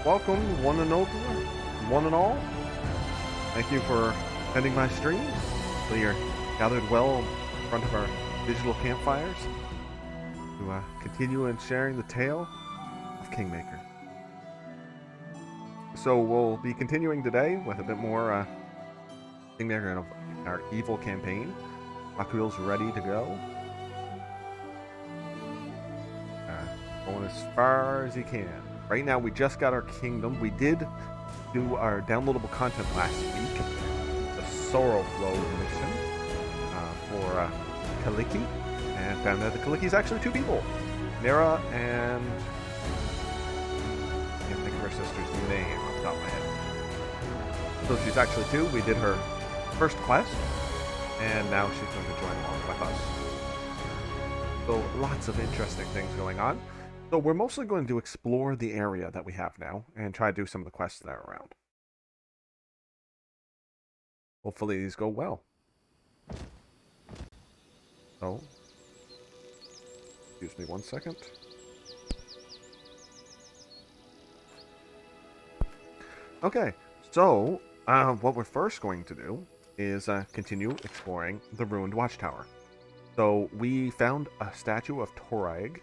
welcome one and all. Thank you for attending my stream. Hopefully you're gathered well in front of our digital campfires to continue in sharing the tale of Kingmaker. So we'll be continuing today with a bit more Kingmaker in our evil campaign. Makuil's ready to go. Going as far as he can. Right now, we just got our kingdom. We did do our downloadable content last week. The Sorrow Flow mission for Kaliki. And found out that Kaliki is actually two people. Nera and... I can't think of her sister's name off the top of my head. So she's actually two. We did her first quest. And now she's going to join along with us. So lots of interesting things going on. So we're mostly going to explore the area that we have now and try to do some of the quests that are around. Hopefully these go well. So, excuse me one second. Okay, so what we're first going to do is continue exploring the ruined watchtower. So we found a statue of Torag.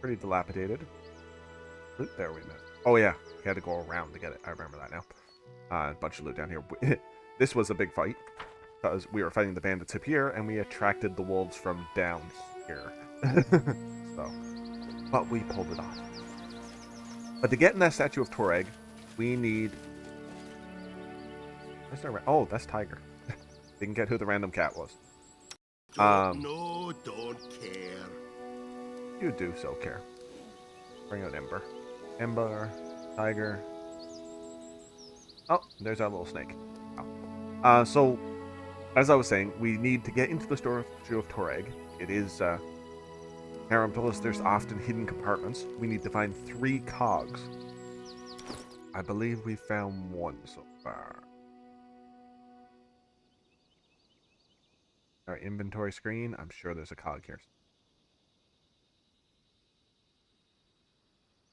Pretty dilapidated. Oop, there we missed. Oh yeah, we had to go around to get it. I remember that now. A bunch of loot down here. This was a big fight because we were fighting the bandits up here, and we attracted the wolves from down here. So, but we pulled it off. But to get in that statue of Torag, we need. Oh, that's Tiger. Didn't get who the random cat was. No, don't care. You do so care. Bring out Ember. Ember, Tiger. Oh, there's our little snake. Oh. So, as I was saying, we need to get into the statue of Torag. It is, Harem told us there's often hidden compartments. We need to find 3 cogs. I believe we found 1 so far. Our inventory screen, I'm sure there's a cog here.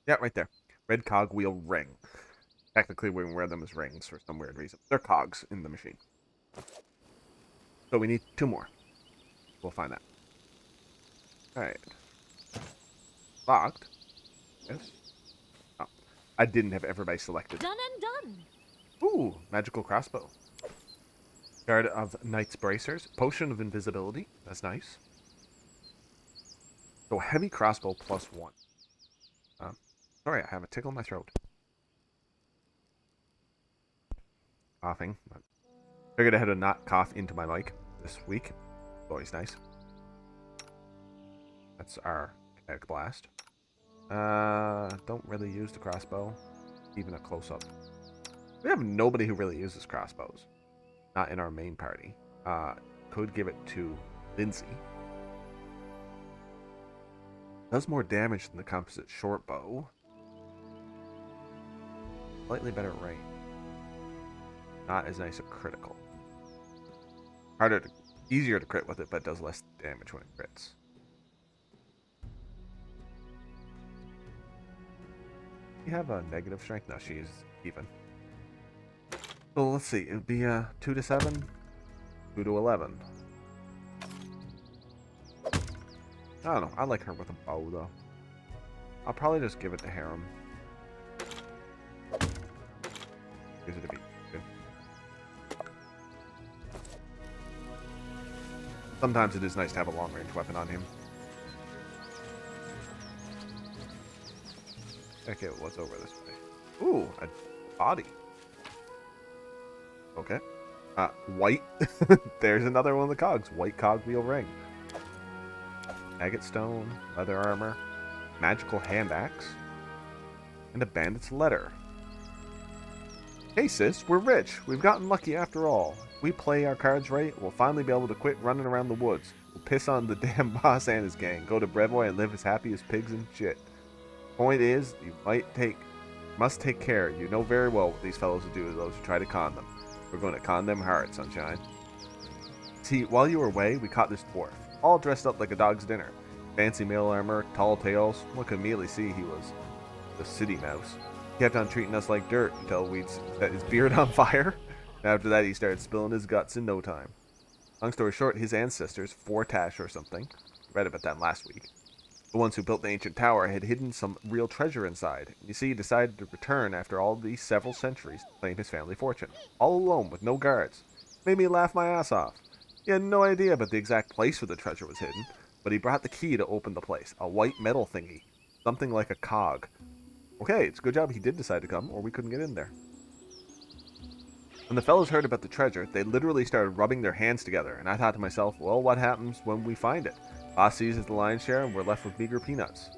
Yeah, right there. Red cog wheel ring. Technically, we wear them as rings for some weird reason. They're cogs in the machine. So we need 2 more. We'll find that. Alright. Locked. Yes. Oh. I didn't have everybody selected. Done and done. Ooh, magical crossbow. Guard of Knight's Bracers. Potion of Invisibility. That's nice. So heavy crossbow plus 1. Sorry, I have a tickle in my throat. Coughing. Figured I had to not cough into my mic this week. Always nice. That's our kinetic blast. Don't really use the crossbow. Even a close-up. We have nobody who really uses crossbows. Not in our main party. Could give it to Lindsay. Does more damage than the composite short bow. Slightly better range. Not as nice a critical. Easier to crit with it, but does less damage when it crits. You have a negative strength? No, she's even. So let's see. It would be 2 to 7, 2 to 11. I don't know. I like her with a bow though. I'll probably just give it to Harem. Use it to be good. Sometimes it is nice to have a long-range weapon on him. Okay, what's over this way? Ooh, a body. Okay. White. There's another one of the cogs. White cog wheel ring. Agate stone, leather armor, magical hand axe, and a bandit's letter. Hey sis, we're rich. We've gotten lucky after all. If we play our cards right, we'll finally be able to quit running around the woods. We'll piss on the damn boss and his gang, go to Brevoy and live as happy as pigs and shit. Point is, you must take care. You know very well what these fellows will do to those who try to con them. We're going to con them hard, sunshine. See, while you were away, we caught this dwarf, all dressed up like a dog's dinner. Fancy mail armor, tall tails. One could immediately see he was the city mouse. He kept on treating us like dirt until we'd set his beard on fire. And after that, he started spilling his guts in no time. Long story short, his ancestors, Fortash or something, read about them last week, the ones who built the ancient tower, had hidden some real treasure inside. You see, he decided to return after all these several centuries to claim his family fortune, all alone with no guards. Made me laugh my ass off. He had no idea about the exact place where the treasure was hidden, but he brought the key to open the place, a white metal thingy, something like a cog. Okay, it's a good job he did decide to come, or we couldn't get in there. When the fellows heard about the treasure, they literally started rubbing their hands together, and I thought to myself, well, what happens when we find it? Boss seizes the lion's share, and we're left with meager peanuts.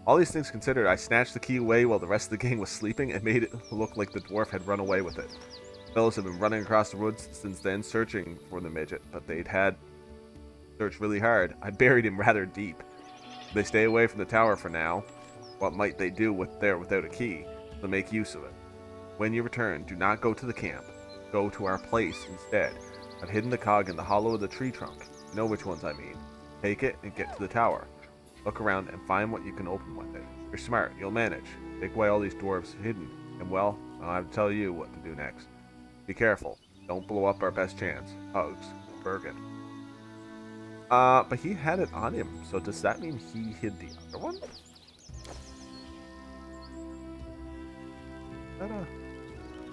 All these things considered, I snatched the key away while the rest of the gang was sleeping and made it look like the dwarf had run away with it. The fellows have been running across the woods since then, searching for the midget, but they'd had searched really hard. I buried him rather deep. They stay away from the tower for now. What might they do without a key? They'll make use of it. When you return, do not go to the camp. Go to our place instead. I've hidden the cog in the hollow of the tree trunk. You know which ones I mean. Take it and get to the tower. Look around and find what you can open with it. You're smart. You'll manage. Take away all these dwarves hidden. And well, I'll have to tell you what to do next. Be careful. Don't blow up our best chance. Hugs. Bergen. But he had it on him. So does that mean he hid the other one? Is that a...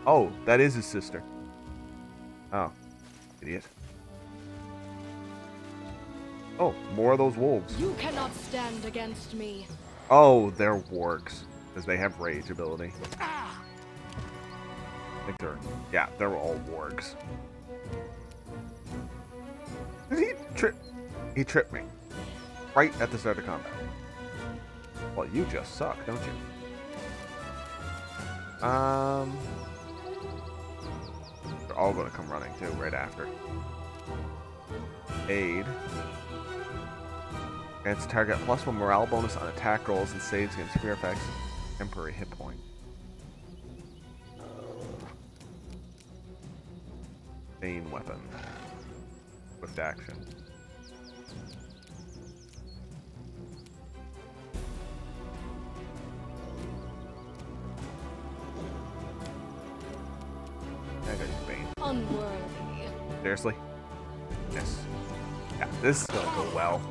Oh, that is his sister. Oh, idiot. Oh, more of those wolves. You cannot stand against me. Oh, they're wargs, because they have rage ability. I think they're all wargs. Did he tripped me. Right at the start of combat. Well, you just suck, don't you? They're all going to come running, too, right after. Aid. Grants target +1 morale bonus on attack rolls and saves against fear effects. Temporary hit point. Bane weapon. Swift action. I got you, Bane. Unworthy. Seriously? Yes. Yeah, this is gonna go well.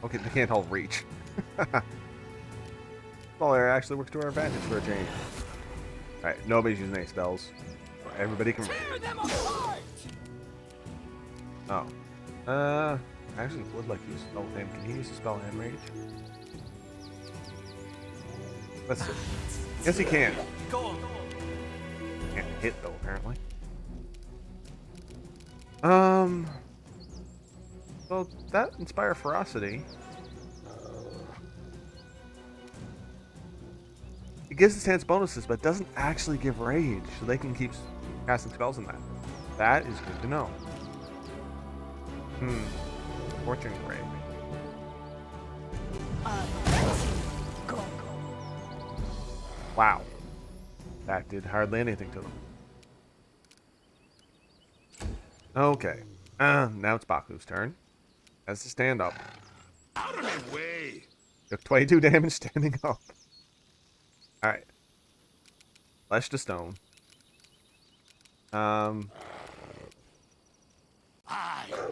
Okay, they can't all reach. Well, it actually works to our advantage for a change. Alright, nobody's using any spells. Everybody can reach. Oh. I actually would like to use spell with him. Can he use a spell and rage? Let's see. Yes, he can. Can't hit though, apparently. So that Inspire Ferocity. It gives the stance bonuses, but doesn't actually give rage, so they can keep casting spells in that. That is good to know. Fortune Grave. Wow. That did hardly anything to them. Okay. Now it's Baku's turn. Has to stand up. Out of my way! Took 22 damage standing up. Alright. Flesh to stone. I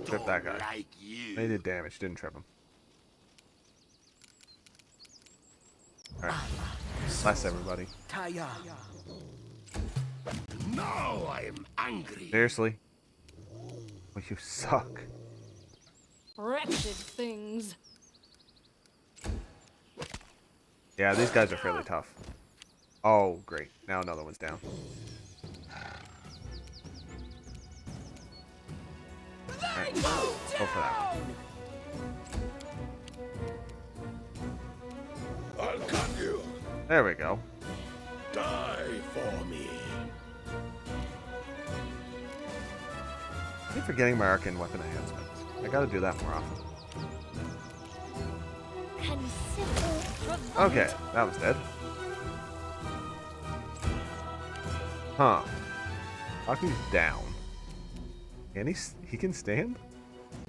Trip don't that guy. like you. They did damage, didn't trip him. Alright. Bless everybody. Now I am angry. Seriously? Oh, you suck. Wretched things. Yeah, these guys are fairly tough. Oh, great. Now another one's down. Alright, go for that one. I'll cut you. There we go. Die for me. I keep forgetting my arcane weapon enhancements. I gotta do that more often. Okay, that was dead. Huh. Baku's down. And he can stand?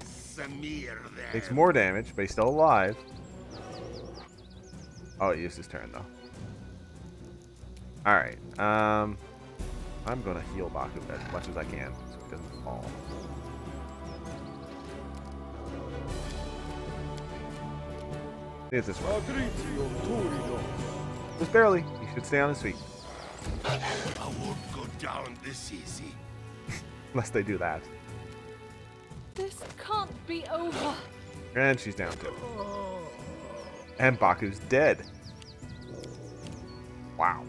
Samir there. Takes more damage, but he's still alive. Oh, it used his turn though. Alright. I'm gonna heal Baku as much as I can so he doesn't fall. See it this way. Just barely. He should stay on his feet. I won't go down this easy. Unless they do that. This can't be over. And she's down too. And Baku's dead. Wow.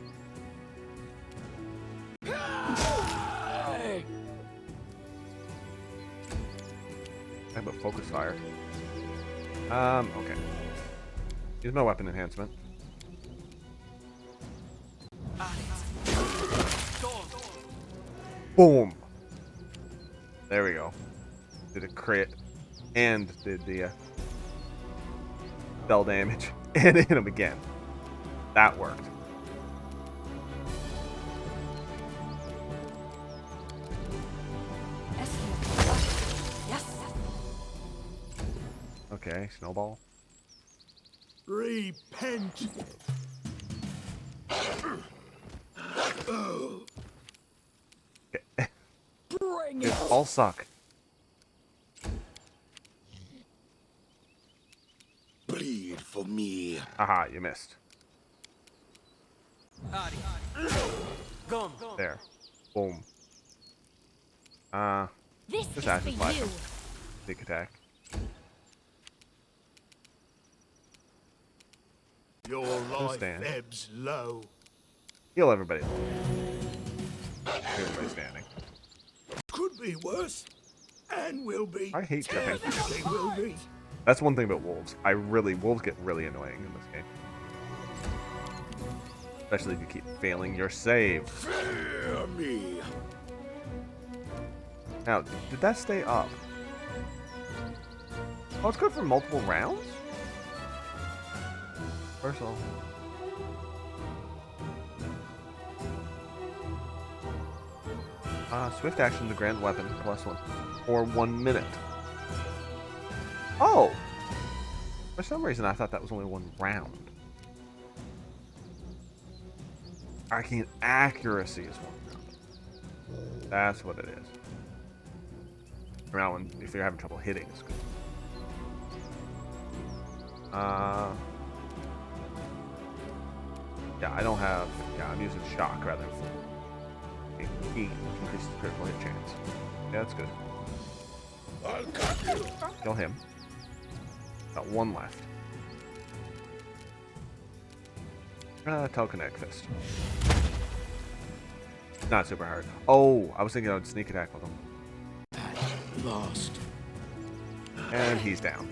I have a focus fire. Okay. Use my weapon enhancement. Boom! There we go. Did a crit and did the spell damage and hit him again. That worked. Yes. Okay, snowball. Repent. Bring They it. all suck. Bleed for me. Haha, you missed. There. Boom. This Just is acid for flash you. him. Big attack. Your life stand. ebbs low. Heal everybody. Everybody standing. Could be worse. And will be. I hate jumping. They will be. That's one thing about wolves. Wolves get really annoying in this game. Especially if you keep failing your save. Fear me. Now, did that stay up? Oh, it's good for multiple rounds? First of all. Swift action to grant weapon +1 for 1 minute. Oh! For some reason I thought that was only 1 round. Arcane accuracy is 1 round. That's what it is. Around when, if you're having trouble hitting, it's good. Yeah, I don't have. Yeah, I'm using shock rather than full. He increases the critical hit chance. Yeah, that's good. I'll cut you. Kill him. Got 1 left. Telekinetic fist. Not super hard. Oh, I was thinking I would sneak attack with him. At last. And he's down.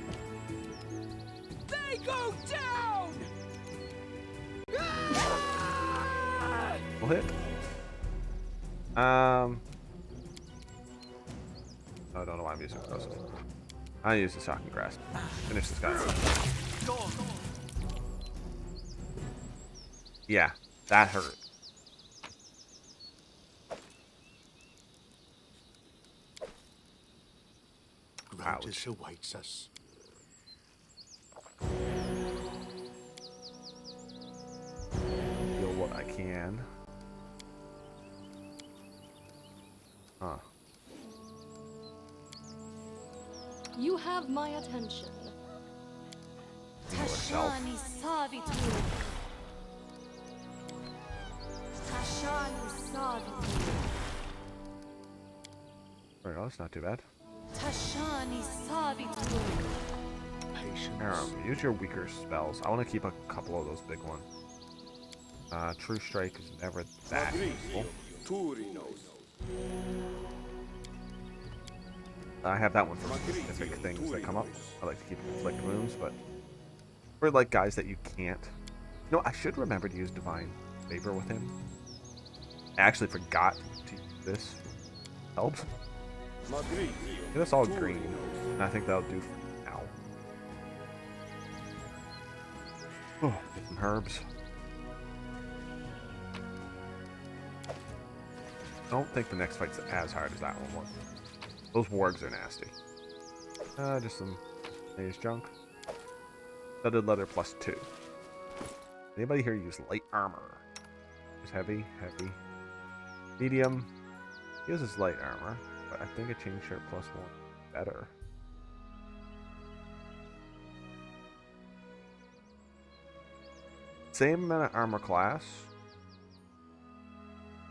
They go down. We'll hit. I don't know why I'm using explosive. I use the shock and grasp. Finish this guy off. Yeah, that hurt. Gratis awaits us. Heal what I can. Huh. You have my attention. Heal herself. Tashani Savitu. Tashani Savitu. There we go, that's not too bad. Tashani Savitu. Patience. Use your weaker spells. I want to keep a couple of those big ones. True Strike is never that useful. I have that one for specific things that come up. I like to keep inflict wounds, but for like guys that you can't. You know, I should remember to use Divine Favor with him. I actually forgot to use this. Helps. Get us all green, and I think that'll do for now. Oh, get some herbs. I don't think the next fight's as hard as that one was. Those wargs are nasty. Just some mage junk. Studded leather +2. Anybody here use light armor? Use heavy, heavy. Medium. He uses light armor, but I think a chain shirt plus one better. Same amount of armor class.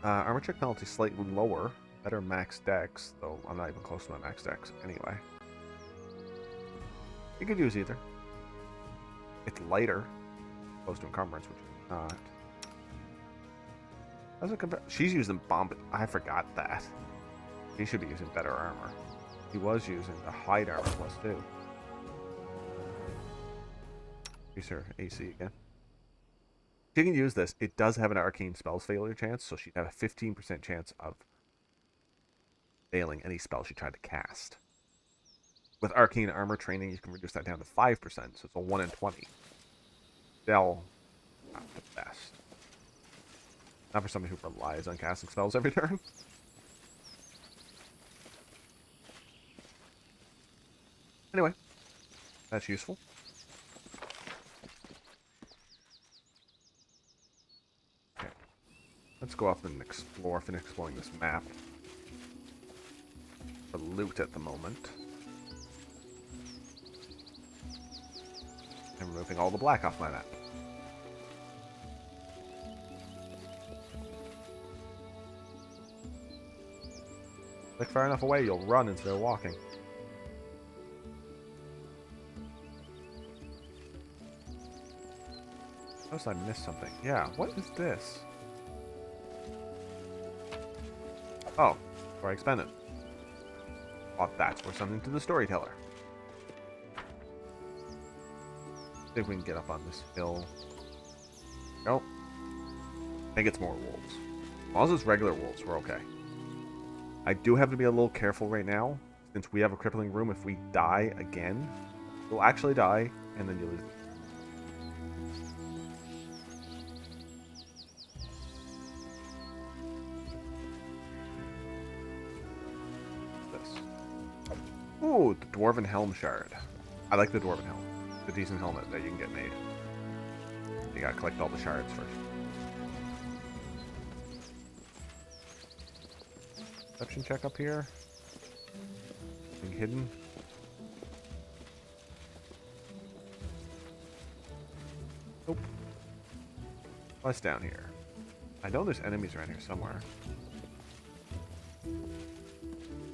Armor check penalty slightly lower. Better max dex, though I'm not even close to my max dex anyway. You could use either. It's lighter, opposed to encumbrance, which is not. How's it compare? She's using bomb. I forgot that. He should be using better armor. He was using the hide armor plus 2. Increase her AC again. She can use this. It does have an arcane spells failure chance, so she'd have a 15% chance of failing any spell she tried to cast. With arcane armor training, you can reduce that down to 5%, so it's a 1 in 20. Still not the best. Not for somebody who relies on casting spells every turn. Anyway, that's useful. Okay. Let's go up and explore, finish exploring this map. For loot at the moment. And removing all the black off my map. Click far enough away, you'll run instead of walking. Notice I missed something. Yeah, what is this? Oh, where I expended. Thought that's worth something to the storyteller. See if we can get up on this hill. Nope. I think it's more wolves. As long as it's regular wolves, we're okay. I do have to be a little careful right now, since we have a crippling room. If we die again, we'll actually die, and then you lose. Ooh, the Dwarven Helm Shard. I like the Dwarven Helm. It's a decent helmet that you can get made. You gotta collect all the shards first. Perception check up here. Anything hidden? Nope. What's down here? I know there's enemies around here somewhere.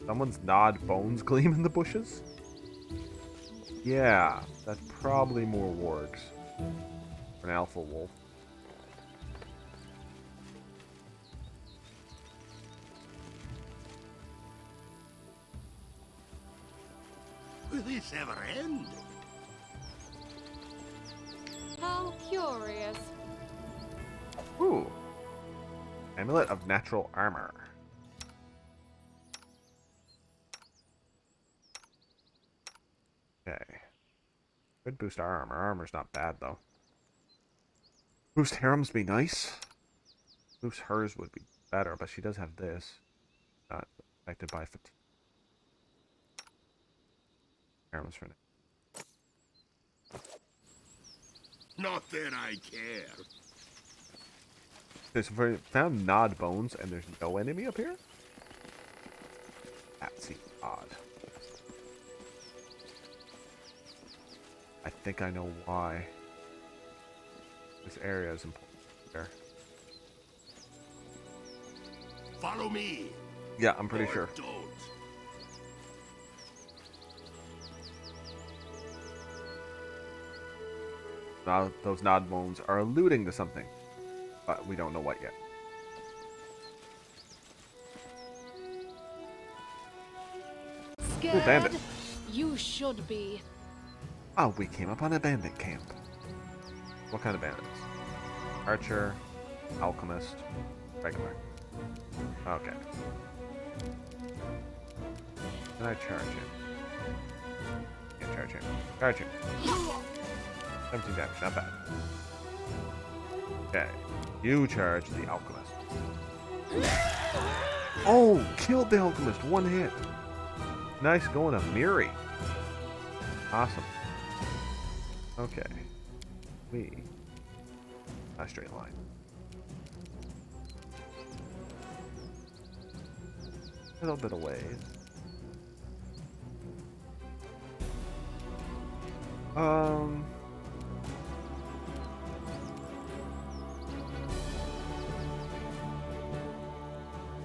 Someone's gnawed bones gleam in the bushes? Yeah, that's probably more wargs. Or an alpha wolf. Will this ever end? How curious. Ooh. Amulet of Natural Armor. Okay. Could boost our armor. Our armor's not bad, though. Boost Harem's be nice. Boost hers would be better, but she does have this. Not affected by fatigue. Harem's for now. Not that I care. Okay, so we found gnawed bones, and there's no enemy up here? That seems odd. I think I know why. This area is important there. Follow me. Yeah, I'm pretty Or sure. Don't. Now, those nod bones are alluding to something, but we don't know what yet. Scared? bandit. You should be. Oh, we came up on a bandit camp. What kind of bandits? Archer, alchemist, regular. Okay. Can I charge him? Can't charge him. Charge him. 17 damage, not bad. Okay. You charge the alchemist. Oh, killed the alchemist. One hit. Nice going, Amiri. Awesome. Okay. We Not a straight line. A little bit of ways.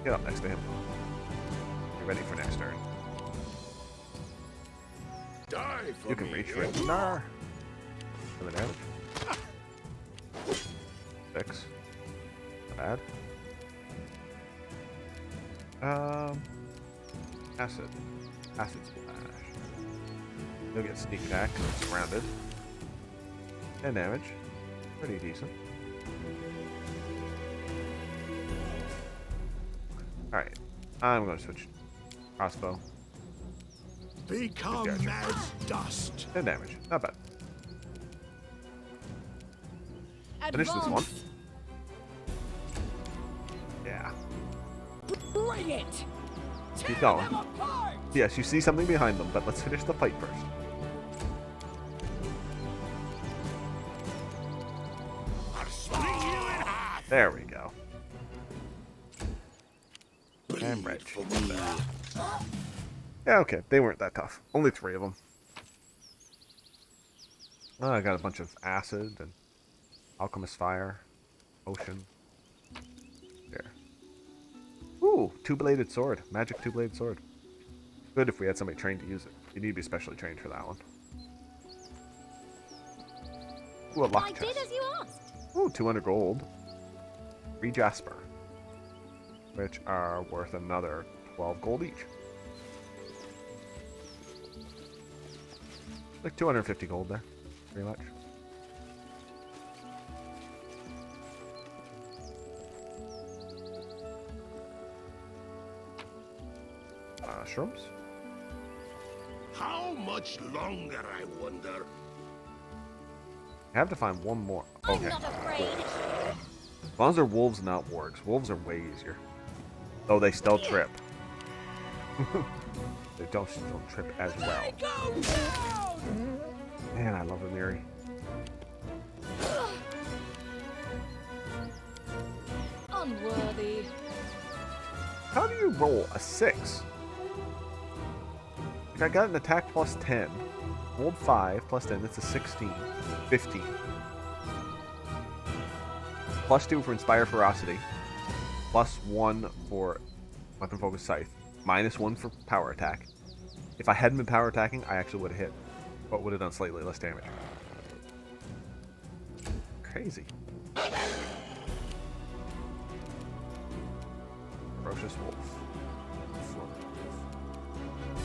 Get up next to him. Get ready for next turn. Die for You can me. reach for it. Nah. For the damage. 6. Not bad. Acid. Acid splash. You'll get sneak attack because it's surrounded. And damage. Pretty decent. Alright. I'm going to switch crossbow. Become Gotcha. as dust. And damage. Not bad. Finish this one. Advance. Yeah. Bring it. Keep going. Yes, you see something behind them, but let's finish the fight first. I'll split you in half. There we go. And Bleed red. for me. Yeah, okay. They weren't that tough. Only 3 of them. Oh, I got a bunch of acid and alchemist fire, ocean. There. Ooh, 2-bladed sword. Magic 2-bladed sword. Good if we had somebody trained to use it. You need to be specially trained for that one. Ooh, a luck I chest. did as you asked. Ooh, 200 gold. 3 jasper. Which are worth another 12 gold each. Like 250 gold there. Pretty much. Shrooms? How much longer, I wonder? I have to find one more. I'm Okay. not afraid. As long as they're wolves, not wargs. Wolves are way easier. Though they still trip. They don't still trip as well. Man, I love Amiri. Unworthy. How do you roll a 6? Like I got an attack plus 10. Rolled 5 plus 10, that's a 16. 15. Plus 2 for Inspire Ferocity. Plus 1 for Weapon Focus Scythe. Minus 1 for Power Attack. If I hadn't been power attacking, I actually would have hit. But would have done slightly less damage. Crazy. Ferocious Wolf.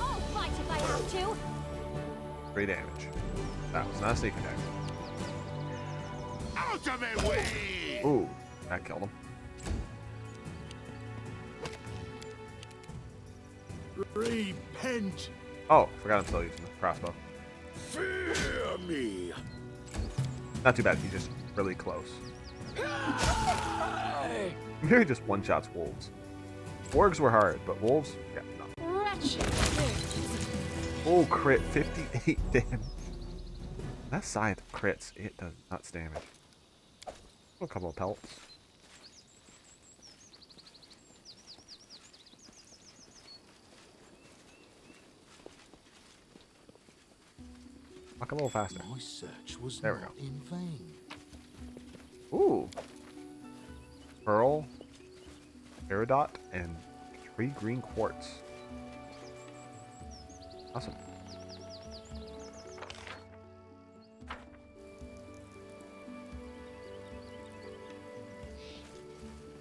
I'll fight if I have to. 3 damage. That was not a sneak attack. Out of my way! Ooh, that killed him. Repent. Oh, forgot I'm still using the crossbow. Fear me. Not too bad, he's just really close. Maybe just one-shots wolves. Wargs were hard, but wolves, yeah, no. Wretched things. Oh, crit, 58 damage. That scythe crits, it does nuts damage. A couple of pelts. Walk a little faster. My search was There we not go. in vain. Ooh. Pearl, Peridot, and 3 green quartz. Awesome.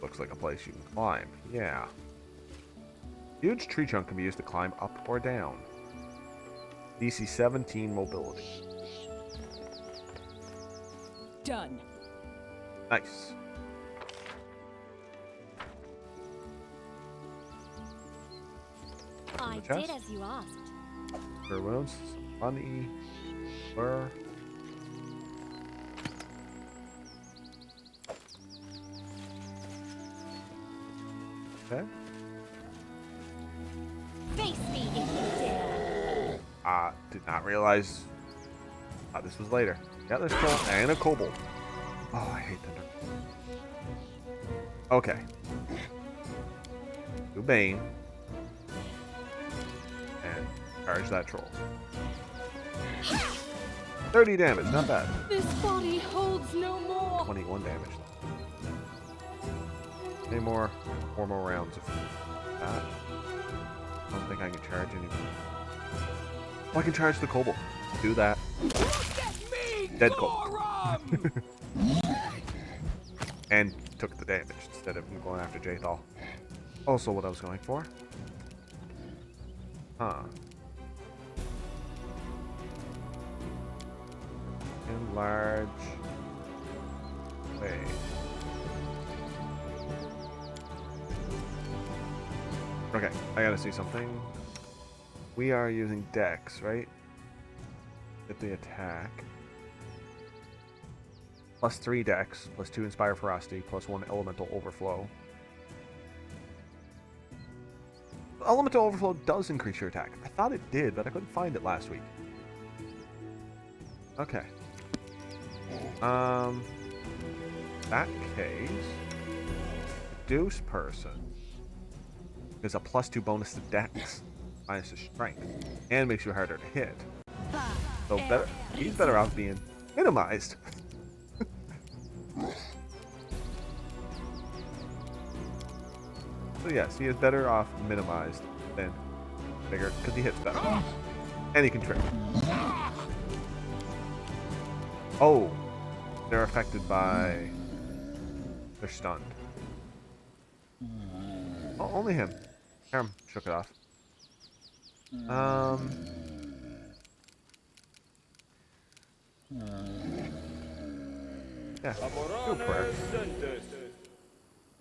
Looks like a place you can climb. Yeah. Huge tree trunk can be used to climb up or down. DC 17 mobility. Done. Nice. I chest. did as you asked. For wounds, some money, fur. Okay. Face me if you dare. Did not realize. This was later. Yeah, there's coal and a kobold. Oh, I hate thunder. Okay. Do Bane. And charge that troll. 30 damage, not bad. This body holds no more. 21 damage. Any more? 4 more rounds of that. I don't think I can charge any. Oh, I can charge the kobold. Do that. Look at me, Dead kobold. Gorham! And took the damage instead of going after Jathal. Also what I was going for. Huh. Enlarge. Wait. Okay, I gotta see something. We are using Dex, right? At the attack. Plus 3 Dex, plus 2 Inspire Ferocity, plus 1 Elemental Overflow. Elemental Overflow does increase your attack. I thought it did, but I couldn't find it last week. Okay. That case, reduce person is a plus 2 bonus to Dex, minus his strength, and makes you harder to hit. So better, he's better off being minimized. So yes, he is better off minimized than bigger because he hits better, and he can trip. Oh, they're affected by. They're stunned. Oh, only him. Aram shook it off. Yeah, do a prayer.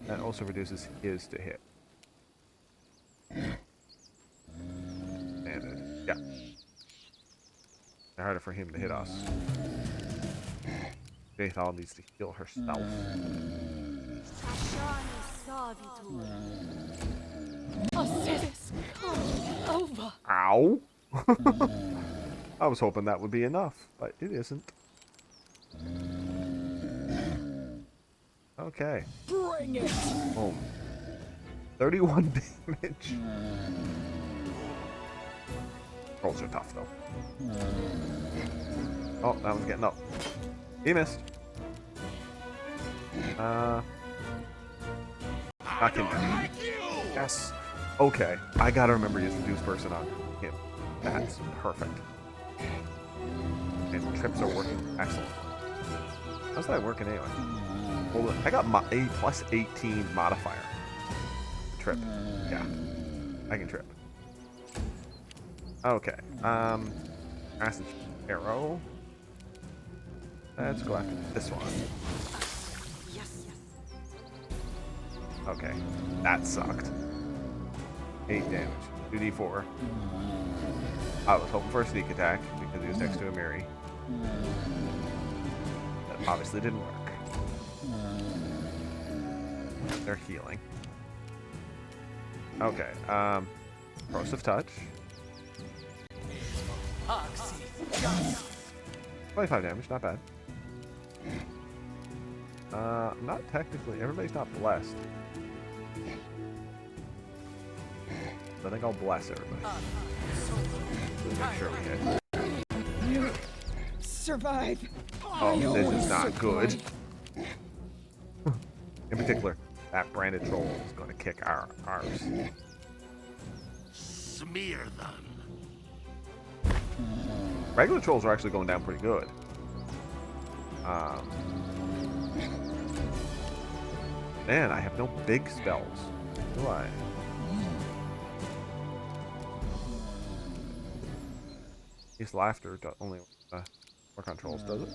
That also reduces his to hit. Standard. Yeah. It's harder for him to hit us. Jathal needs to heal herself. Osiris, come over. Ow! I was hoping that would be enough, but it isn't. Okay. Bring it. Boom. 31 damage. Rolls are tough, though. Oh, that one's getting up. He missed. Knock him down. Yes. Okay. I gotta remember his reduce person on him. That's perfect. And trips are working excellent. How's that working anyway? Hold on. I got a plus 18 modifier. Trip. Yeah. I can trip. Okay. Acid arrow. Let's go after this one. Okay. That sucked. 8 damage. 2d4. I was hoping for a sneak attack because he was next to a Miri. That obviously didn't work. They're healing. Okay. Corrosive touch. 25 damage, not bad. Not technically. Everybody's not blessed. I think I'll bless everybody. Make sure we hit. Survive. Oh, this is not good. In particular, that branded troll is going to kick ours. Smear them. Regular trolls are actually going down pretty good. Man, I have no big spells. Do I? His laughter only work on trolls, does it?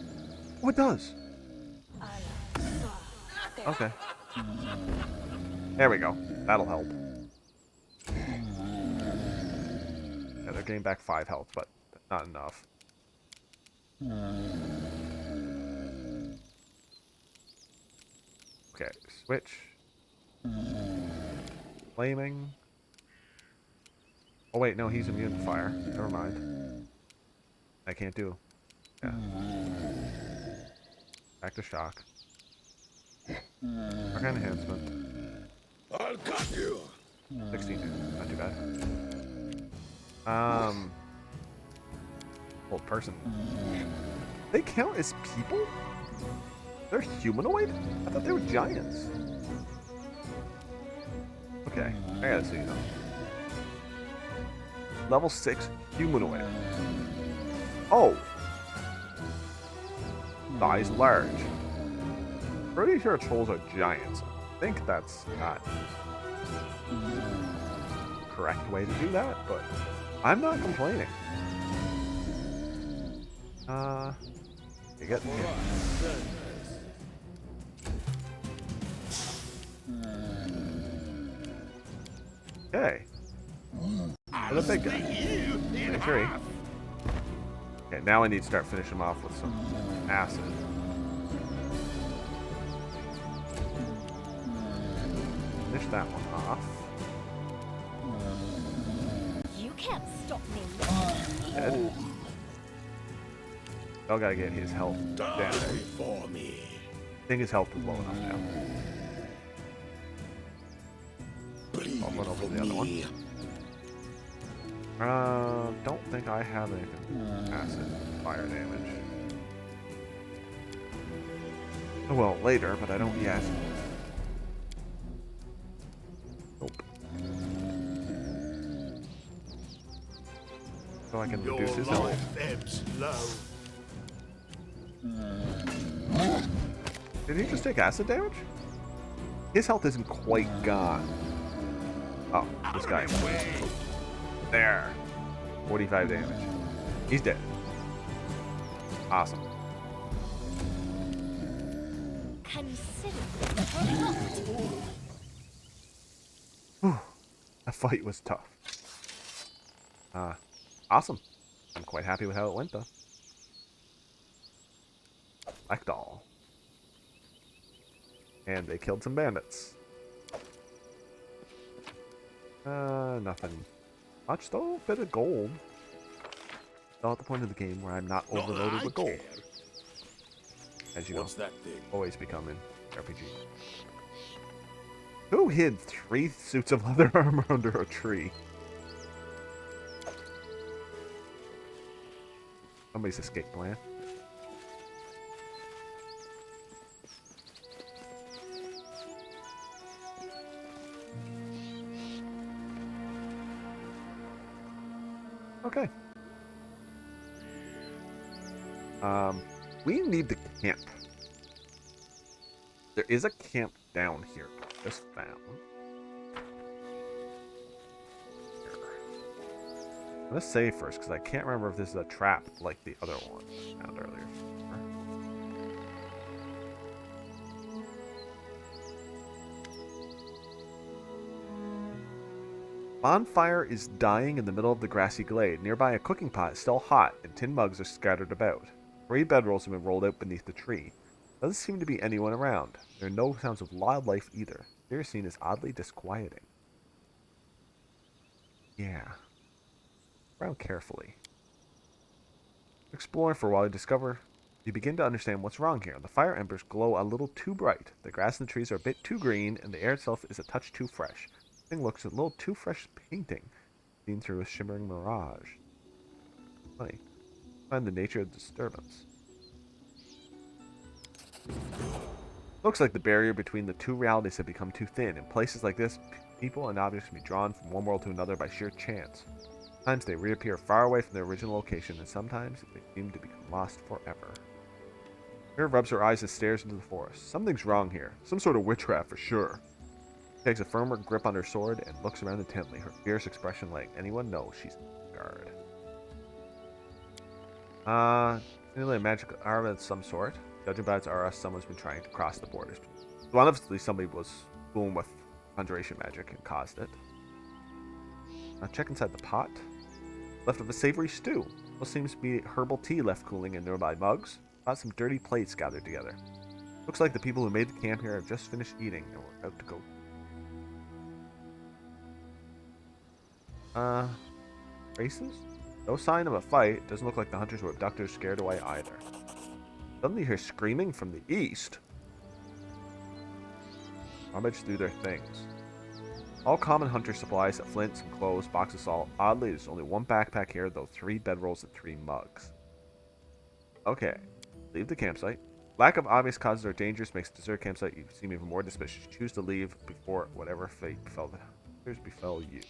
Oh, it does! Okay. There we go. That'll help. Yeah, they're getting back 5 health, but not enough. Okay, switch. Flaming. Oh wait, no, he's immune to fire. Never mind. I can't do. Yeah. Back to shock. Arcane enhancement. I'll cut you. 16 damage. Not too bad. Old person. They count as people? They're humanoid? I thought they were giants. Okay, I gotta see them. Level 6 humanoid. Oh! Size large. Pretty sure trolls are giants. I think that's not the correct way to do that, but I'm not complaining. You get okay. For the big guy. 23. Okay, now I need to start finishing him off with some acid. Finish that one off. You can't stop me. Dead. Still gotta get his health down. Die for me. I think his health is low enough now. Bleed I'll run over for the other one. me. Don't think I have anything. Acid, fire damage. Oh well, later, but I don't yet. Nope. So I can Your reduce his health. life ebbs low. Did he just take acid damage? His health isn't quite gone. Oh, this guy. There. 45 damage. He's dead. Awesome. Consider Whew. That fight was tough. Awesome. I'm quite happy with how it went, though. Select all. And they killed some bandits. Nothing much, though. A bit of gold. Still at the point of the game where I'm not overloaded with gold. As you know, What's that thing? always become in RPG. Who hid 3 suits of leather armor under a tree? Somebody's escape plan. Okay. We need the camp. There is a camp down here. Just found. Here. I'm gonna save first because I can't remember if this is a trap like the other one I found earlier. Bonfire is dying in the middle of the grassy glade. Nearby, a cooking pot is still hot, and tin mugs are scattered about. 3 bedrolls have been rolled out beneath the tree. Doesn't seem to be anyone around. There are no sounds of wildlife either. The air scene is oddly disquieting. Yeah. Around carefully. Exploring for a while, you begin to understand what's wrong here. The fire embers glow a little too bright. The grass and the trees are a bit too green, and the air itself is a touch too fresh. The thing looks a little too fresh painting, seen through a shimmering mirage. Funny. Find the nature of the disturbance. Looks like the barrier between the two realities have become too thin. In places like this, people and objects can be drawn from one world to another by sheer chance. Sometimes they reappear far away from their original location, and sometimes they seem to become lost forever. Mira rubs her eyes and stares into the forest. Something's wrong here. Some sort of witchcraft for sure. She takes a firmer grip on her sword and looks around intently, her fierce expression like anyone knows she's on guard. Clearly a magical aura of some sort. Judging by its aura, someone's been trying to cross the borders. So obviously somebody was fooling with conjuration magic and caused it. Now check inside the pot. Left of a savory stew. What seems to be herbal tea left cooling in nearby mugs. Got some dirty plates gathered together. Looks like the people who made the camp here have just finished eating and we're about to go. Races? No sign of a fight. Doesn't look like the hunters were abducted or scared away either. Suddenly you hear screaming from the east. Rummage through their things. All common hunter supplies, flint, some clothes, box of salt. Oddly, there's only one backpack here, though 3 bedrolls and 3 mugs. Okay. Leave the campsite. Lack of obvious causes or dangers makes a desert campsite you seem even more suspicious. Choose to leave before whatever fate befell you.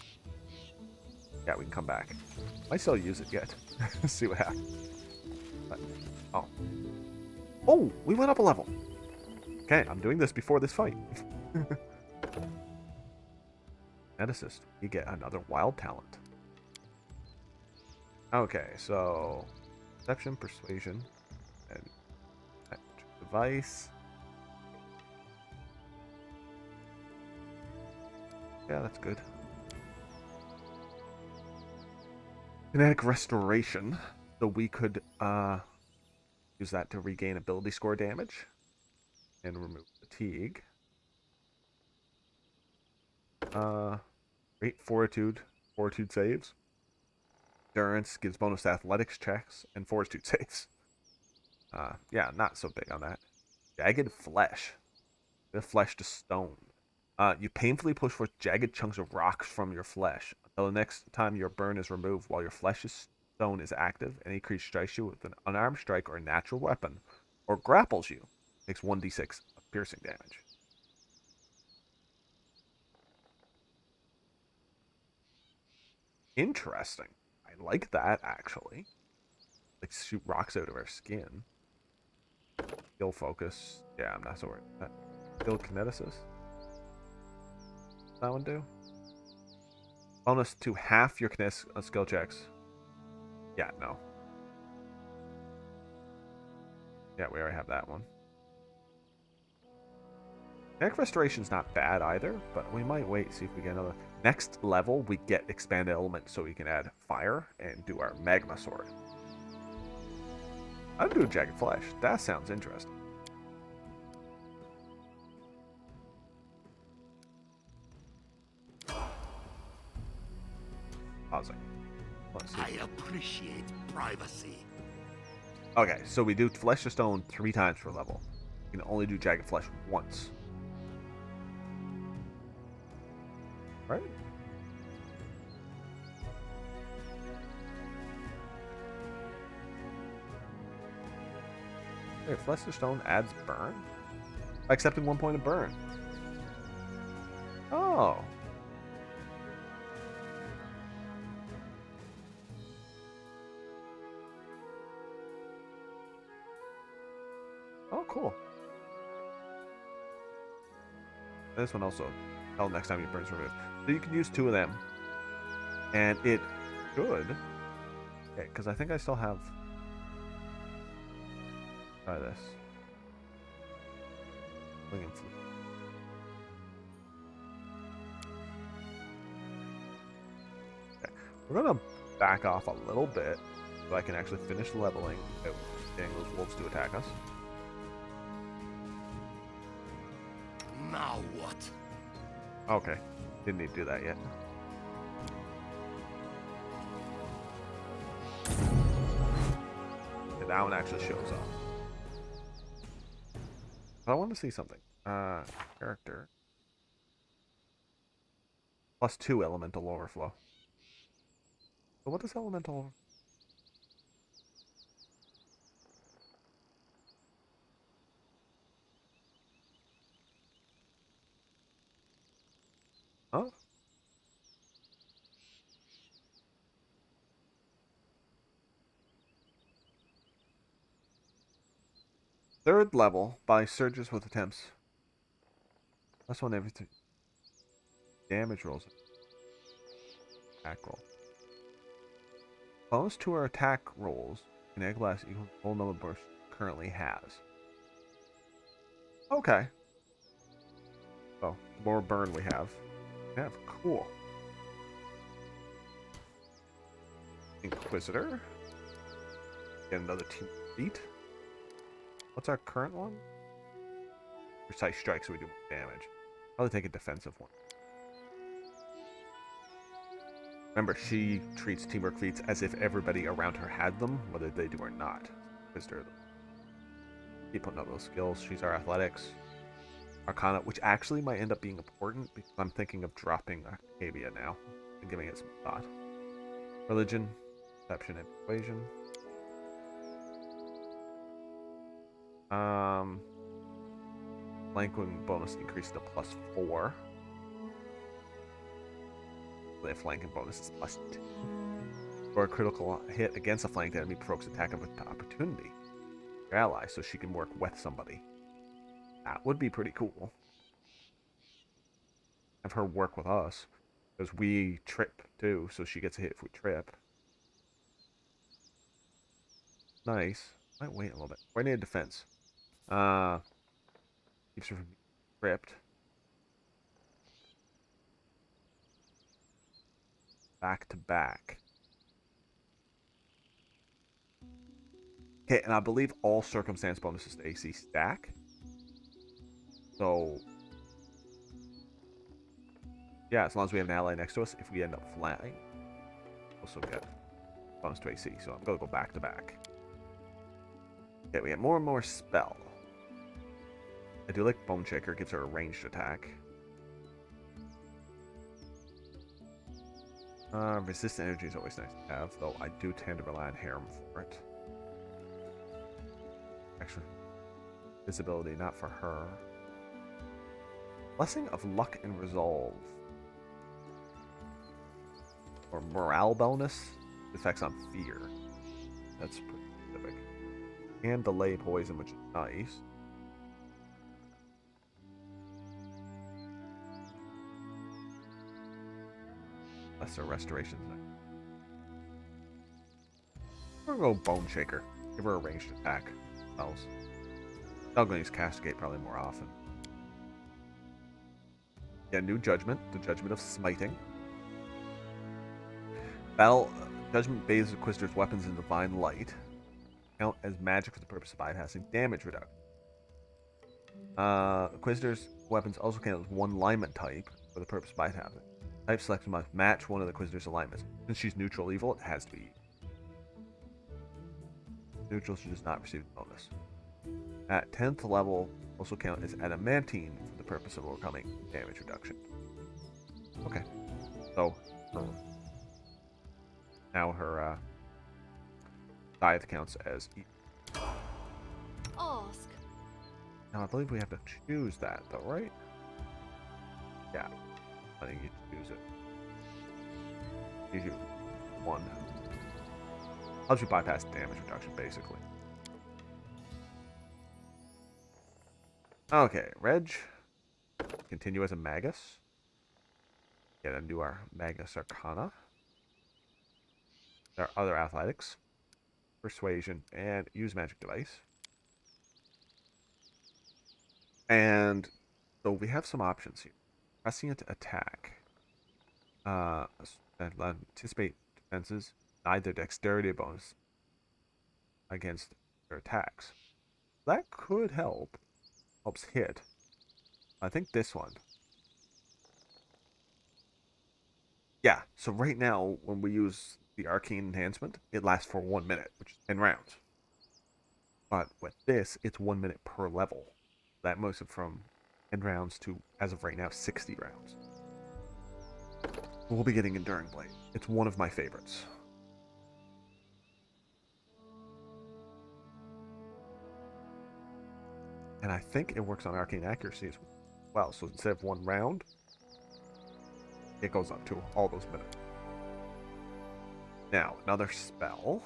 Yeah, we can come back. Might still use it yet. See what happens. But, oh. Oh, we went up a level. Okay, I'm doing this before this fight. Geneticist, you get another wild talent. Okay, so perception, persuasion, and device. Yeah, that's good. Kinetic restoration. So we could use that to regain ability score damage and remove fatigue. Great fortitude saves. Endurance gives bonus to athletics checks and fortitude saves. Yeah, not so big on that. Jagged flesh. The flesh to stone. You painfully push forth jagged chunks of rocks from your flesh. Until the next time your burn is removed while your flesh's stone is active, any creature strikes you with an unarmed strike or natural weapon, or grapples you, takes 1d6 of piercing damage. Interesting. I like that, actually. Like, shoot rocks out of our skin. Skill focus. Yeah, I'm not so worried about that. Skill kineticist. That one do? Bonus to half your skill checks. Yeah, no. Yeah, we already have that one. Neck restoration's not bad either, but we might wait, see if we get another. Next level, we get expanded element, so we can add fire and do our magma sword. I'll do jagged flesh. That sounds interesting. Pausing. Let's see. I appreciate privacy. Okay, so we do flesh to stone 3 times per level. You can only do jagged flesh once. Right? Okay, flesh to stone adds burn? By accepting 1 point of burn. Oh. Oh, cool. This one also. Oh, next time your burn's removed. So you can use 2 of them. And it should. Okay, because I think I still have. Try this. Okay. We're gonna back off a little bit so I can actually finish leveling without getting those wolves to attack us. Now what? Okay. Didn't need to do that yet. Okay, that one actually shows up. But I want to see something. Character. +2 elemental overflow. So what does elemental... Huh? Third level by surges with attempts. That's one everything. Damage rolls. Attack roll. Bonus to our attack rolls in egg blast equals the whole number burst currently has. Okay. So, the more burn we have. Cool. Inquisitor. Get another team beat. What's our current one? Precise strike, so we do more damage. I'll take a defensive one. Remember, she treats teamwork feats as if everybody around her had them, whether they do or not. Inquisitor. Keep putting up those skills. She's our athletics. Arcana, which actually might end up being important because I'm thinking of dropping Arcadia now and giving it some thought. Religion, perception, and persuasion. Flanking bonus increased to +4. The flanking bonus is +2. For a critical hit against a flanked enemy, provokes attack of opportunity. Your ally, so she can work with somebody. That would be pretty cool. Have her work with us. Because we trip too, so she gets a hit if we trip. Nice. Might wait a little bit. Coordinated defense. Keeps her from being tripped. Back to back. Okay, and I believe all circumstance bonuses to AC stack. So, yeah, as long as we have an ally next to us, if we end up flying, also get bonus to AC. So I'm going to go back to back. Okay, we get more and more spell. I do like Bone Shaker, gives her a ranged attack. Resistant energy is always nice to have, though I do tend to rely on Harem for it. Extra visibility, not for her. Blessing of Luck and Resolve. Or morale bonus. Effects on fear. That's pretty specific. And delay poison, which is nice. Lesser restoration. We're gonna go Bone Shaker. Give her a ranged attack. Spells. I'm gonna use Castigate probably more often. Yeah, new Judgment. The Judgment of Smiting. Battle Judgment bathes Inquisitor's weapons in divine light. Count as magic for the purpose of bypassing damage reduction. Inquisitor's weapons also count as one alignment type for the purpose of bypassing. Type selection must match one of the Inquisitor's alignments. Since she's neutral evil, it has to be neutral. She does not receive the bonus. At 10th level, also count as adamantine for the purpose of overcoming damage reduction. Okay, so now her scythe counts as evil. Ask. Now I believe we have to choose that, though, right? Yeah. I think you choose it. Gives you one. Helps you bypass damage reduction, basically. Okay, Reg. Continue as a Magus. Yeah, then do our Magus Arcana. Our other athletics. Persuasion, and use magic device. And so we have some options here. Prescient attack. Anticipate defenses. Neither dexterity bonus against their attacks. That could help. Helps hit. I think this one. Yeah, so right now, when we use the Arcane Enhancement, it lasts for 1 minute, which is 10 rounds. But with this, it's 1 minute per level. That moves it from 10 rounds to, as of right now, 60 rounds. We'll be getting Enduring Blade. It's one of my favorites. And I think it works on Arcane Accuracy as well. So instead of 1 round, it goes up to all those minutes. Now, another spell.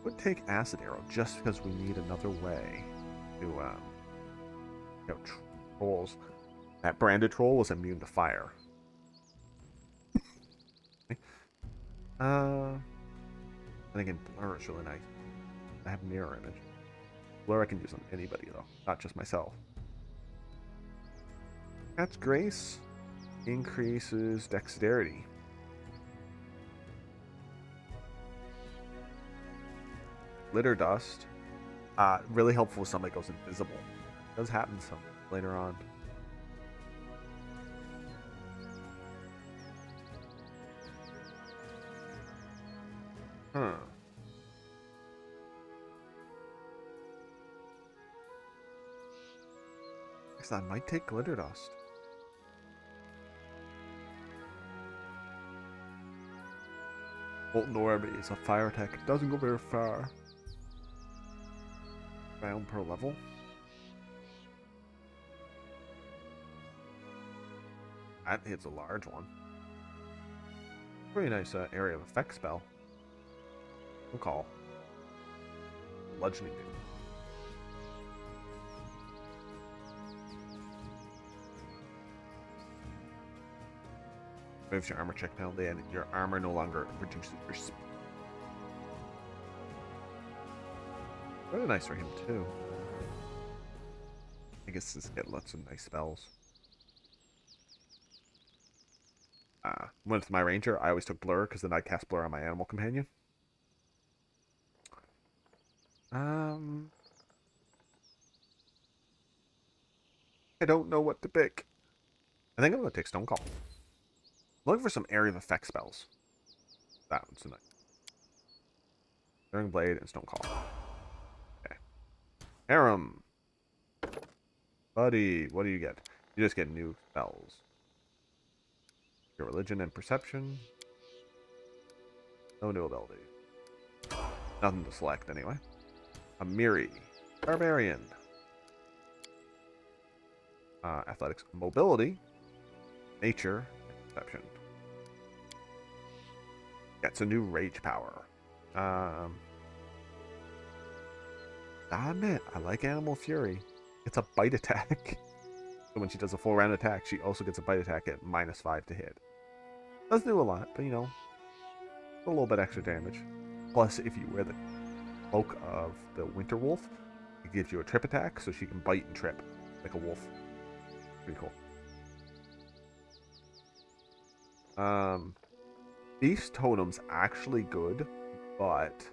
Would take Acid Arrow just because we need another way to, trolls. That branded troll is immune to fire. I think in Blur is really nice. I have Mirror Image. Blur I can use on anybody though, not just myself. Cat's Grace increases dexterity. Glitter Dust, really helpful if somebody goes invisible. It does happen some later on. Because I might take Glitter Dust. Molten Orb is a fire attack. It doesn't go very far. Round per level. That hits a large one. Pretty nice area of effect spell. We'll call bludgeoning. Moves your armor check penalty, and your armor no longer reduces your speed. Really nice for him too. I guess this get lots of nice spells. With my ranger, I always took blur because then I cast blur on my animal companion. I don't know what to pick. I think I'm gonna take Stone Call. I'm looking for some area of effect spells. That one's nice. During Blade and Stone Call. Okay. Harem. Buddy, what do you get? You just get new spells. Your religion and perception. No new ability. Nothing to select anyway. Amiri. Barbarian. Athletics. Mobility. Nature. Perception. Gets a new rage power. Admit, I like Animal Fury. It's a bite attack. So when she does a full round attack, she also gets a bite attack at -5 to hit. Doesn't do a lot, but you know, a little bit extra damage. Plus, if you wear the cloak of the Winter Wolf, it gives you a trip attack, so she can bite and trip like a wolf. Pretty cool. Beast Totem's actually good, but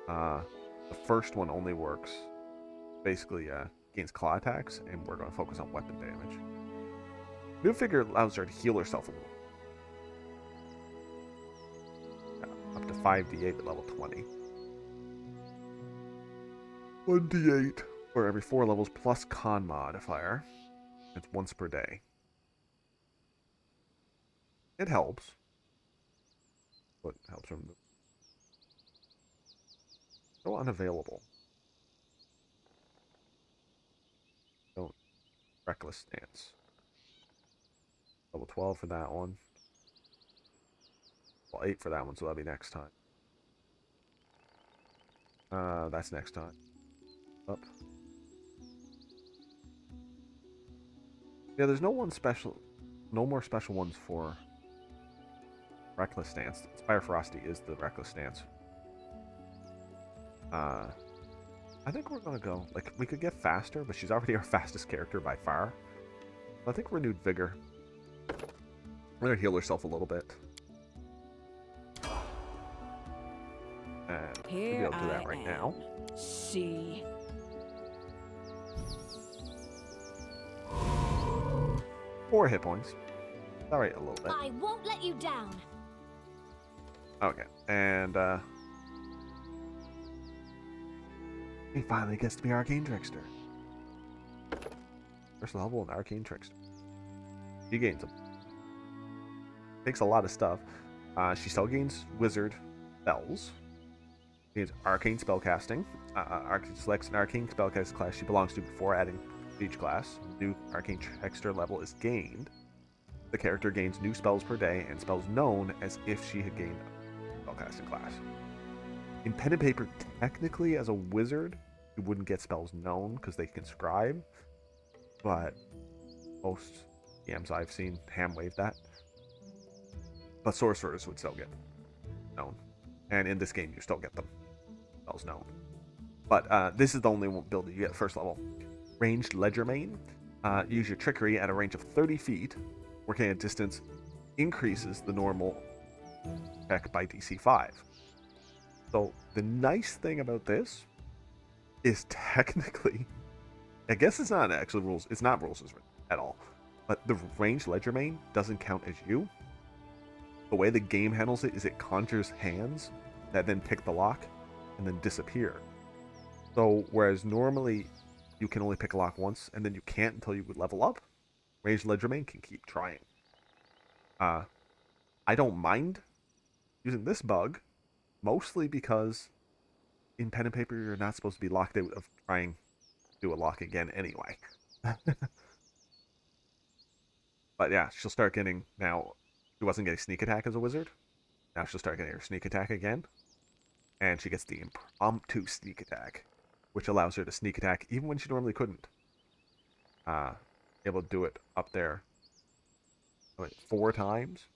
the first one only works basically against claw attacks, and we're going to focus on weapon damage. New figure allows her to heal herself a little. Up to 5d8 at level 20. 1d8 for every 4 levels plus con modifier. It's once per day. It helps. But it helps from the... Still unavailable. Don't. Reckless Stance. Level 12 for that one. Well, 8 for that one, so that'll be next time. That's next time. Up. Yeah, there's no one special, no more special ones for Reckless Stance. Inspire Ferocity is the Reckless Stance. I think we're gonna go, like, we could get faster, but she's already our fastest character by far. I think Renewed Vigor. We're gonna heal herself a little bit. And we'll be able to do that right now. See. 4 hit points. Alright, a little bit. I won't let you down. Okay, and he finally gets to be Arcane Trickster. First level in Arcane Trickster. She gains them. Takes a lot of stuff. She still gains Wizard spells. Gains Arcane Spellcasting. Selects an Arcane Spellcasting class she belongs to before adding each class. New Arcane Trickster level is gained. The character gains new spells per day and spells known as if she had gained a spellcasting class. In pen and paper, technically as a wizard, you wouldn't get spells known because they can scribe, but most GMs I've seen ham wave that. But sorcerers would still get known, and in this game you still get them spells known. But this is the only build that you get first level. Ranged Ledgermane. Use your trickery at a range of 30 feet. Working at distance increases the normal check by DC 5. So the nice thing about this is technically, I guess it's not actually rules. It's not rules at all. But the ranged Ledgermane doesn't count as you. The way the game handles it is it conjures hands that then pick the lock and then disappear. So whereas normally you can only pick a lock once, and then you can't until you level up. Ranged Legerdemain can keep trying. I don't mind using this bug, mostly because in pen and paper you're not supposed to be locked out of trying to do a lock again anyway. But yeah, she'll start getting, now, she wasn't getting sneak attack as a wizard. Now she'll start getting her sneak attack again. And she gets the impromptu sneak attack, which allows her to sneak attack even when she normally couldn't. Able to do it up there 4 times.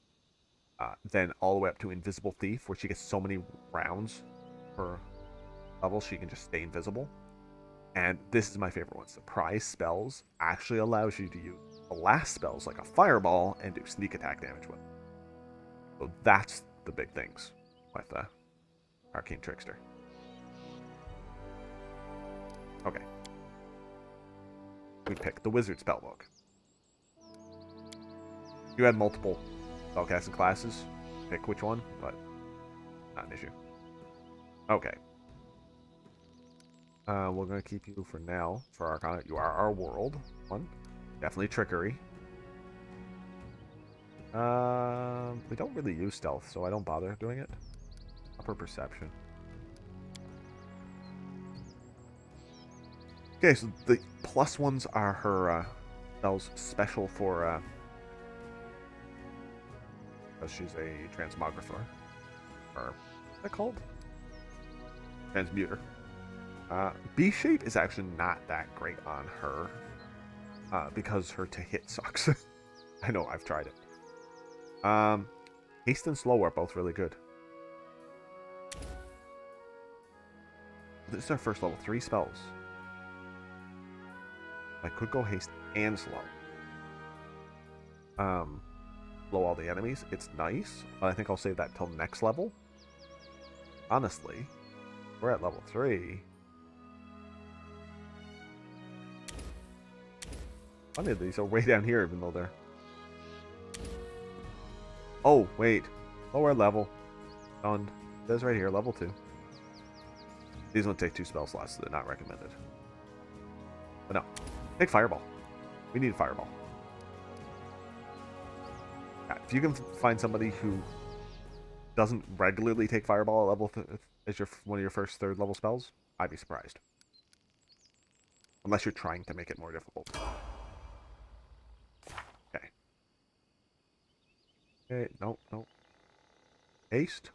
Then all the way up to Invisible Thief, where she gets so many rounds per level she can just stay invisible. And this is my favorite one. Surprise spells actually allows you to use the last spells like a fireball and do sneak attack damage with. So that's the big things with Arcane Trickster. Okay. We picked the Wizard Spellbook. You had multiple spellcasting classes. Pick which one, but not an issue. Okay. We're going to keep you for now for Arcana. You are our world one. Definitely Trickery. We don't really use stealth, so I don't bother doing it. Upper Perception. Okay, so the plus ones are her spells special for because she's a transmographer. Or what's that called? Transmuter. B-shape is actually not that great on her because her to hit sucks. I know, I've tried it. Haste and Slow are both really good. This is our first level 3 spells. I could go Haste and Slow. Blow all the enemies. It's nice, but I think I'll save that till next level. Honestly, we're at level 3. Funny, these are way down here, even though they're... Oh, wait. Lower level. Done. It says right here, level 2. These won't take 2 spell slots, so they're not recommended. But no. Take Fireball. We need a Fireball. Yeah, if you can find somebody who doesn't regularly take Fireball at level as one of your first 3rd level spells, I'd be surprised. Unless you're trying to make it more difficult. Okay. Okay, nope. Haste.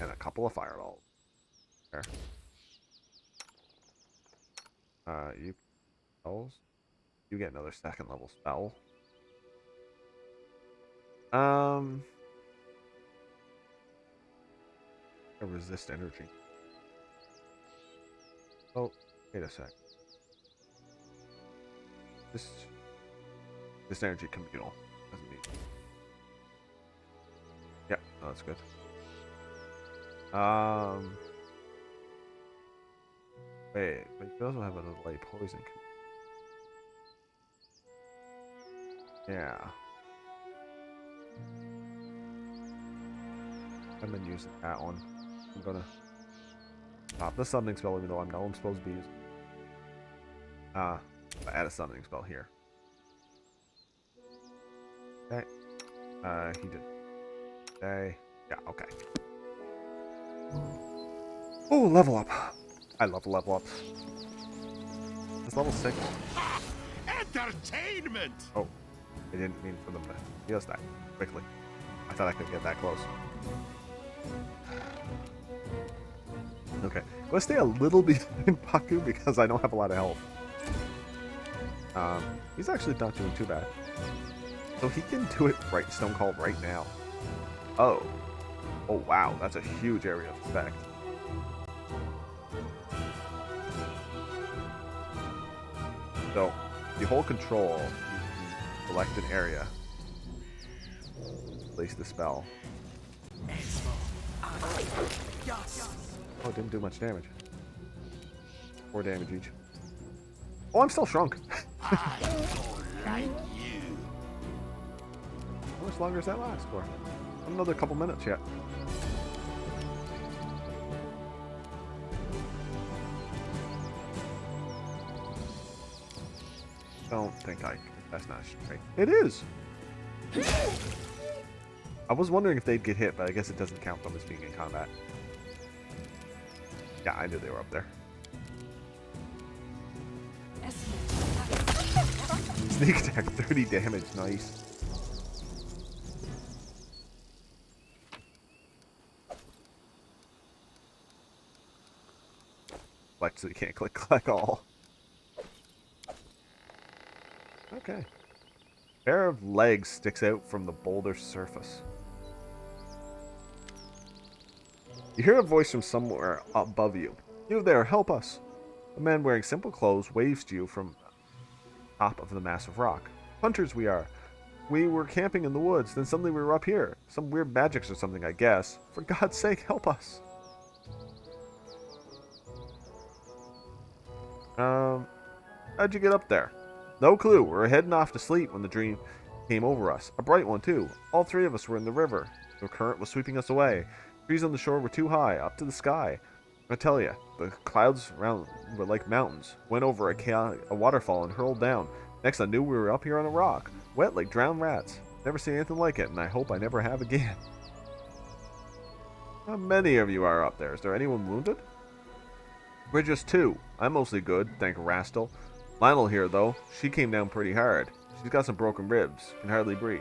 And a couple of Fireballs. There. You spells. You get another 2nd level spell. I resist energy. Oh, wait a sec. This energy communal. Doesn't need. Yeah, no, that's good. Wait, but you also have another light poison. Yeah. I've been using that one. I'm gonna stop the summoning spell, even though I know I'm supposed to be using. Add a summoning spell here. Okay. He did. Okay. Yeah, okay. Oh, level up. I love level ups. It's level 6. Entertainment! Oh, I didn't mean for them to heal us that quickly. I thought I could get that close. Okay, let's stay a little bit in Paku because I don't have a lot of health. He's actually not doing too bad. So he can do it right, Stone Cold right now. Oh. Oh wow, that's a huge area of effect. So, if you hold control, you can select an area, place the spell. Oh, it didn't do much damage. 4 damage each. Oh, I'm still shrunk. I don't like you. How much longer does that last for? Another couple minutes yet. don't think that's not straight. It is! I was wondering if they'd get hit, but I guess it doesn't count them as being in combat. Yeah, I knew they were up there. Sneak attack, 30 damage, nice. Like, so you can't click all. Okay. A pair of legs sticks out from the boulder's surface. You hear a voice from somewhere above you. You there, help us. A man wearing simple clothes waves to you from top of the massive rock. Hunters we are. We were camping in the woods, then suddenly we were up here. Some weird magics or something, I guess. For God's sake, help us. How'd you get up there? No clue. We were heading off to sleep when the dream came over us. A bright one, too. All three of us were in the river. The current was sweeping us away. Trees on the shore were too high, up to the sky. I tell you, the clouds around were like mountains. Went over a waterfall and hurled down. Next I knew we were up here on a rock. Wet like drowned rats. Never seen anything like it, and I hope I never have again. How many of you are up there? Is there anyone wounded? We're just two. I'm mostly good, thank Rastal. Lionel here, though. She came down pretty hard. She's got some broken ribs. Can hardly breathe.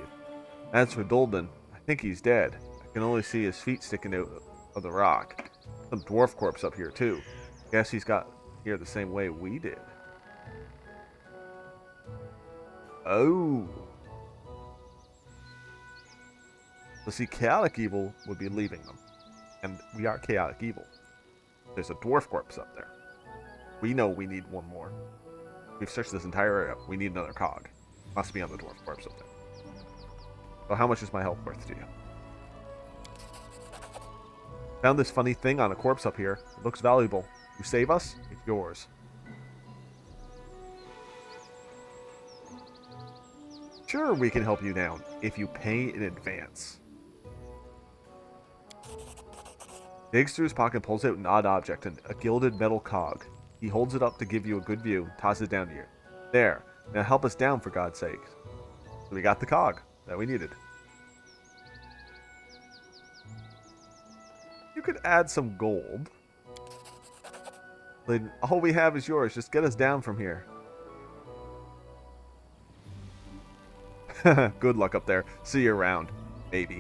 As for Dolden, I think he's dead. I can only see his feet sticking out of the rock. Some dwarf corpse up here, too. Guess he's got here the same way we did. Oh. So see, chaotic evil would be leaving them. And we are chaotic evil. There's a dwarf corpse up there. We know we need one more. We've searched this entire area. We need another cog. Must be on the dwarf corpse up there. So how much is my health worth to you? Found this funny thing on a corpse up here. It looks valuable. You save us, it's yours. Sure, we can help you down, if you pay in advance. Digs through his pocket and pulls out an odd object, a gilded metal cog. He holds it up to give you a good view, tosses it down to you. There. Now help us down, for God's sake. So we got the cog that we needed. You could add some gold. Then all we have is yours. Just get us down from here. Good luck up there. See you around. Maybe.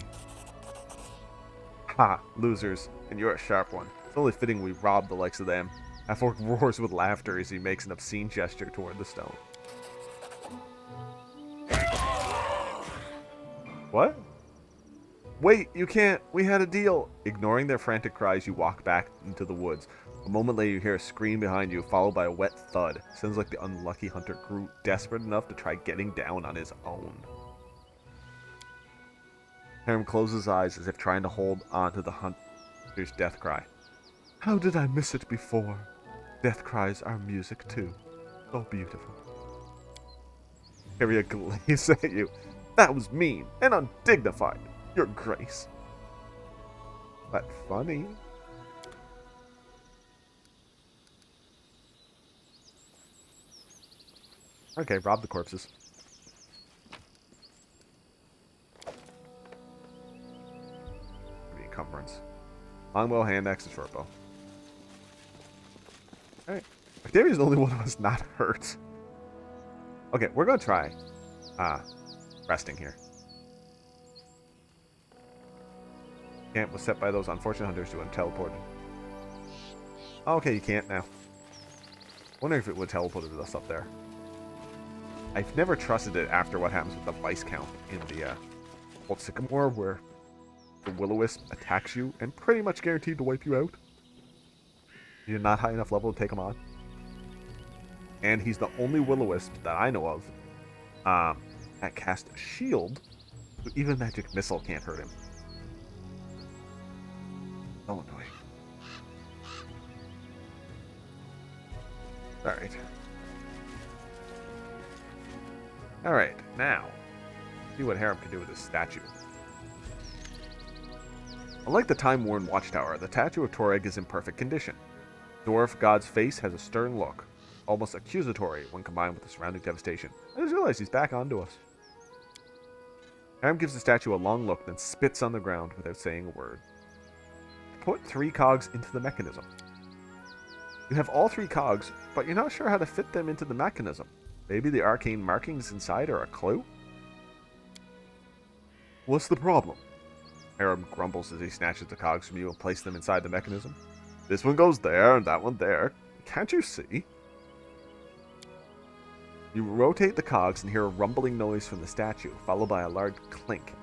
Ha! Losers. And you're a sharp one. It's only fitting we rob the likes of them. Half-orc roars with laughter as he makes an obscene gesture toward the stone. What? Wait, you can't. We had a deal. Ignoring their frantic cries, you walk back into the woods. A moment later, you hear a scream behind you, followed by a wet thud. Sounds like the unlucky hunter grew desperate enough to try getting down on his own. Harem closes his eyes as if trying to hold on to the hunter's death cry. How did I miss it before? Death cries are music too. So beautiful. Harriet glazes at you. That was mean and undignified, Your Grace. But funny. Okay, rob the corpses. The encumbrance. Longbow, hand axe, and short bow. Alright. Octavia's the only one of us not hurt. Okay, we're gonna try resting here. Camp was set by those unfortunate hunters who had teleported. Okay, you can't now. Wondering if it would teleported us up there. I've never trusted it after what happens with the vice count in the Old Sycamore, where the Will-O-Wisp attacks you and pretty much guaranteed to wipe you out. You're not high enough level to take him on. And he's the only Will-O-Wisp that I know of that cast a shield, so even magic missile can't hurt him. So annoying. Alright. Alright, now, see what Harem can do with this statue. Unlike the time-worn watchtower, the statue of Toreg is in perfect condition. Dwarf god's face has a stern look. almost accusatory when combined with the surrounding devastation. I just realized he's back onto us. Aram gives the statue a long look, then spits on the ground without saying a word. Put 3 cogs into the mechanism. You have all 3 cogs, but you're not sure how to fit them into the mechanism. Maybe the arcane markings inside are a clue? What's the problem? Aram grumbles as he snatches the cogs from you and places them inside the mechanism. This one goes there, and that one there. Can't you see? You rotate the cogs and hear a rumbling noise from the statue, followed by a large clink.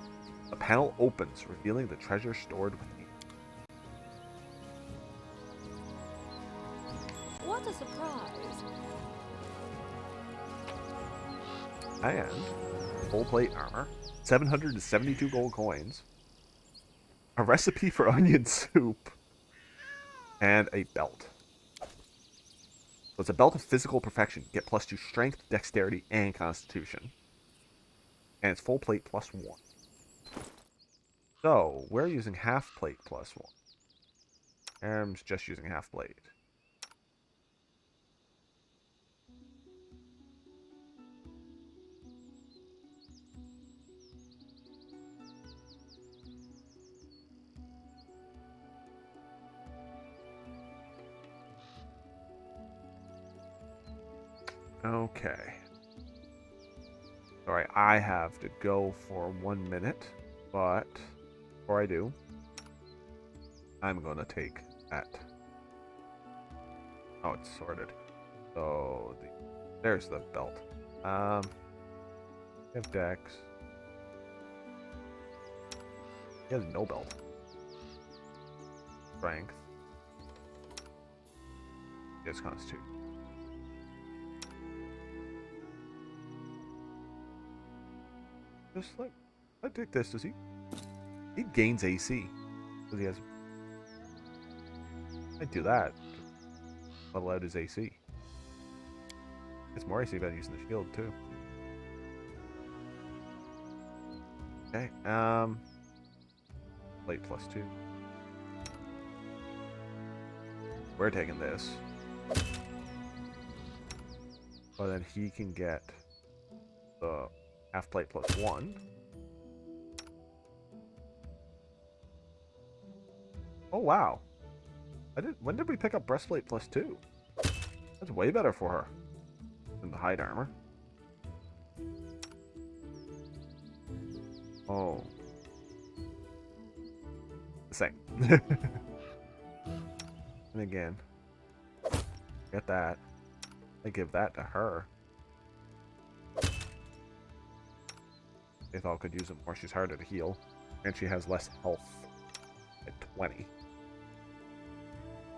A panel opens, revealing the treasure stored within. What a surprise. And full plate armor, 772 gold coins, a recipe for onion soup, and a belt. So it's a belt of physical perfection. Get +2 strength, dexterity, and constitution. And it's full plate +1. So we're using half plate +1. Aram's just using half plate. Okay. Sorry, I have to go for 1 minute, but before I do, I'm going to take that. Oh, it's sorted. So, there's the belt. We have Dex. He has no belt. Strength. He has Constitution. Just like, I take this. Does he? He gains AC. Because he has. I do that. Level out his AC. It's more AC by using the shield too. Okay. Plate +2. We're taking this. But then he can get the half plate +1. Oh wow! When did we pick up breastplate +2? That's way better for her than the hide armor. Oh, the same. And again, get that. I give that to her. Ethal could use it more. She's harder to heal. And she has less health at 20.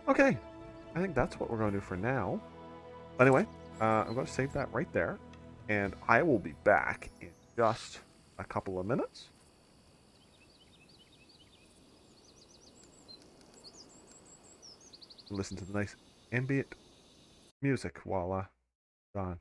Okay. I think that's what we're going to do for now. Anyway, I'm going to save that right there. And I will be back in just a couple of minutes. Listen to the nice ambient music while gone.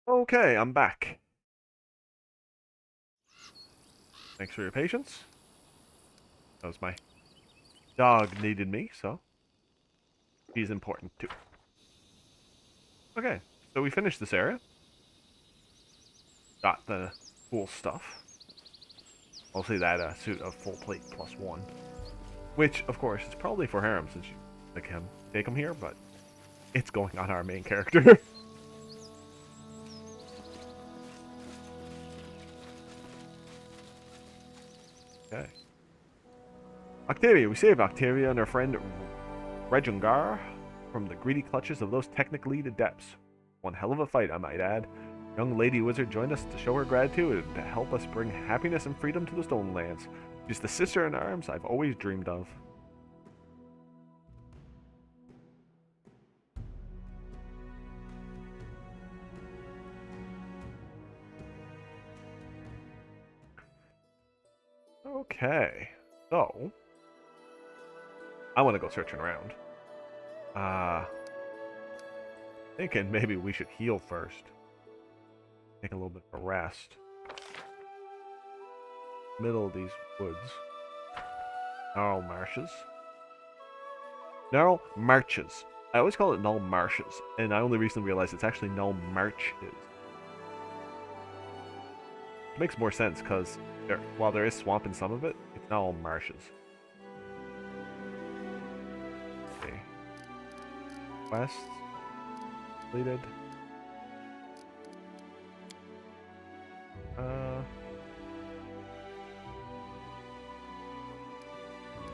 Okay, I'm back. Thanks for your patience. That was my dog needed me, so he's important too. Okay, so we finished this area. Got the cool stuff. Mostly that suit of full plate +1. Which, of course, is probably for harem since you take him here, but it's going on our main character. Okay. Octavia. We saved Octavia and her friend Regungar from the greedy clutches of those technically adepts. One hell of a fight, I might add. Young Lady Wizard joined us to show her gratitude and to help us bring happiness and freedom to the Stone Lands. She's the sister in arms I've always dreamed of. Okay, so I want to go searching around. Thinking maybe we should heal first. Take a little bit of a rest. Middle of these woods. Gnarl marshes. Gnarl marches. I always call it Null Marshes, and I only recently realized it's actually Null Marches. It makes more sense because while there is swamp in some of it, it's Null Marshes. Okay. Quests. Completed.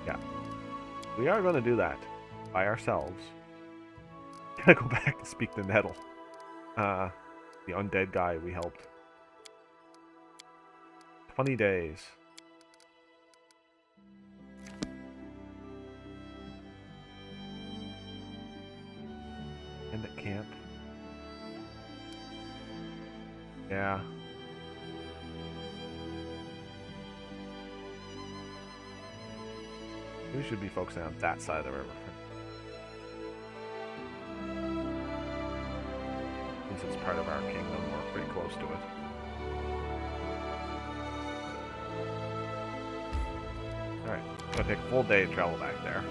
Yeah. We are going to do that by ourselves. Gotta go back and speak to Nettle. The undead guy we helped. 20 days. End at camp. Yeah. We should be focusing on that side of the river. Since it's part of our kingdom, we're pretty close to it. Alright, it's gonna take a full day to travel back there.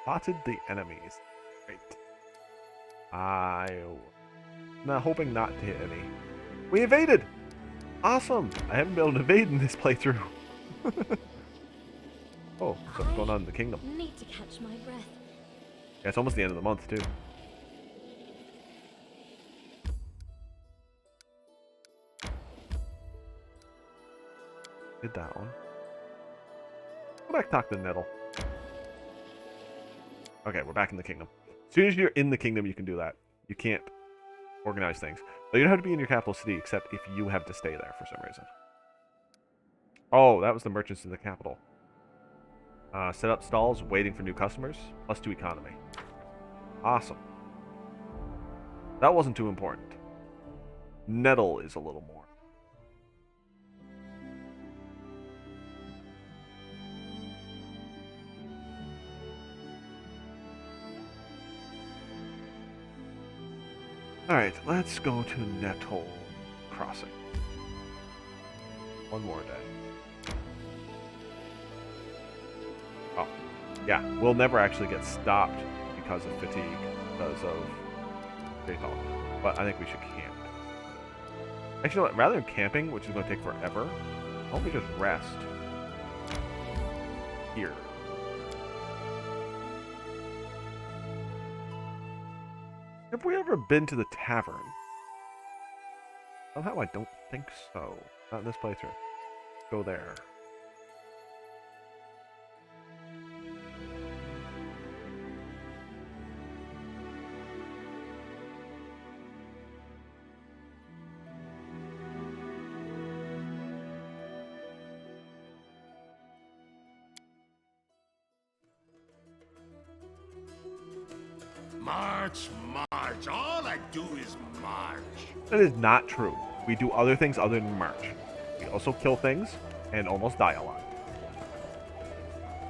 Spotted the enemies. Great. I'm not hoping not to hit any. We evaded! Awesome! I haven't been able to evade in this playthrough. Oh, what's going on in the kingdom? Need to catch my breath. Yeah, it's almost the end of the month, too. Did that one. Go back talk to Nettle. Okay, we're back in the kingdom. As soon as you're in the kingdom, you can do that. You can't organize things. But you don't have to be in your capital city, except if you have to stay there for some reason. Oh, that was the merchants in the capital. Set up stalls, waiting for new customers, +2 economy. Awesome. That wasn't too important. Nettle is a little more. Alright, let's go to Nettle Crossing. One more day. Oh, yeah, we'll never actually get stopped because of fatigue, because of daytime. But I think we should camp. Actually, you know what? Rather than camping, which is going to take forever, why don't we just rest here? Have we ever been to the tavern? Somehow I don't think so. Not in this playthrough. Go there. March, march. All I do is march. That is not true. We do other things other than march. We We also kill things and almost die a lot.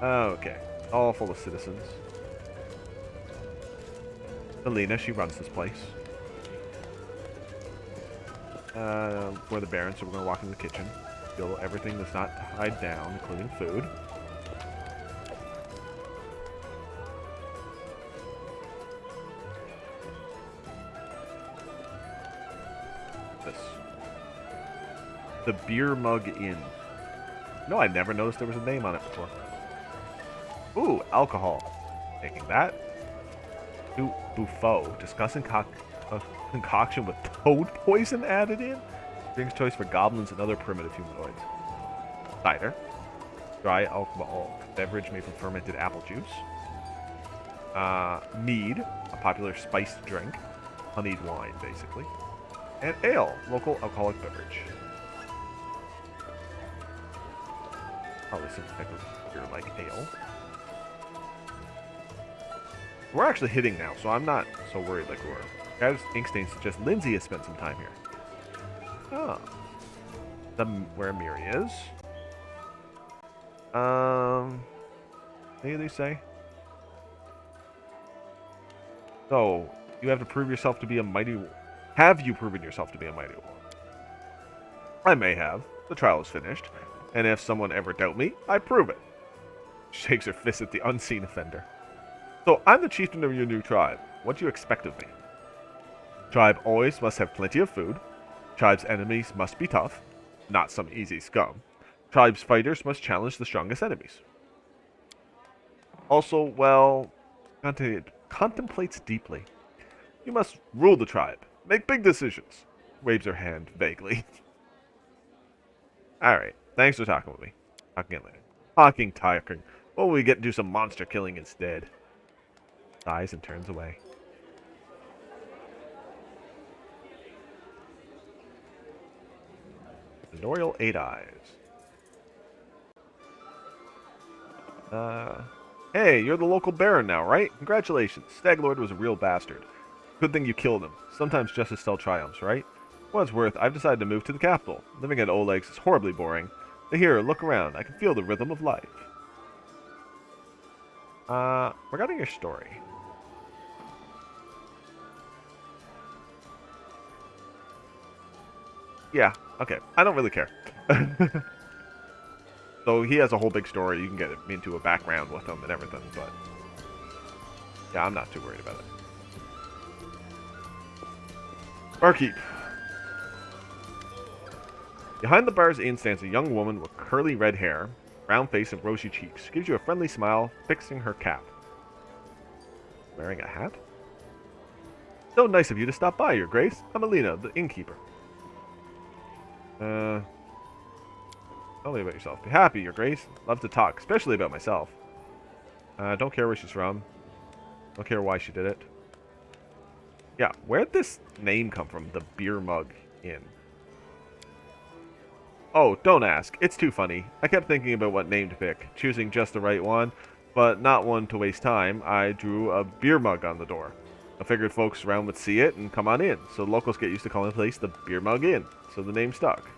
Okay. All full of citizens. Melina, she runs this place. We're the Baron, so we're going to walk into the kitchen. Kill everything that's not tied down, including food. This. The Beer Mug Inn. No, I never noticed there was a name on it before. Ooh, alcohol. Taking that. Ooh, Buffo. Discussing a concoction with toad poison added in. Drink's choice for goblins and other primitive humanoids. Cider. Dry alcohol beverage made from fermented apple juice. Mead, a popular spiced drink. Honeyed wine, basically. And ale, local alcoholic beverage. Probably some type of beer like ale. We're actually hitting now, so I'm not so worried like we were. Guys, ink stain suggests Lindsay has spent some time here. Oh. Where Miri is. What do they say? So, you have to prove yourself to be a mighty... Have you proven yourself to be a mighty one? I may have. The trial is finished. And if someone ever doubt me, I prove it. Shakes her fist at the unseen offender. So, I'm the chieftain of your new tribe. What do you expect of me? Tribe always must have plenty of food. Tribe's enemies must be tough, not some easy scum. Tribe's fighters must challenge the strongest enemies. Also, well, contemplates deeply. You must rule the tribe. Make big decisions. Waves her hand vaguely. Alright, thanks for talking with me. Talking again later. Talking. Well, we get to do some monster killing instead. Sighs and turns away. Noriel 8 Eyes. Hey, you're the local Baron now, right? Congratulations. Staglord was a real bastard. Good thing you killed him. Sometimes justice still triumphs, right? For what it's worth, I've decided to move to the capital. Living at Oleg's is horribly boring. But here, look around. I can feel the rhythm of life. Regarding your story. Yeah, okay. I don't really care. So he has a whole big story. You can get into a background with him and everything, but yeah, I'm not too worried about it. Barkeep. Behind the bar's inn stands a young woman with curly red hair, round face, and rosy cheeks. She gives you a friendly smile, fixing her cap. Wearing a hat? So nice of you to stop by, Your Grace. I'm Alina, the innkeeper. Tell me about yourself. Be happy, Your Grace. Love to talk, especially about myself. Don't care where she's from. Don't care why she did it. Yeah, where'd this name come from? The Beer Mug Inn. Oh, don't ask. It's too funny. I kept thinking about what name to pick, choosing just the right one, but not one to waste time. I drew a beer mug on the door. I figured folks around would see it and come on in, so locals get used to calling the place the Beer Mug Inn, so the name stuck.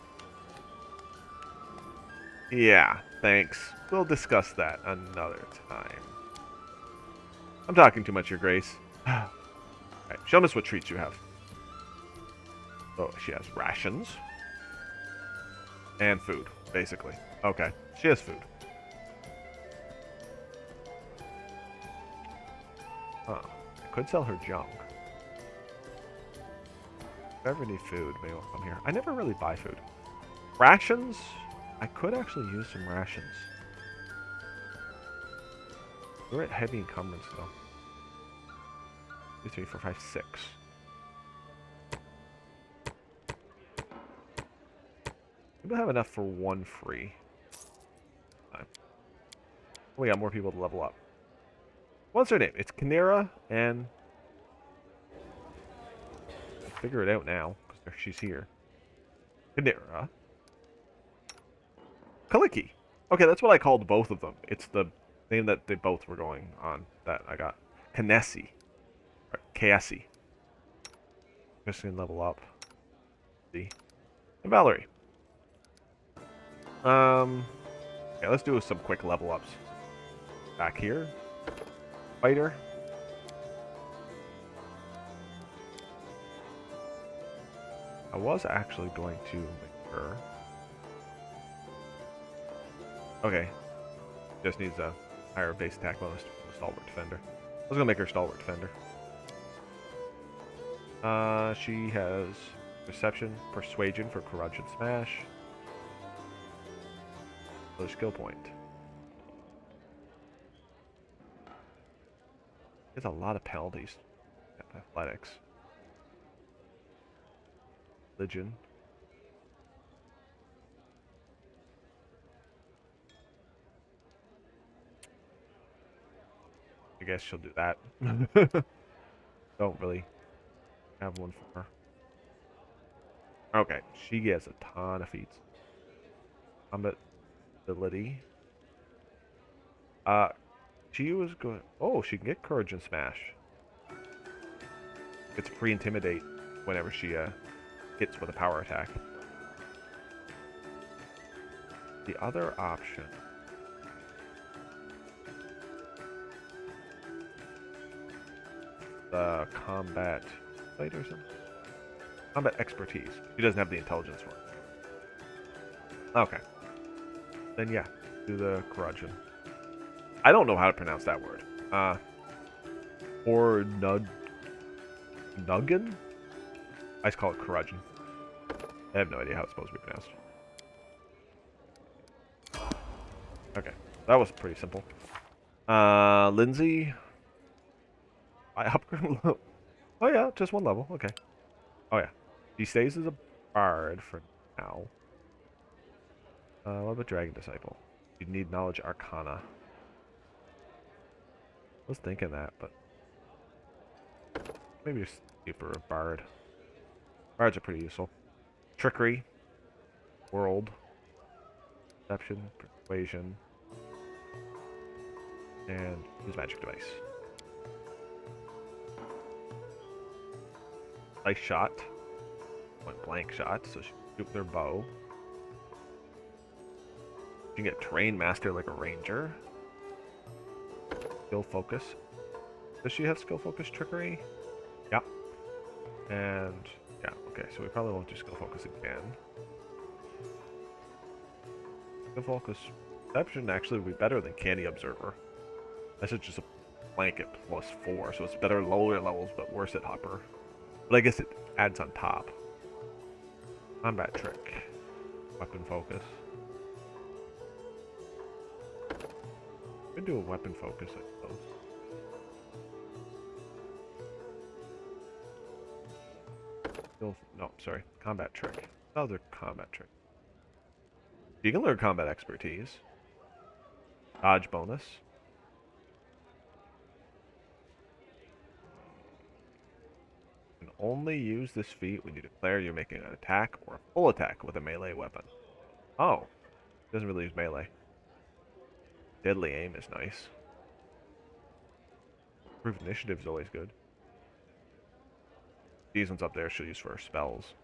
Yeah, thanks. We'll discuss that another time. I'm talking too much, Your Grace. Alright, show us what treats you have. Oh, she has rations. And food, basically. Okay, she has food. Huh. I could sell her junk. If I ever need food, maybe I'll come here. I never really buy food. Rations? I could actually use some rations. We're at heavy encumbrance, though. 2, 3, 4, 5, 6. Maybe we'll have enough for one free. We got more people to level up. What's her name? It's Kinera, and I'll figure it out now because she's here. Kinera. Kaliki. Okay, that's what I called both of them. It's the name that they both were going on that I got. Kanesi. Or Kaesi. Just gonna level up. See. And Valerie. Okay, let's do some quick level ups. Back here. Fighter. I was actually going to make her. Okay. Just needs a higher base attack bonus to Stalwart Defender. I was gonna make her Stalwart Defender. She has Perception, Persuasion for Corruption Smash. Another skill point. There's a lot of penalties. Athletics. Religion. I guess she'll do that. Don't really have one for her. Okay, she gets a ton of feats. Combat ability. She was going. Oh, she can get Courage and Smash. Gets pre-intimidate whenever she hits with a power attack. The other option. The combat fight or something? Combat expertise. She doesn't have the intelligence for it. Okay. Then yeah, do the corruption. I don't know how to pronounce that word. Or Nuggin? I just call it corruption. I have no idea how it's supposed to be pronounced. Okay, that was pretty simple. Lindsay. I upgrade. Oh yeah, just one level. Okay. Oh yeah, she stays as a bard for now. What about Dragon Disciple? You need Knowledge Arcana. I was thinking that, but maybe just keep her a bard. Bards are pretty useful. Trickery, World, Deception, Persuasion, and use Magic Device. Nice shot. Point blank shot, so she can shoot with her bow. You can get Terrain Master like a ranger. Skill Focus. Does she have Skill Focus Trickery? Yeah. And yeah, okay, so we probably won't do Skill Focus again. Skill Focus Perception actually would be better than Canny Observer. That's just a blanket +4, so it's better at lower levels but worse at Hopper. But I guess it adds on top. Combat Trick. Weapon Focus. Could do a Weapon Focus, I suppose. No, sorry. Combat Trick. Other Combat Trick. You can learn Combat Expertise. Dodge bonus. You can only use this feat when you declare you're making an attack or a full attack with a melee weapon. Oh. Doesn't really use melee. Deadly Aim is nice. Improved Initiative is always good. These ones up there she'll use for her spells.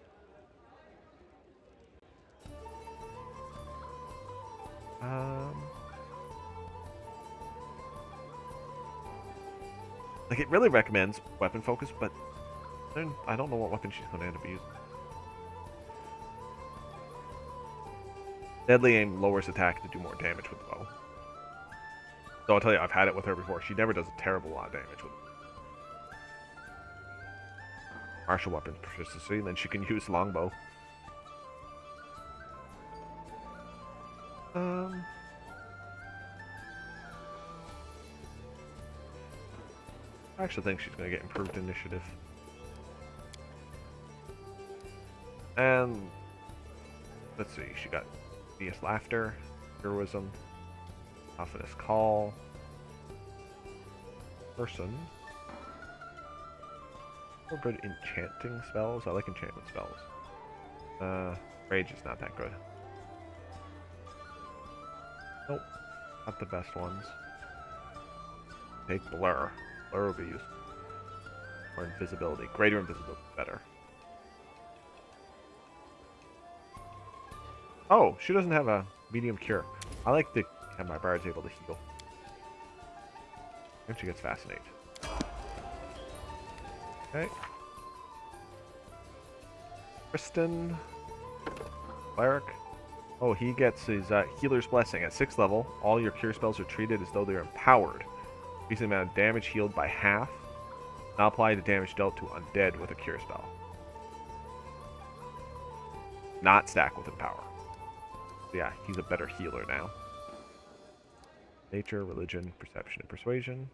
Like, it really recommends Weapon Focus, but then I don't know what weapon she's going to end up using. Deadly Aim lowers attack to do more damage with the bow. So I'll tell you, I've had it with her before. She never does a terrible lot of damage with it. Martial Weapons Proficiency, and then she can use Longbow. I actually think she's going to get Improved Initiative. And let's see, she got Fierce Laughter, Heroism, Ominous Call, Person. Or good enchanting spells. I like enchantment spells. Rage is not that good. Nope, not the best ones. Take Blur. Blur will be useful. Or Invisibility. Greater Invisibility better. Oh, she doesn't have a medium cure. I like the and my bard's able to heal. And she gets fascinated. Okay. Kristen. Cleric. Oh, he gets his Healer's Blessing. At 6th level, all your cure spells are treated as though they're empowered. Increase the amount of damage healed by half. Now apply the damage dealt to undead with a cure spell. Not stack with empower. So yeah, he's a better healer now. Nature, religion, perception, and persuasion.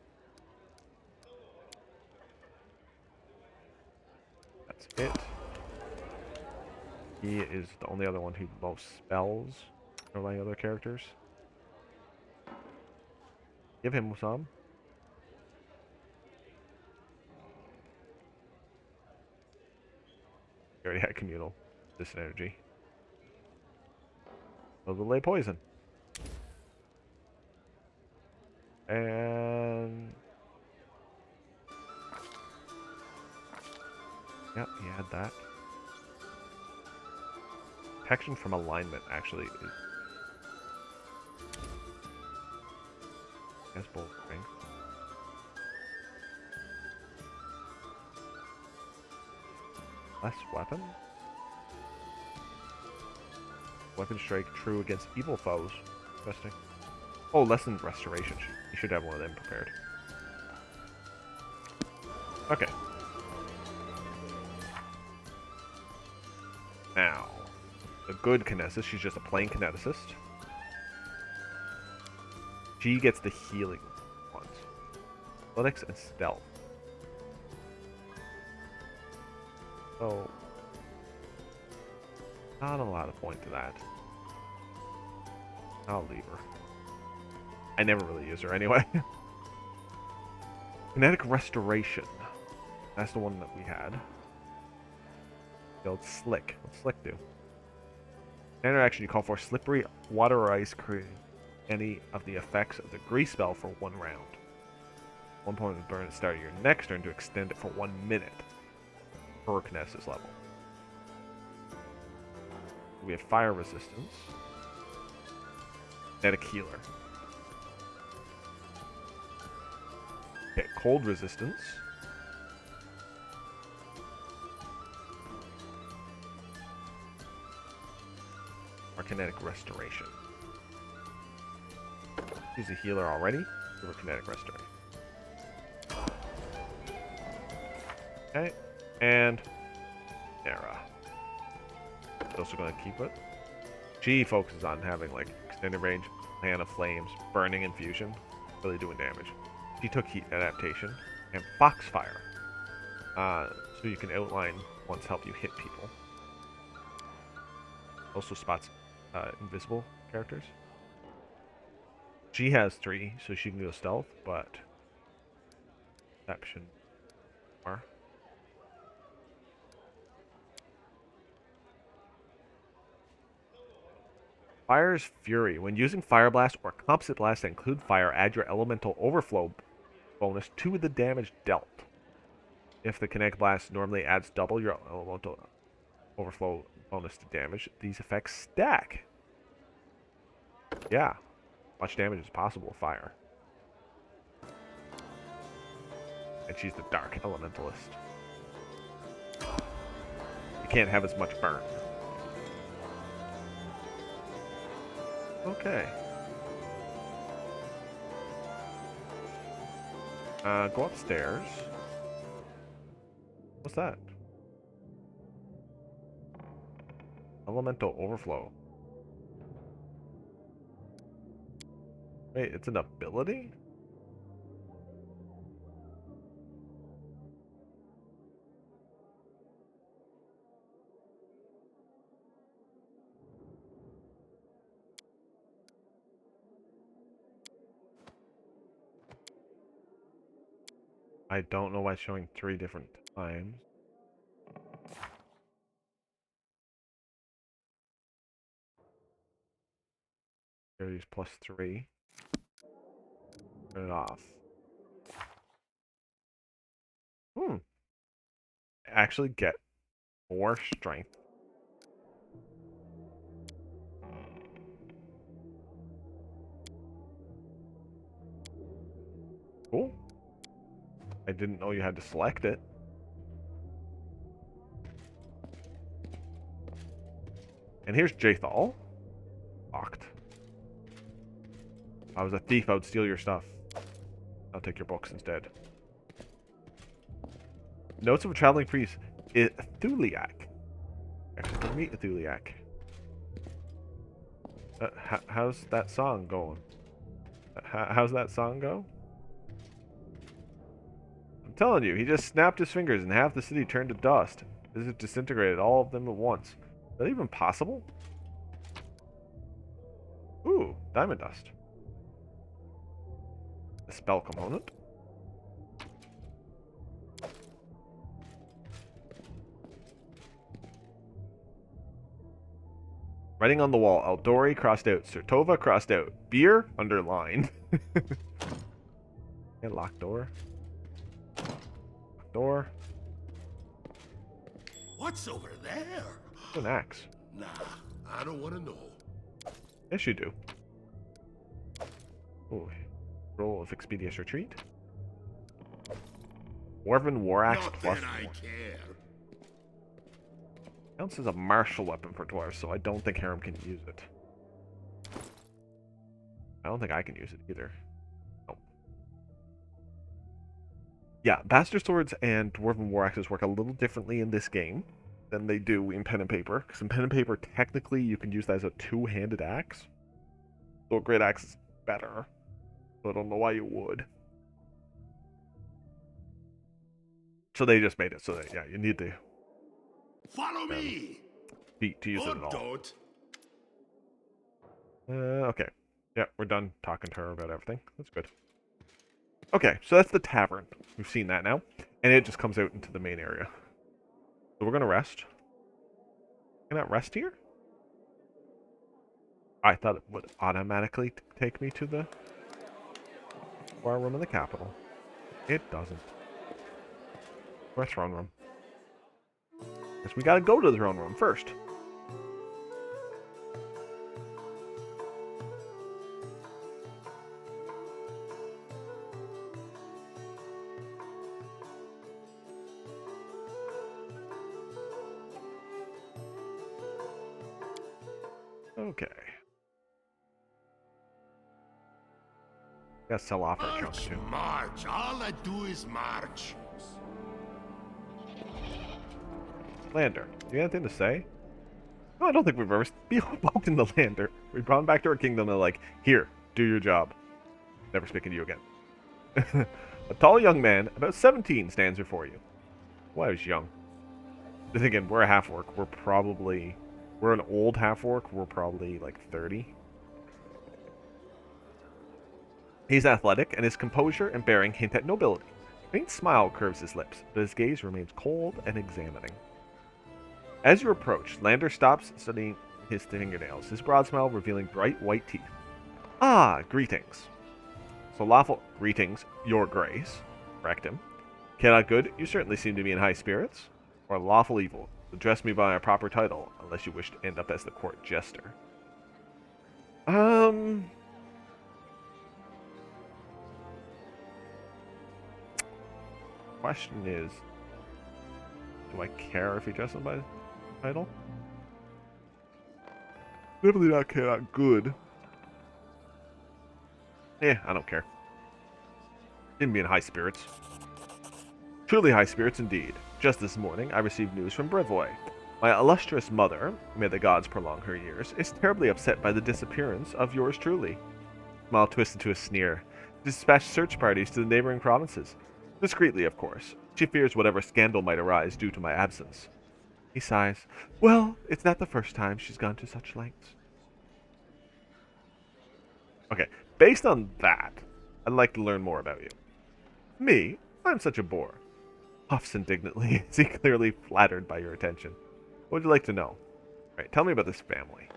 That's it. He is the only other one who most spells of my other characters. Give him some. He already had communal distant energy. Overlay poison. And yep, he had that. Protection from alignment actually is has both strength. Less weapon? Weapon strike true against evil foes. Interesting. Oh, lessened restoration. You should have one of them prepared. Okay. Now, the good kineticist. She's just a plain kineticist. She gets the healing ones. Athletics and stealth. So, not a lot of point to that. I'll leave her. I never really use her anyway. Kinetic Restoration. That's the one that we had. Build Slick. What's Slick do? Standard action, you call for slippery water or ice, creating any of the effects of the grease spell for 1 round. 1 point of burn at the start of your next turn to extend it for 1 minute per kinesis level. We have fire resistance. Kinetic healer. Okay, cold resistance. Or kinetic restoration. She's a healer already. Give her kinetic restoration. Okay, and Nara. Also going to keep it. She focuses on having like extended range, Fan of Flames, Burning Infusion, really doing damage. She took Heat Adaptation and Foxfire, so you can outline ones help you hit people. Also spots invisible characters. She has 3, so she can go stealth, but perception more. Fire's Fury. When using Fire Blast or Composite Blast that include fire, add your Elemental Overflow bonus to the damage dealt. If the Kinetic Blast normally adds double your Elemental Overflow bonus to damage, these effects stack. Yeah, much damage is possible with fire. And she's the Dark Elementalist. You can't have as much burn. Okay. Go upstairs. What's that? Elemental Overflow. Wait, it's an ability? I don't know why it's showing 3 different times. Series +3. Turn it off. Actually get more strength. Cool. I didn't know you had to select it. And here's Jathal. Locked. If I was a thief, I would steal your stuff. I'll take your books instead. Notes of a traveling priest. Thuliak. Actually, can meet a Thuliak. How's that song going? How's that song go? I'm telling you, he just snapped his fingers and half the city turned to dust. This is disintegrated, all of them at once. Is that even possible? Ooh, diamond dust. A spell component. Writing on the wall, Eldori crossed out, Sertova crossed out, beer underlined. And locked door. Locked door. What's over there? An axe. Nah, I don't want to know. Yes, you do. Ooh. Roll of expeditious retreat. Dwarven war axe Not plus that I 4. care. Counts as a martial weapon for dwarves, so I don't think Harem can use it. I don't think I can use it either. Nope. Yeah, bastard swords and dwarven war axes work a little differently in this game than they do in pen and paper. Because in pen and paper, technically, you can use that as a two-handed axe. So a great axe is better. So I don't know why you would. So they just made it so that, yeah, you need the Follow me. feet to use Or it at all. don't. Okay. Yeah, we're done talking to her about everything. That's good. Okay, so that's the tavern. We've seen that now. And it just comes out into the main area. So we're going to rest. Can I rest here? I thought it would automatically take me to the bar room in the capital. It doesn't. Or throne room. Guess we gotta go to the throne room first. Okay. Gotta sell off our junk March, too. march. All I do is march. Lander, do you have anything to say? No, I don't think we've ever spoken to Lander. We brought him back to our kingdom and like, here, do your job. Never speaking to you again. A tall young man, about 17, stands before you. Well, I was young. Then again, we're a half-orc. We're an old half-orc. We're probably like 30. He's athletic, and his composure and bearing hint at nobility. A faint smile curves his lips, but his gaze remains cold and examining. As you approach, Lander stops studying his fingernails, his broad smile revealing bright white teeth. Ah, greetings. So lawful greetings, your grace. Correct him. Cannot good, you certainly seem to be in high spirits. Or lawful evil. Address me by my proper title, unless you wish to end up as the court jester. Question is, do I care if he addresses him by his title? Definitely not care, not good. I don't care. Didn't be in high spirits. Truly high spirits indeed. Just this morning, I received news from Brevoy. My illustrious mother, may the gods prolong her years, is terribly upset by the disappearance of yours truly. Smile twisted to a sneer. Dispatched search parties to the neighboring provinces. Discreetly, of course. She fears whatever scandal might arise due to my absence. He sighs. Well, it's not the first time she's gone to such lengths. Okay, based on that, I'd like to learn more about you. Me? I'm such a bore. Puffs indignantly, as he clearly flattered by your attention. What would you like to know? Right, tell me about this family.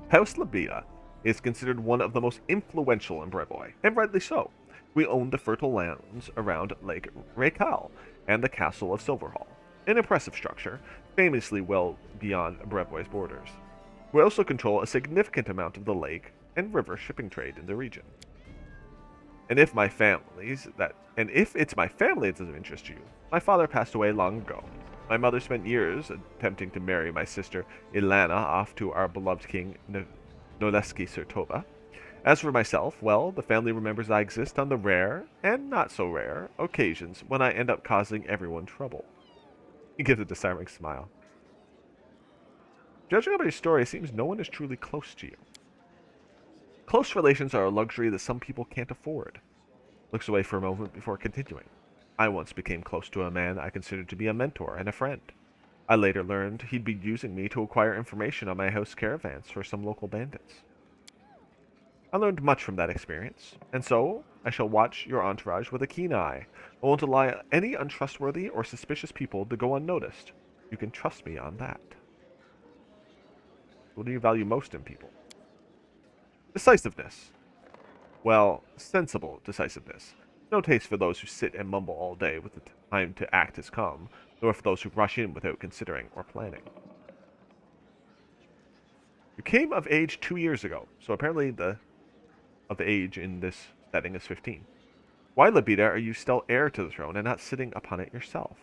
House Labita is considered one of the most influential in Brevoy, and rightly so. We own the fertile lands around Lake Reykal and the castle of Silverhall, an impressive structure, famously well beyond Brevoy's borders. We also control a significant amount of the lake and river shipping trade in the region. And if it's my family that doesn't interest you, my father passed away long ago. My mother spent years attempting to marry my sister Ilana off to our beloved king Noleski Sertova. As for myself, well, the family remembers I exist on the rare, and not so rare, occasions when I end up causing everyone trouble. He gives a disarming smile. Judging by your story, it seems no one is truly close to you. Close relations are a luxury that some people can't afford. Looks away for a moment before continuing. I once became close to a man I considered to be a mentor and a friend. I later learned he'd be using me to acquire information on my house caravans for some local bandits. I learned much from that experience, and so I shall watch your entourage with a keen eye. I won't allow any untrustworthy or suspicious people to go unnoticed. You can trust me on that. What do you value most in people? Decisiveness. Well, sensible decisiveness. No taste for those who sit and mumble all day with the time to act as calm, nor for those who rush in without considering or planning. You came of age 2 years ago, so apparently the age in this setting is 15. Why, Labida, are you still heir to the throne and not sitting upon it yourself?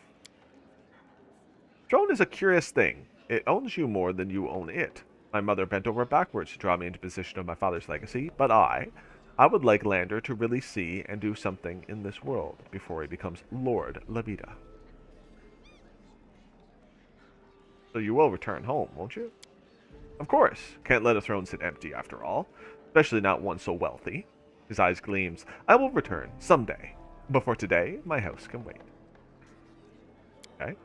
Throne is a curious thing. It owns you more than you own it. My mother bent over backwards to draw me into position of my father's legacy, but I would like Lander to really see and do something in this world before he becomes Lord Labida. So you will return home, won't you? Of course. Can't let a throne sit empty after all, especially not one so wealthy. His eyes gleams. I will return someday, but for today, my house can wait. Okay.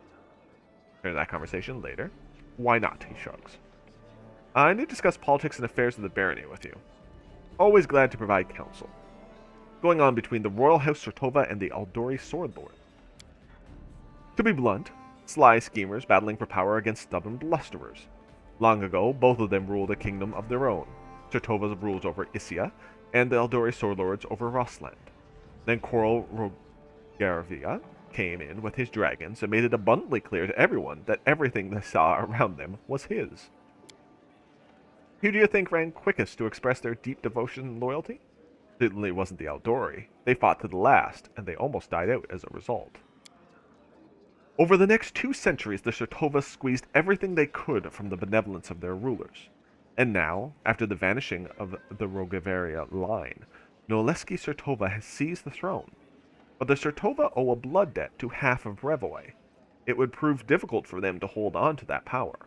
Turn to that conversation later. Why not? He shrugs. I need to discuss politics and affairs of the barony with you. Always glad to provide counsel. Going on between the Royal House Sertova and the Aldori Sword Lord. To be blunt, sly schemers battling for power against stubborn blusterers. Long ago, both of them ruled a kingdom of their own. Sertova's rules over Isia, and the Aldori Sword Lords over Rossland. Then Coral Rogaravia came in with his dragons and made it abundantly clear to everyone that everything they saw around them was his. Who do you think ran quickest to express their deep devotion and loyalty? Certainly wasn't the Aldori. They fought to the last, and they almost died out as a result. Over the next 2 centuries, the Sertovas squeezed everything they could from the benevolence of their rulers. And now, after the vanishing of the Rogavaria line, Noleski Sertova has seized the throne. But the Sertova owe a blood debt to half of Brevoy. It would prove difficult for them to hold on to that power.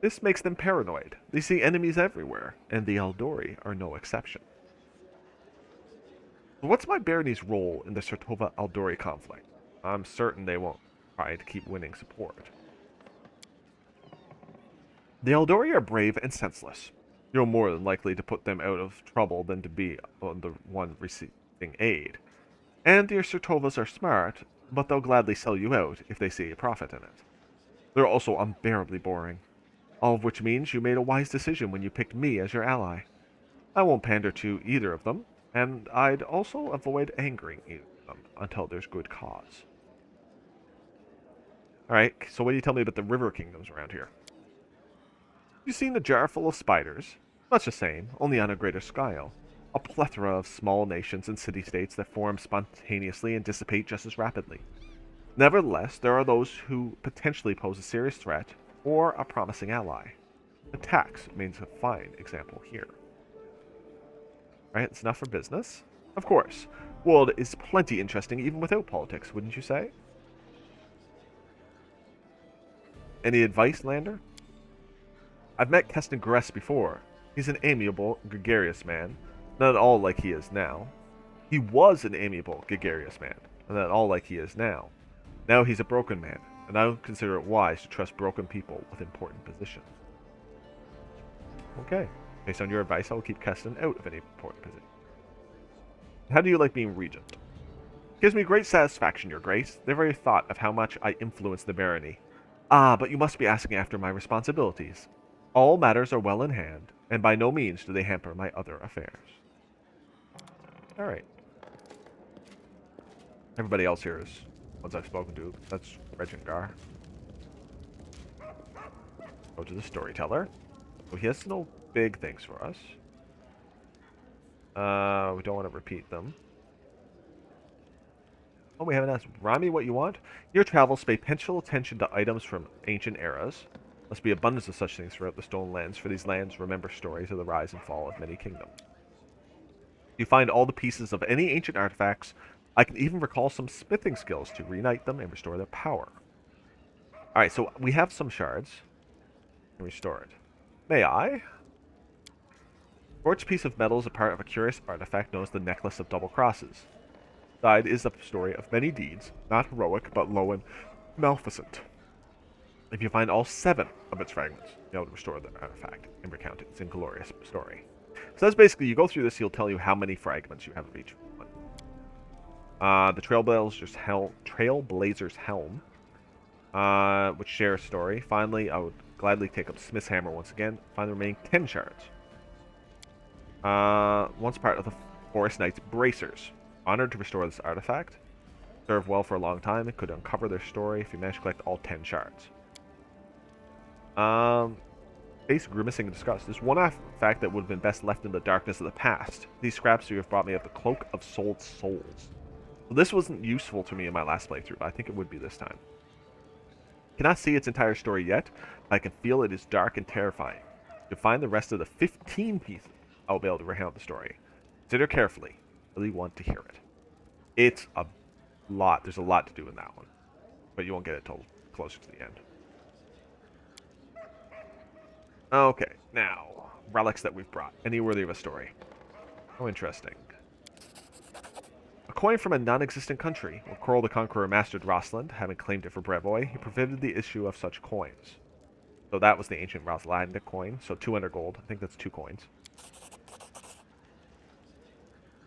This makes them paranoid. They see enemies everywhere, and the Aldori are no exception. What's my barony's role in the Sertova-Aldori conflict? I'm certain they won't try to keep winning support. The Aldori are brave and senseless. You're more than likely to put them out of trouble than to be the one receiving aid. And your Sertovas are smart, but they'll gladly sell you out if they see a profit in it. They're also unbearably boring. All of which means you made a wise decision when you picked me as your ally. I won't pander to either of them, and I'd also avoid angering either of them until there's good cause. Alright, so what do you tell me about the river kingdoms around here? You've seen a jar full of spiders? Much the same, only on a greater scale. A plethora of small nations and city-states that form spontaneously and dissipate just as rapidly. Nevertheless, there are those who potentially pose a serious threat or a promising ally. The tax means a fine example here. Right, it's enough for business. Of course, world is plenty interesting even without politics, wouldn't you say? Any advice, Lander? I've met Keston Gress before. He's an amiable, gregarious man, not at all like he is now. He was an amiable, gregarious man, and not at all like he is now. Now he's a broken man, and I don't consider it wise to trust broken people with important positions. Okay. Based on your advice, I will keep Keston out of any important position. How do you like being regent? Gives me great satisfaction, your grace. The very thought of how much I influence the barony. Ah, but you must be asking after my responsibilities. All matters are well in hand, and by no means do they hamper my other affairs. Alright. Everybody else here is ones I've spoken to. That's Regengar. Go to the storyteller. So he has no big things for us. We don't want to repeat them. Oh, we haven't asked. Remind me what you want. Your travels pay special attention to items from ancient eras. Must be abundance of such things throughout the stolen lands. For these lands, remember stories of the rise and fall of many kingdoms. You find all the pieces of any ancient artifacts. I can even recall some smithing skills to reunite them and restore their power. Alright, so we have some shards. And restore it. May I? Forged piece of metal is a part of a curious artifact known as the Necklace of Double Crosses. Inside is the story of many deeds, not heroic, but low and maleficent. If you find all 7 of its fragments, you'll be able to restore the artifact and recount its inglorious story. So that's basically, you go through this, he'll tell you how many fragments you have of each one. The Trailblazer's Helm, which shares a story. Finally, I would gladly take up Smith's Hammer once again. Find the remaining 10 shards. Once part of the Forest Knight's Bracers. Honored to restore this artifact. Served well for a long time. It could uncover their story if you manage to collect all 10 shards. Face grimacing in disgust. There's one artifact that would have been best left in the darkness of the past. These scraps you have brought me up the Cloak of Sold Souls. So this wasn't useful to me in my last playthrough, but I think it would be this time. Cannot see its entire story yet, but I can feel it is dark and terrifying. To find the rest of the 15 pieces, I will be able to recount the story. Consider carefully. I really want to hear it. It's a lot. There's a lot to do in that one, but you won't get it till closer to the end. Okay, now, relics that we've brought. Any worthy of a story? Oh, interesting. A coin from a non-existent country. When Coral the Conqueror mastered Rosland, having claimed it for Brevoy, he prohibited the issue of such coins. So that was the ancient Roslandic coin, so 200 gold. I think that's 2 coins.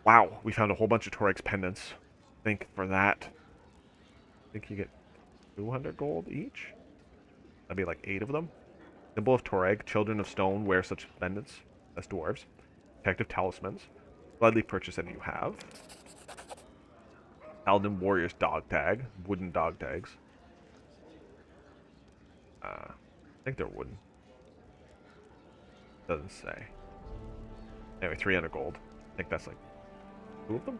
Wow, we found a whole bunch of Torag's pendants. I think for that, I think you get 200 gold each? That'd be like 8 of them. Symbol of Torag, children of stone wear such pendants as dwarves. Protective talismans. Gladly purchase any you have. Paladin Warrior's dog tag. Wooden dog tags. I think they're wooden. Doesn't say. Anyway, 300 gold. I think that's like 2 of them.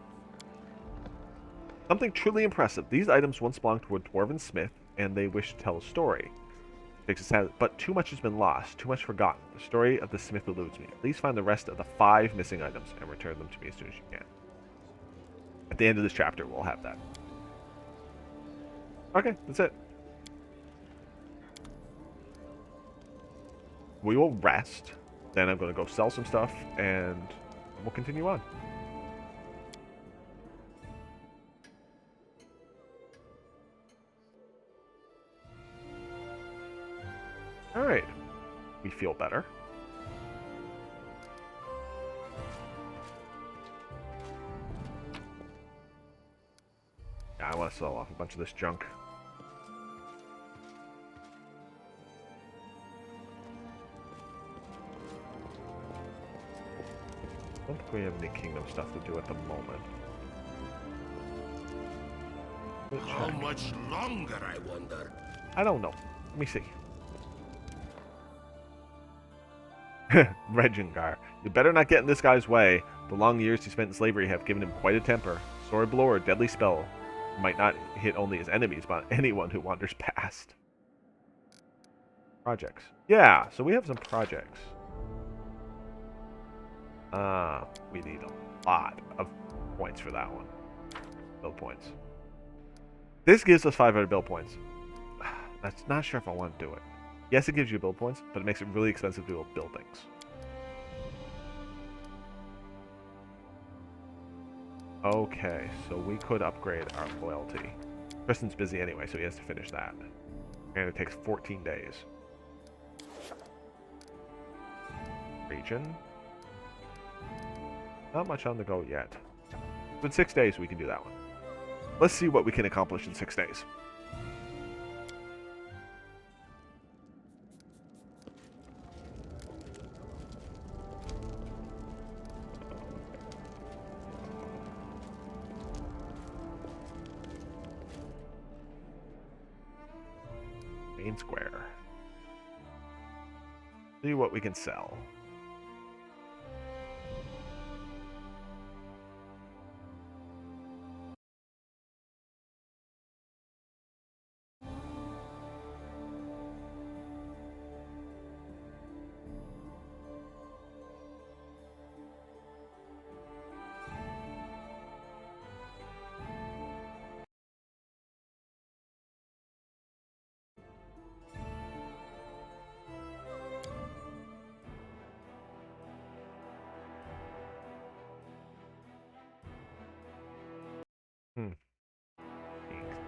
Something truly impressive. These items once belonged to a dwarven smith, and they wish to tell a story. But too much has been lost, too much forgotten. The story of the smith eludes me. Please find the rest of the 5 missing items and return them to me as soon as you can. At the end of this chapter, we'll have that. Okay, that's it. We will rest. Then I'm going to go sell some stuff, and we'll continue on. Alright. We feel better. Yeah, I want to sell off a bunch of this junk. I don't think we have any kingdom stuff to do at the moment. How much longer, I wonder? I don't know. Let me see. Regingar. You better not get in this guy's way. The long years he spent in slavery have given him quite a temper. Sword blow or deadly spell might not hit only his enemies, but anyone who wanders past. Projects. Yeah, so we have some projects. We need a lot of points for that one. Build points. This gives us 500 build points. I'm not sure if I want to do it. Yes, it gives you build points, but it makes it really expensive to build buildings. Okay, so we could upgrade our loyalty. Tristan's busy anyway, so he has to finish that. And it takes 14 days. Region. Not much on the go yet. But in 6 days, we can do that one. Let's see what we can accomplish in 6 days. Main square. See what we can sell.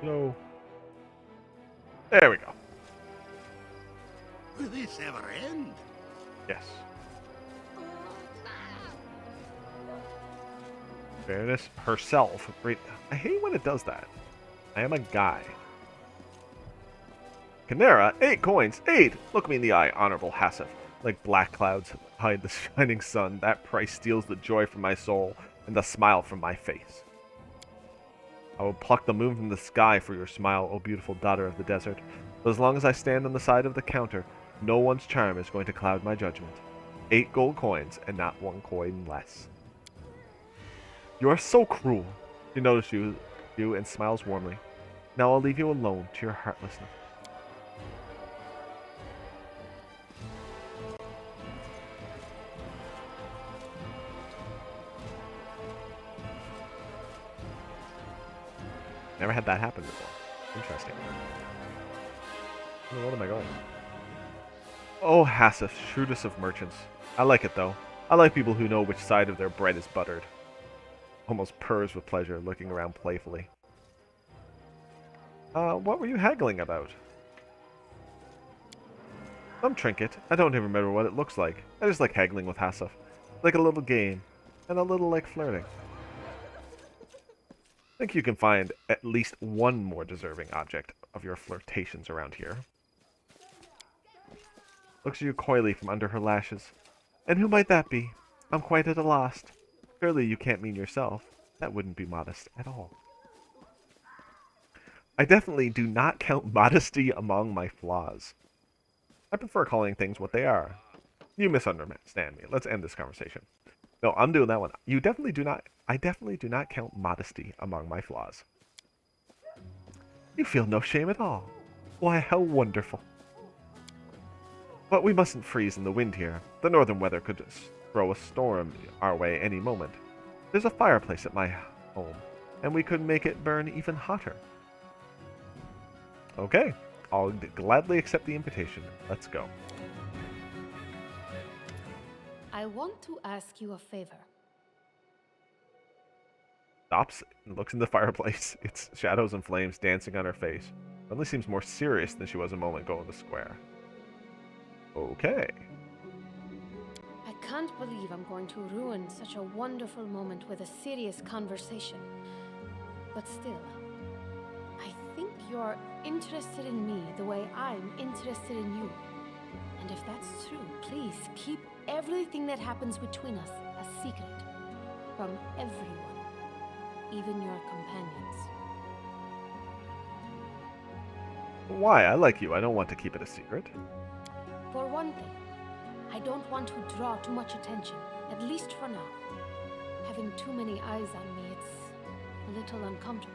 No. There we go. Will this ever end? Yes. Fairness herself. Great. I hate when it does that. I am a guy. Canera, 8 coins. 8! Look me in the eye, honorable Hassif. Like black clouds hide the shining sun, that price steals the joy from my soul and the smile from my face. I will pluck the moon from the sky for your smile, O beautiful daughter of the desert. But as long as I stand on the side of the counter, no one's charm is going to cloud my judgment. 8 gold coins and not 1 coin less. You are so cruel. She notices you and smiles warmly. Now I'll leave you alone to your heartlessness. Never had that happen before. Interesting. Where am I going? Oh, Hassif, shrewdest of merchants. I like it, though. I like people who know which side of their bread is buttered. Almost purrs with pleasure, looking around playfully. What were you haggling about? Some trinket. I don't even remember what it looks like. I just like haggling with Hassif. Like a little game. And a little like flirting. I think you can find at least one more deserving object of your flirtations around here. Looks at you coyly from under her lashes. And who might that be? I'm quite at a loss. Surely you can't mean yourself. That wouldn't be modest at all. I definitely do not count modesty among my flaws. I prefer calling things what they are. You misunderstand me. Let's end this conversation. No, I'm doing that one. You definitely do not. I definitely do not count modesty among my flaws. You feel no shame at all. Why, how wonderful. But we mustn't freeze in the wind here. The northern weather could throw a storm our way any moment. There's a fireplace at my home, and we could make it burn even hotter. Okay, I'll gladly accept the invitation. Let's go. I want to ask you a favor. Stops and looks in the fireplace. Its shadows and flames dancing on her face. Suddenly seems more serious than she was a moment ago in the square. Okay. I can't believe I'm going to ruin such a wonderful moment with a serious conversation. But still, I think you're interested in me the way I'm interested in you. And if that's true, please keep everything that happens between us a secret from everyone, even your companions. Why? I like you. I don't want to keep it a secret. For one thing, I don't want to draw too much attention, at least for now. Having too many eyes on me, it's a little uncomfortable.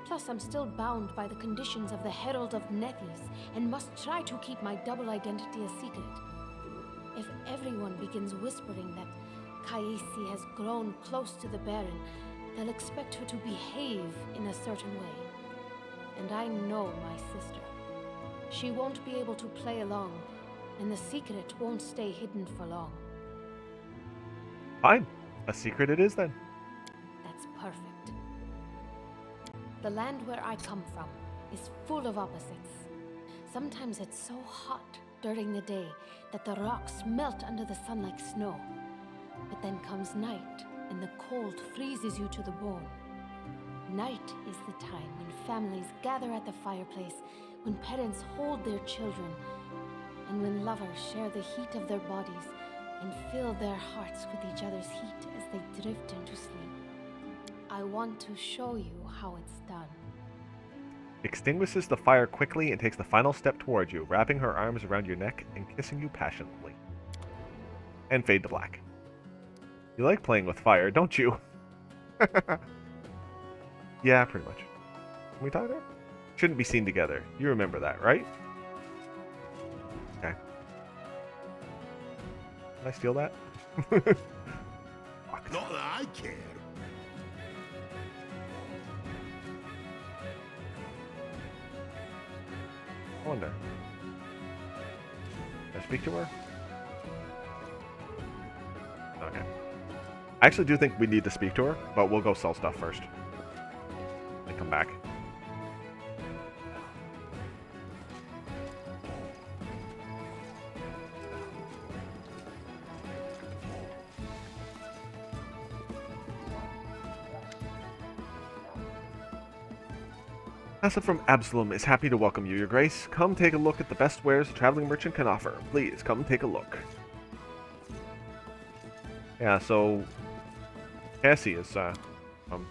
Plus, I'm still bound by the conditions of the Herald of Nethys, and must try to keep my double identity a secret. If everyone begins whispering that Kaisi has grown close to the Baron, they'll expect her to behave in a certain way. And I know my sister. She won't be able to play along, and the secret won't stay hidden for long. Fine. A secret it is then. That's perfect. The land where I come from is full of opposites. Sometimes it's so hot during the day that the rocks melt under the sun like snow. But then comes night, and the cold freezes you to the bone. Night is the time when families gather at the fireplace, when parents hold their children, and when lovers share the heat of their bodies and fill their hearts with each other's heat as they drift into sleep. I want to show you how it's done. Extinguishes the fire quickly and takes the final step towards you, wrapping her arms around your neck and kissing you passionately. And fade to black. You like playing with fire, don't you? Yeah, pretty much. Can we talk there? Shouldn't be seen together. You remember that, right? Okay. Can I steal that? Fuck. Not that I care. I wonder. Can I speak to her? Okay. I actually do think we need to speak to her, but we'll go sell stuff first. And come back. Asa from Absalom is happy to welcome you, Your Grace. Come take a look at the best wares a traveling merchant can offer. Please, come take a look. Yeah, so Cassie is from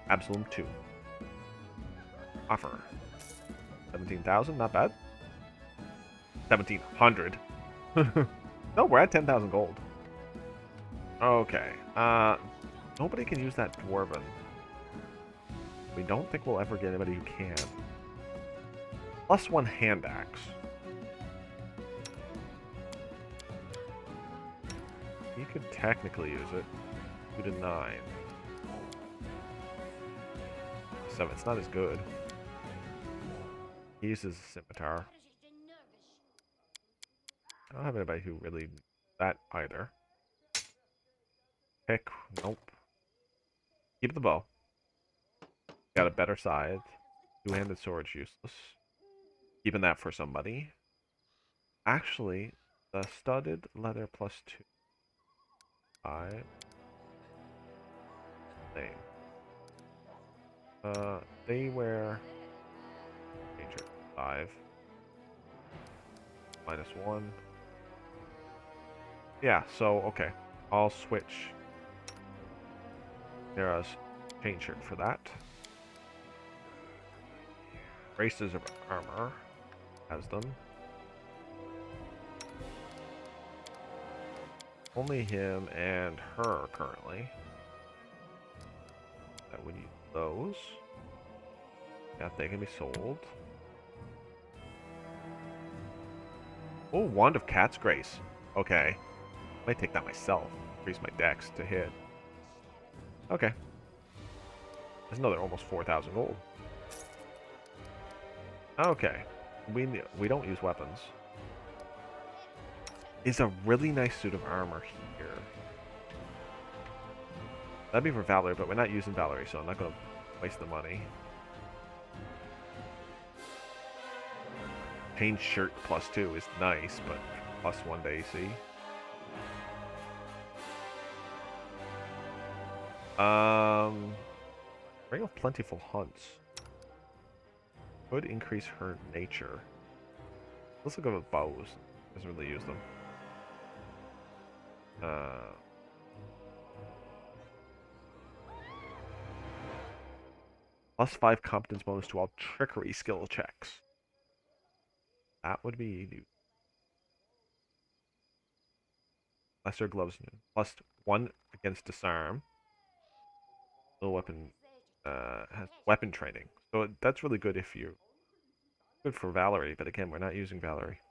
Absalom 2. Offer 17,000, not bad. 1,700. No, we're at 10,000 gold. Okay. Nobody can use that dwarven. We don't think we'll ever get anybody who can. +1 hand axe. You could technically use it. 2 to 9. So it's not as good. He uses a scimitar. I don't have anybody who really needs that either. Pick. Nope. Keep the bow. Got a better scythe. Two-handed sword's useless. Keeping that for somebody. Actually, the studded leather +2. 5. Same. They wear danger 5. -1. Yeah, so okay. I'll switch Sarah's chain shirt for that. Braces of armor. Has them. Only him and her currently. That would use those. Yeah, they can be sold. Oh, Wand of Cat's Grace. Okay. I might take that myself. Increase my dex to hit. Okay. There's another almost 4,000 gold. Okay. We don't use weapons. Is a really nice suit of armor here. That'd be for Valerie, but we're not using Valerie, so I'm not going to waste the money. Chain shirt +2 is nice, but +1 to AC. Ring of Plentiful Hunts. Could increase her nature. Let's look at bows. Doesn't really use them. +5 competence bonus to all trickery skill checks. That would be new. Lesser gloves. +1 against disarm. No weapon has weapon training. So that's really good if you good for Valerie, but again, we're not using Valerie.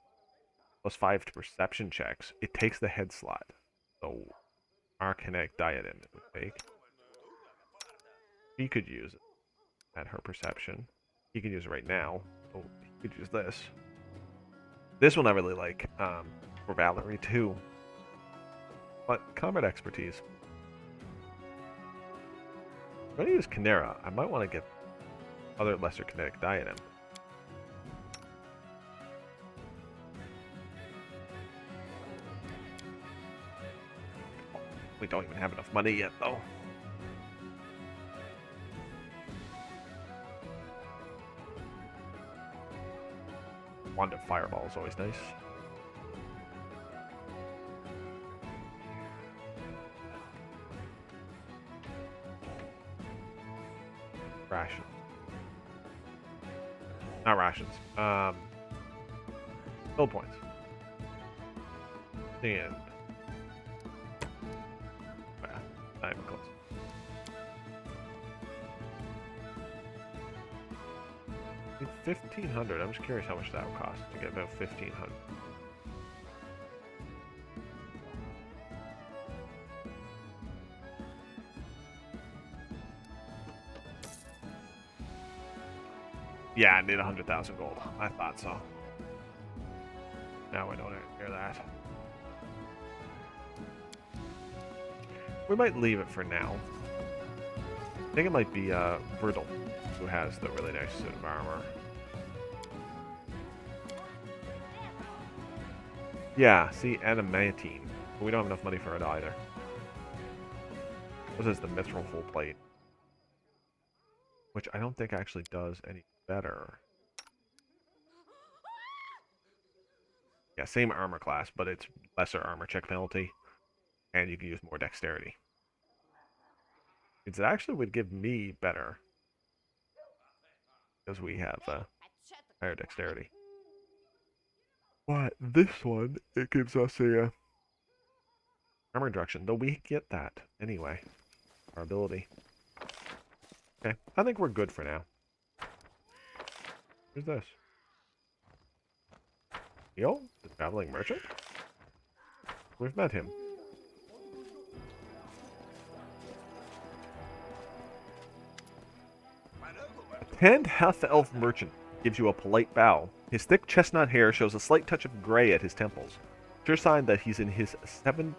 +5 to perception checks. It takes the head slot. So our kinetic diadem it would take. He could use it at her perception. He can use it right now. Oh, he could use this. This one I really like for Valerie too. But combat expertise. I'm going to use Chimera. I might want to get other lesser kinetic diadem. We don't even have enough money yet, though. Wand of Fireball is always nice. Rations. Not rations. Build points. And not even close. It's 1,500. I'm just curious how much that would cost to get about 1,500. Yeah, I need 100,000 gold. I thought so. Now I don't hear that. We might leave it for now. I think it might be Brutal who has the really nice suit of armor. Yeah, see, Adamatine. But we don't have enough money for it either. This is the Mithril full plate. which I don't think actually does any better. Yeah, same armor class, but it's lesser armor check penalty, and you can use more dexterity. It actually would give me better, because we have higher dexterity. But this one, it gives us a armor reduction, though we get that anyway, our ability. Okay, I think we're good for now. Who's this? Neil, the traveling merchant? We've met him. A tanned half-elf merchant gives you a polite bow. His thick chestnut hair shows a slight touch of gray at his temples. Sure sign that he's in his seventh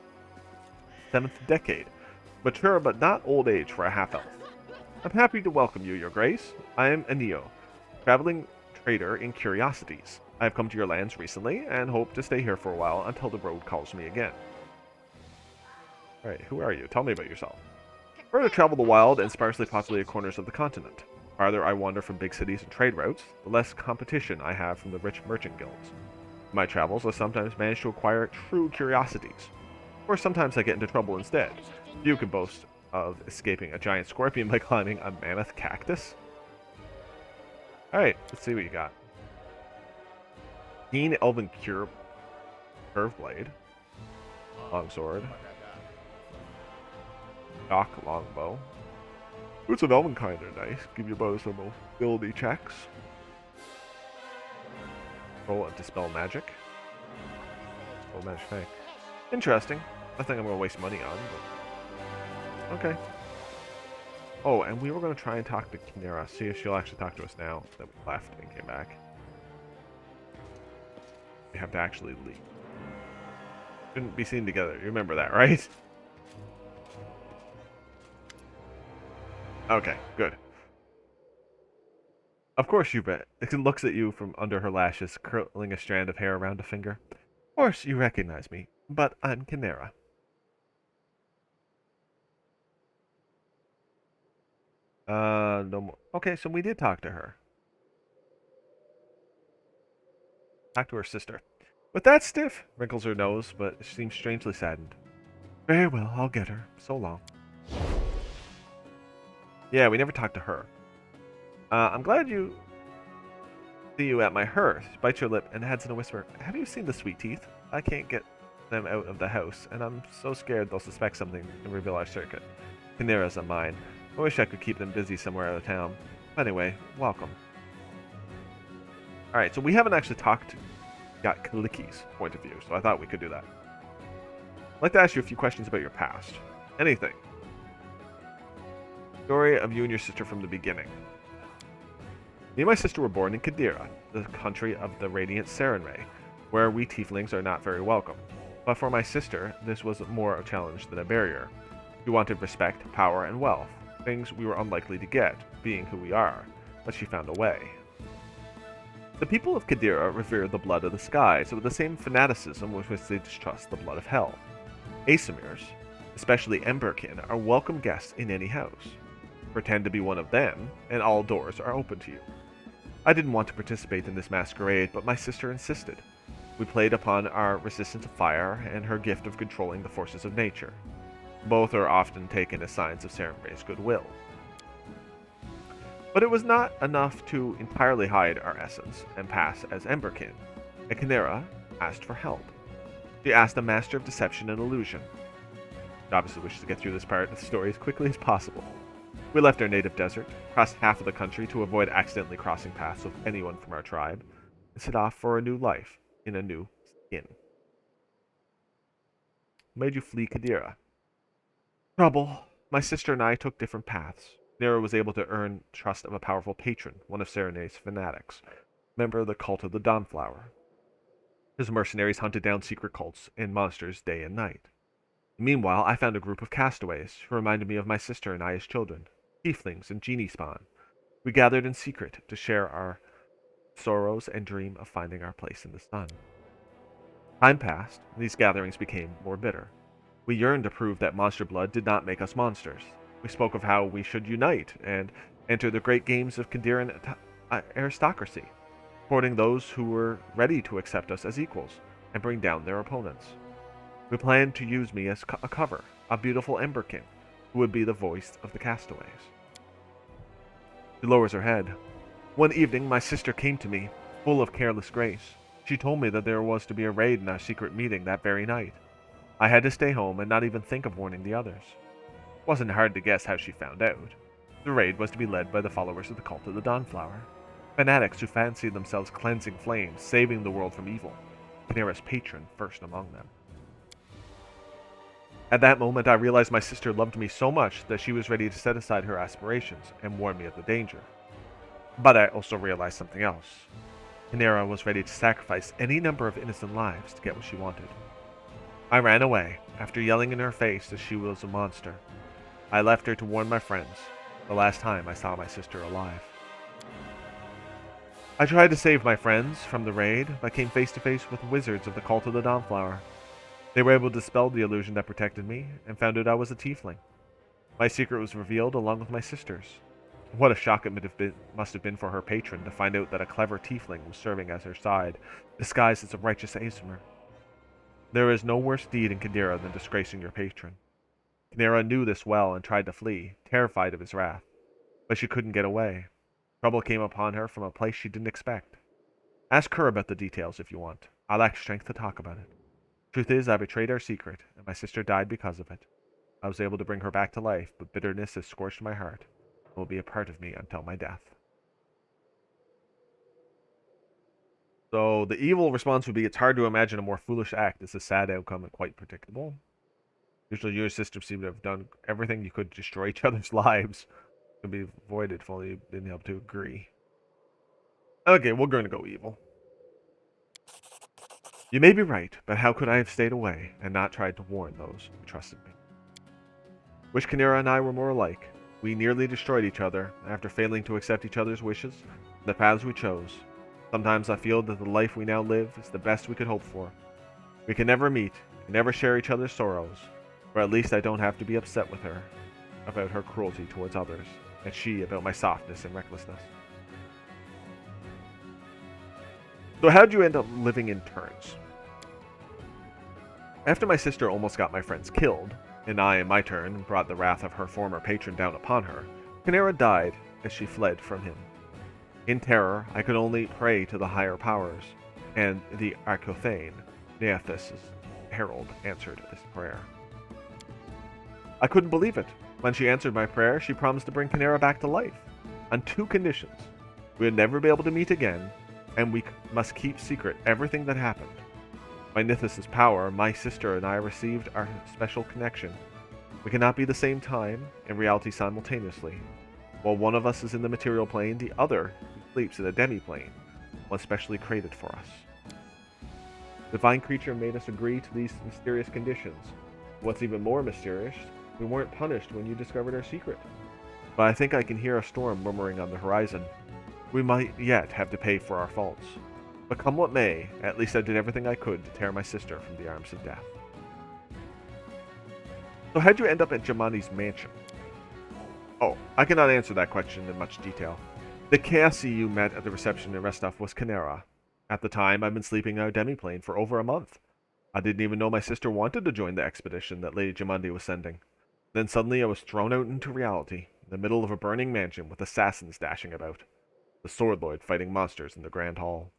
decade. Mature but not old age for a half-elf. I'm happy to welcome you, Your Grace. I am Anio, traveling trader in curiosities. I have come to your lands recently and hope to stay here for a while until the road calls me again. Alright, who are you? Tell me about yourself. I to travel the wild and sparsely populated corners of the continent. The farther I wander from big cities and trade routes, the less competition I have from the rich merchant guilds. In my travels, I sometimes manage to acquire true curiosities. Or sometimes I get into trouble instead. Few can boast of escaping a giant scorpion by climbing a mammoth cactus. Alright, let's see what you got. Keen Elven Curve Blade. Longsword. Dock Longbow. Boots of Elvenkind are nice. Give your bow some mobility checks. Roll and Dispel Magic. Dispel Magic Fang. Interesting. Nothing I'm going to waste money on, but... Okay. Oh, and we were going to try and talk to Kinera. See if she'll actually talk to us now that we left and came back. We have to actually leave. Shouldn't be seen together. You remember that, right? Okay, good. Of course you bet. It looks at you from under her lashes, curling a strand of hair around a finger. Of course you recognize me, but I'm Kinera. No more. Okay, so we did talk to her. Talk to her sister. With that stiff, wrinkles her nose, but she seems strangely saddened. Very well, I'll get her. So long. Yeah, we never talked to her. I'm glad you see you at my hearth. She bites your lip and adds in a whisper, have you seen the sweet teeth? I can't get them out of the house, and I'm so scared they'll suspect something and reveal our secret. Kinera's a mine. I wish I could keep them busy somewhere out of town. Anyway, welcome. Alright, so we haven't actually got Kaliki's point of view, so I thought we could do that. I'd like to ask you a few questions about your past. Anything. Story of you and your sister from the beginning. Me and my sister were born in Kadira, the country of the radiant Sarenrae, where we tieflings are not very welcome. But for my sister, this was more a challenge than a barrier. She wanted respect, power, and wealth, things we were unlikely to get, being who we are, but she found a way. The people of Kadira revere the blood of the skies with the same fanaticism with which they distrust the blood of hell. Asemirs, especially Emberkin, are welcome guests in any house. Pretend to be one of them, and all doors are open to you. I didn't want to participate in this masquerade, but my sister insisted. We played upon our resistance to fire and her gift of controlling the forces of nature. Both are often taken as signs of Sarenrae's goodwill. But it was not enough to entirely hide our essence and pass as Emberkin. And Kinera asked for help. She asked a master of deception and illusion. She obviously wishes to get through this part of the story as quickly as possible. We left our native desert, crossed half of the country to avoid accidentally crossing paths with anyone from our tribe, and set off for a new life in a new skin. What made you flee Kadira? Trouble. My sister and I took different paths. Nera was able to earn trust of a powerful patron, one of Sarenrae's fanatics, member of the cult of the Dawnflower. His mercenaries hunted down secret cults and monsters day and night. Meanwhile, I found a group of castaways who reminded me of my sister and I as children, tieflings and genie spawn. We gathered in secret to share our sorrows and dream of finding our place in the sun. Time passed, and these gatherings became more bitter. We yearned to prove that monster blood did not make us monsters. We spoke of how we should unite and enter the great games of Kandiran aristocracy, supporting those who were ready to accept us as equals and bring down their opponents. We planned to use me as a cover, a beautiful Emberkin, who would be the voice of the castaways. She lowers her head. One evening, my sister came to me, full of careless grace. She told me that there was to be a raid in our secret meeting that very night. I had to stay home and not even think of warning the others. It wasn't hard to guess how she found out. The raid was to be led by the followers of the cult of the Dawnflower, fanatics who fancied themselves cleansing flames, saving the world from evil, Kinera's patron first among them. At that moment, I realized my sister loved me so much that she was ready to set aside her aspirations and warn me of the danger. But I also realized something else. Kinera was ready to sacrifice any number of innocent lives to get what she wanted. I ran away, after yelling in her face that she was a monster. I left her to warn my friends, the last time I saw my sister alive. I tried to save my friends from the raid, but came face to face with wizards of the cult of the Dawnflower. They were able to dispel the illusion that protected me, and found out I was a tiefling. My secret was revealed along with my sister's. What a shock it must have been for her patron to find out that a clever tiefling was serving as her side, disguised as a righteous Aesmer. There is no worse deed in Kandera than disgracing your patron. Kinera knew this well and tried to flee, terrified of his wrath. But she couldn't get away. Trouble came upon her from a place she didn't expect. Ask her about the details if you want. I lack strength to talk about it. Truth is, I betrayed our secret, and my sister died because of it. I was able to bring her back to life, but bitterness has scorched my heart and will be a part of me until my death. So the evil response would be, it's hard to imagine a more foolish act. It's a sad outcome and quite predictable. Usually you and sister seem to have done everything you could to destroy each other's lives. It could be avoided if only you'd been able to agree. Okay, we're going to go evil. You may be right, but how could I have stayed away and not tried to warn those who trusted me? Wish Kinera and I were more alike. We nearly destroyed each other after failing to accept each other's wishes and the paths we chose. Sometimes I feel that the life we now live is the best we could hope for. We can never meet, can never share each other's sorrows, or at least I don't have to be upset with her about her cruelty towards others, and she about my softness and recklessness. So how'd you end up living in turns? After my sister almost got my friends killed, and I, in my turn, brought the wrath of her former patron down upon her, Kinera died as she fled from him. In terror, I could only pray to the higher powers, and the Archothane, Neathus' herald, answered this prayer. I couldn't believe it. When she answered my prayer, she promised to bring Kinera back to life, on 2 conditions. We would never be able to meet again, and we must keep secret everything that happened. By Nithis' power, my sister and I received our special connection. We cannot be the same time and reality simultaneously. While one of us is in the material plane, the other sleeps in a demi-plane, one specially created for us. The divine creature made us agree to these mysterious conditions. What's even more mysterious, we weren't punished when you discovered our secret. But I think I can hear a storm murmuring on the horizon. We might yet have to pay for our faults. But come what may, at least I did everything I could to tear my sister from the arms of death. So how'd you end up at Jamandi's mansion? Oh, I cannot answer that question in much detail. The Cassie you met at the reception in Restov was Kinera. At the time, I'd been sleeping in our demi-plane for over a month. I didn't even know my sister wanted to join the expedition that Lady Jamandi was sending. Then suddenly I was thrown out into reality, in the middle of a burning mansion with assassins dashing about. The Sword Lord fighting monsters in the Grand Hall.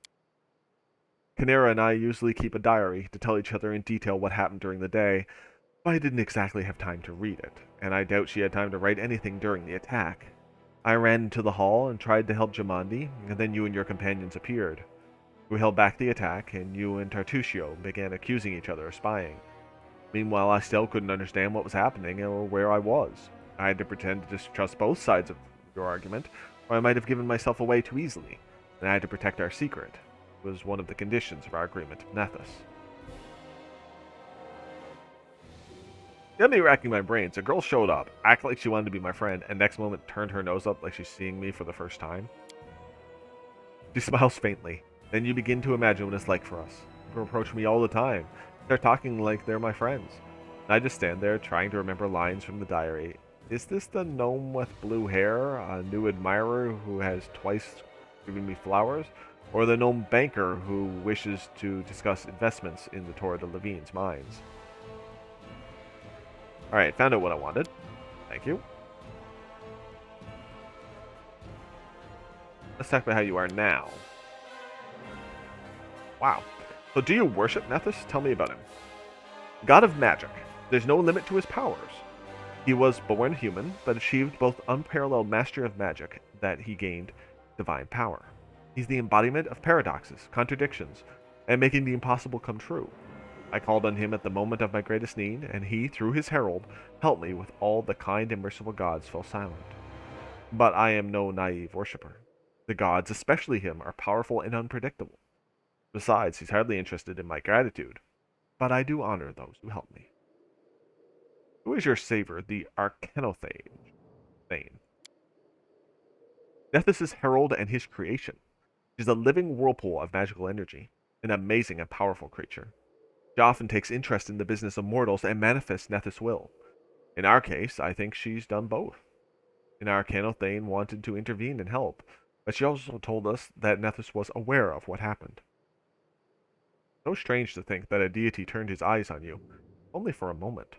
Kinera and I usually keep a diary to tell each other in detail what happened during the day, but I didn't exactly have time to read it, and I doubt she had time to write anything during the attack. I ran into the hall and tried to help Jamandi, and then you and your companions appeared. We held back the attack, and you and Tartusio began accusing each other of spying. Meanwhile, I still couldn't understand what was happening or where I was. I had to pretend to distrust both sides of your argument, or I might have given myself away too easily, and I had to protect our secret. It was one of the conditions of our agreement with Nethys. Got me racking my brains. A girl showed up, acted like she wanted to be my friend, and next moment turned her nose up like she's seeing me for the first time. She smiles faintly. Then you begin to imagine what it's like for us. People approach me all the time. They're talking like they're my friends. And I just stand there trying to remember lines from the diary Is this the gnome with blue hair, a new admirer who has twice given me flowers? Or the gnome banker who wishes to discuss investments in the Torre de Levine's mines? Alright, found out what I wanted. Thank you. Let's talk about how you are now. Wow. So do you worship Nethys? Tell me about him. God of magic. There's no limit to his powers. He was born human, but achieved both unparalleled mastery of magic that he gained divine power. He's the embodiment of paradoxes, contradictions, and making the impossible come true. I called on him at the moment of my greatest need, and he, through his herald, helped me with all the kind and merciful gods fell silent. But I am no naive worshipper. The gods, especially him, are powerful and unpredictable. Besides, he's hardly interested in my gratitude. But I do honor those who help me. Who is your savior, the Arcanothane? Nethys' herald and his creation. She's a living whirlpool of magical energy, an amazing and powerful creature. She often takes interest in the business of mortals and manifests Nethys' will. In our case, I think she's done both. And Arcanothane wanted to intervene and help, but she also told us that Nethys was aware of what happened. So strange to think that a deity turned his eyes on you, only for a moment.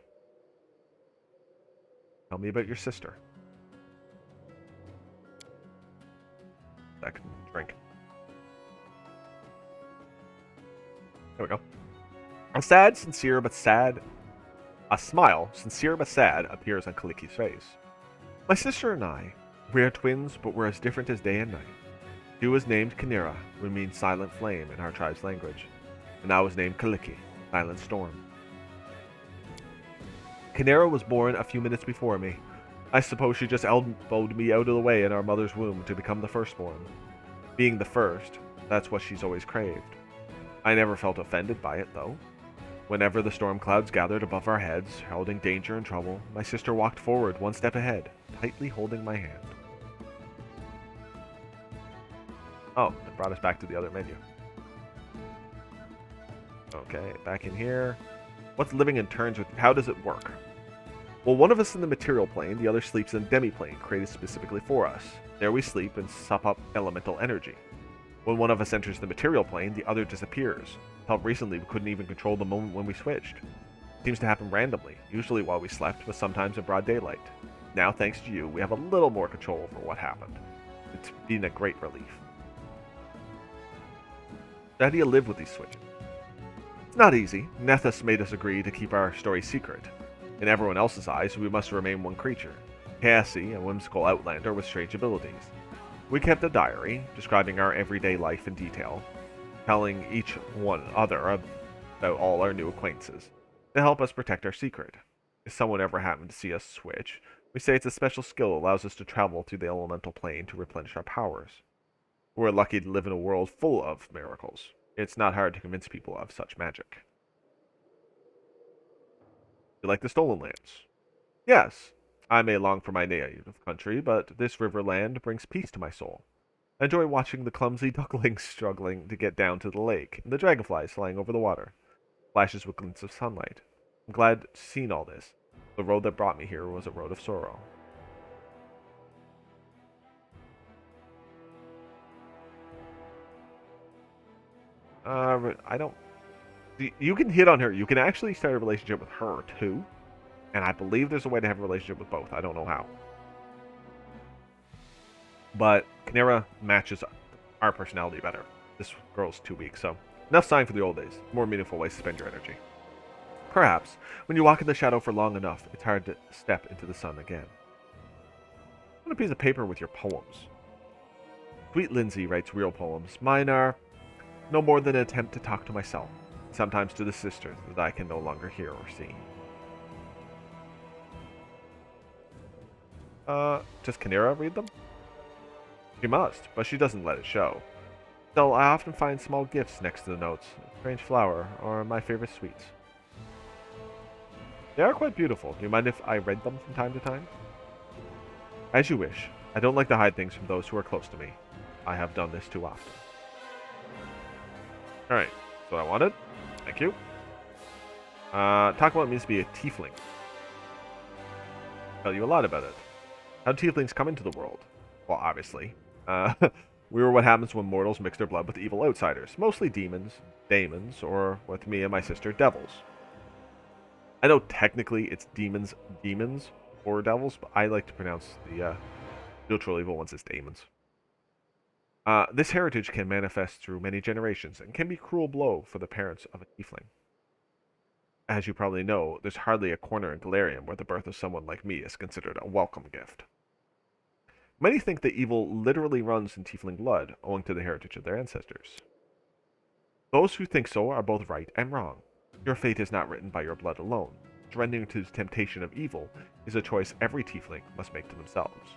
Tell me about your sister. Second drink. There we go. A smile, sincere but sad, appears on Kaliki's face. My sister and I, we are twins, but we're as different as day and night. She was named Kynera, which means silent flame in our tribe's language, and I was named Kaliki, silent storm. Kynera was born a few minutes before me. I suppose she just elbowed me out of the way in our mother's womb to become the firstborn. Being the first, that's what she's always craved. I never felt offended by it, though. Whenever the storm clouds gathered above our heads, heralding danger and trouble, my sister walked forward one step ahead, tightly holding my hand. Oh, it brought us back to the other menu. Okay, back in here. What's living in turns with... How does it work? Well, one of us in the material plane, the other sleeps in a demi-plane created specifically for us. There we sleep and sup up elemental energy. When one of us enters the material plane, the other disappears. Until recently, we couldn't even control the moment when we switched. It seems to happen randomly, usually while we slept, but sometimes in broad daylight. Now, thanks to you, we have a little more control over what happened. It's been a great relief. How do you live with these switches? It's not easy. Nethys made us agree to keep our story secret. In everyone else's eyes, we must remain one creature. Cassie, a whimsical outlander with strange abilities. We kept a diary, describing our everyday life in detail, telling each one other about all our new acquaintances, to help us protect our secret. If someone ever happened to see us switch, we say it's a special skill that allows us to travel through the elemental plane to replenish our powers. We're lucky to live in a world full of miracles. It's not hard to convince people of such magic. You like the stolen lands? Yes. I may long for my native country, but this river land brings peace to my soul. I enjoy watching the clumsy ducklings struggling to get down to the lake, and the dragonflies flying over the water. Flashes with glints of sunlight. I'm glad to seen all this. The road that brought me here was a road of sorrow. I don't... You can hit on her. You can actually start a relationship with her, too. And I believe there's a way to have a relationship with both. I don't know how. But Kynera matches our personality better. This girl's too weak, so... Enough sighing for the old days. More meaningful ways to spend your energy. Perhaps, when you walk in the shadow for long enough, it's hard to step into the sun again. On a piece of paper with your poems. Sweet Lindsay writes real poems. Mine are no more than an attempt to talk to myself, sometimes to the sisters that I can no longer hear or see. Does Kynera read them? She must, but she doesn't let it show. Still, I often find small gifts next to the notes, a strange flower, or my favorite sweets. They are quite beautiful. Do you mind if I read them from time to time? As you wish. I don't like to hide things from those who are close to me. I have done this too often. Alright, that's what I wanted. Thank you. Talk about what it means to be a tiefling. tell you a lot about it. How do tieflings come into the world? Well, obviously. We were what happens when mortals mix their blood with evil outsiders, mostly demons, daemons, or, with me and my sister, devils. I know technically it's demons, or devils, but I like to pronounce the neutral evil ones as daemons. This heritage can manifest through many generations and can be a cruel blow for the parents of a tiefling. As you probably know, there's hardly a corner in Galarium where the birth of someone like me is considered a welcome gift. Many think that evil literally runs in tiefling blood, owing to the heritage of their ancestors. Those who think so are both right and wrong. Your fate is not written by your blood alone. Surrendering to the temptation of evil is a choice every tiefling must make to themselves.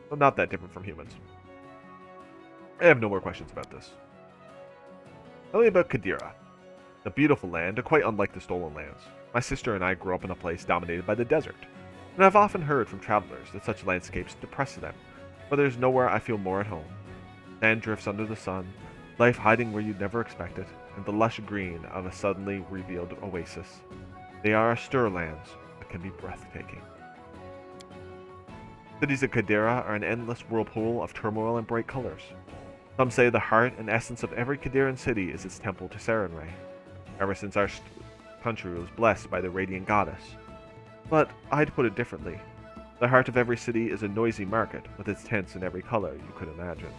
So not that different from humans. I have no more questions about this. Tell me about Qadira. The beautiful land, quite unlike the Stolen Lands. My sister and I grew up in a place dominated by the desert, and I've often heard from travelers that such landscapes depress them, but there's nowhere I feel more at home. Sand drifts under the sun, life hiding where you'd never expect it, and the lush green of a suddenly revealed oasis. They are austere lands, but can be breathtaking. Cities of Qadira are an endless whirlpool of turmoil and bright colors. Some say the heart and essence of every Qadiran city is its temple to Sarenrae, ever since our country was blessed by the radiant goddess. But I'd put it differently. The heart of every city is a noisy market, with its tents in every color you could imagine.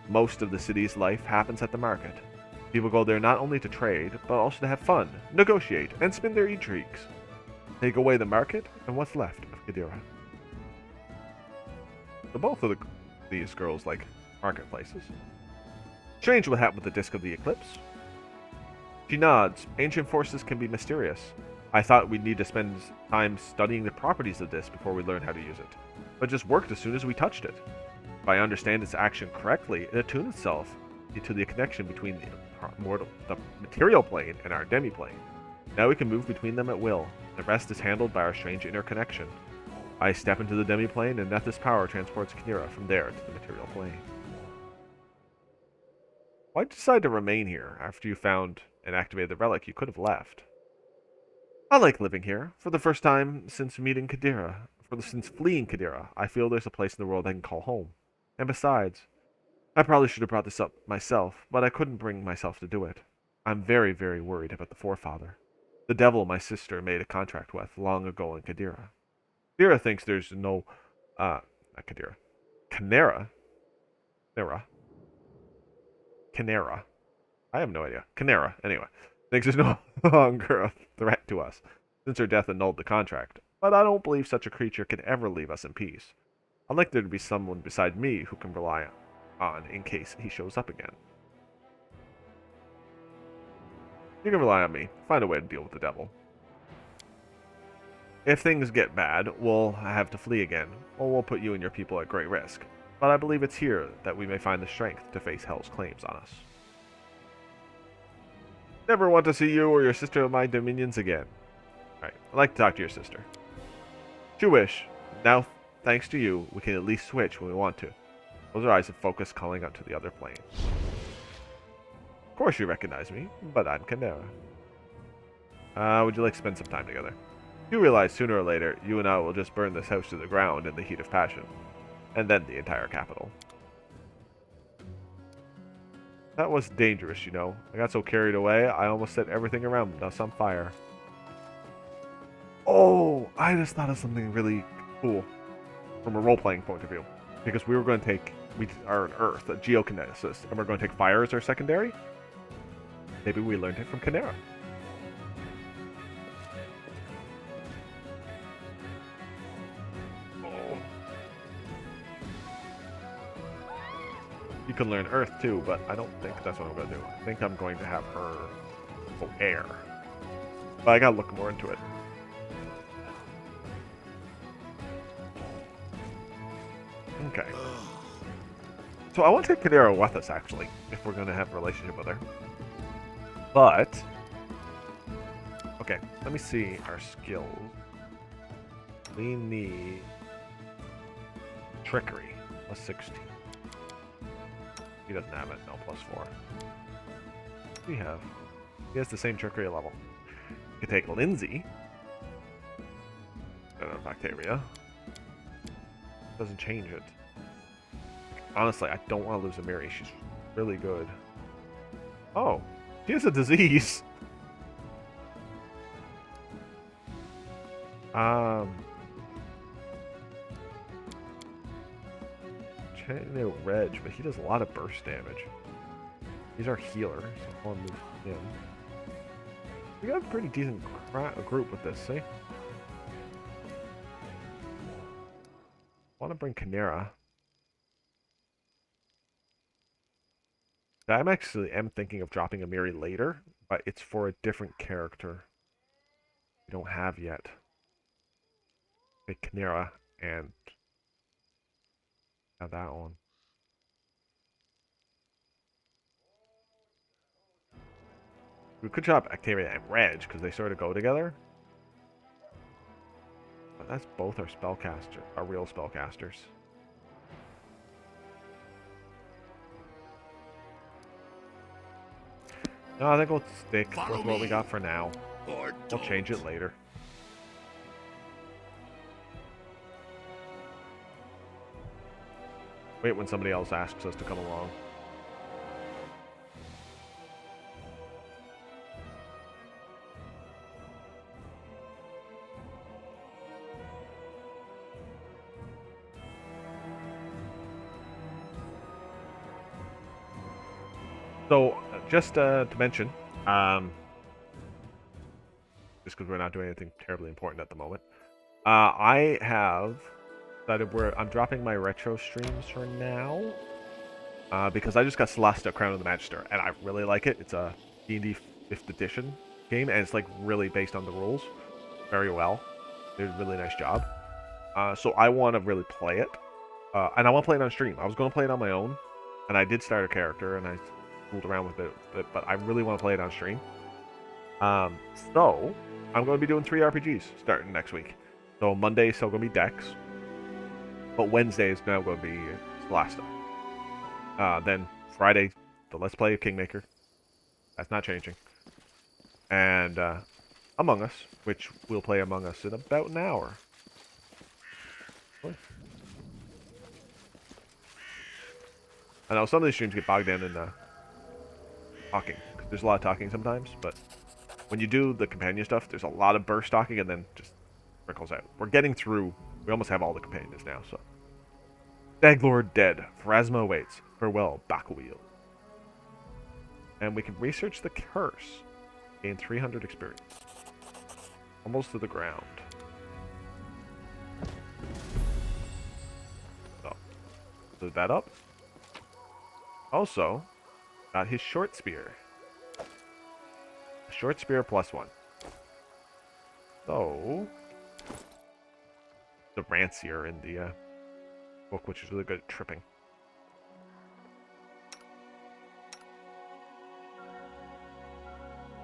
Most of the city's life happens at the market. People go there not only to trade, but also to have fun, negotiate, and spin their intrigues. Take away the market, and what's left of Qadira? So both of these girls like marketplaces. Strange what happened with the Disc of the Eclipse. She nods. Ancient forces can be mysterious. I thought we'd need to spend time studying the properties of this before we learn how to use it, but it just worked as soon as we touched it. If I understand its action correctly, it attuned itself to the connection between the material plane and our demi-plane. Now we can move between them at will. The rest is handled by our strange interconnection. I step into the demi-plane, and Nethys power transports Qadira from there to the material plane. Why'd you decide to remain here after you found and activated the relic? You could have left. I like living here. For the first time since meeting Qadira, since fleeing Qadira, I feel there's a place in the world I can call home. And besides, I probably should have brought this up myself, but I couldn't bring myself to do it. I'm very, very worried about the forefather. The devil my sister made a contract with long ago in Qadira. Qadira thinks there's no, not Qadira. Canera? Canera. I have no idea. Canera, anyway. Thinks there's no longer a threat to us, since her death annulled the contract. But I don't believe such a creature can ever leave us in peace. I'd like there to be someone beside me who can rely on in case he shows up again. You can rely on me. Find a way to deal with the devil. If things get bad, we'll have to flee again, or we'll put you and your people at great risk. But I believe it's here that we may find the strength to face Hell's claims on us. Never want to see you or your sister in my dominions again. Alright, I'd like to talk to your sister. True wish. Now, thanks to you, we can at least switch when we want to. Close our eyes and focus, calling out to the other plane. Of course you recognize me, but I'm Canera. Would you like to spend some time together? You realize sooner or later, you and I will just burn this house to the ground in the heat of passion. And then the entire capital. That was dangerous, you know. I got so carried away, I almost set everything around us on fire. Oh, I just thought of something really cool from a role-playing point of view. Because we were going to take, we are an Earth, a geokinesis, and we're going to take fire as our secondary. Maybe we learned it from Canera. You can learn Earth too, but I don't think that's what I'm going to do. I think I'm going to have her go air. But I gotta look more into it. Okay. So I want to take Kadera with us, actually, if we're going to have a relationship with her. But... okay, let me see our skills. We need... trickery. Plus 16. He doesn't have it. No, plus 4. We have. He has the same trickery level. We could take Lindsay. with Octavia. Doesn't change it. Honestly, I don't want to lose Amiri. She's really good. Oh, she has a disease. No Reg, but he does a lot of burst damage. He's our healer, so I'll move him. We got a pretty decent group with this, see? I want to bring Chimera. I'm actually thinking of dropping Amiri later, but it's for a different character we don't have yet. Make Chimera and have that one. We could drop Octavia and Reg because they sort of go together. But that's both our spellcaster, our real spellcasters. No, I think we'll stick with what we got for now. We'll change it later. Wait when somebody else asks us to come along. So, just to mention, just because we're not doing anything terribly important at the moment, I have decided I'm dropping my retro streams for now, because I just got Celesta Crown of the Magister, and I really like it. It's a D&D 5th edition game, and it's like really based on the rules very well. They did a really nice job. So I want to really play it, and I want to play it on stream. I was going to play it on my own, and I did start a character, and I fooled around with it, but I really want to play it on stream. So I'm going to be doing 3 RPGs starting next week. So Monday is still going to be Dex, but Wednesday is now going to be Celesta. Then Friday, the Let's Play of Kingmaker. That's not changing. And Among Us, which we'll play Among Us in about an hour. I know some of these streams get bogged down in talking. There's a lot of talking sometimes, but when you do the companion stuff, there's a lot of burst talking and then just trickles out. We're getting through. We almost have all the companions now, so. Staglord dead. Pharasma awaits. Farewell, Bakuwheel. And we can research the curse. Gain 300 experience. Almost to the ground. So, load that up. Also, got his short spear. Short spear +1. So, the Rancier in the book, which is really good at tripping.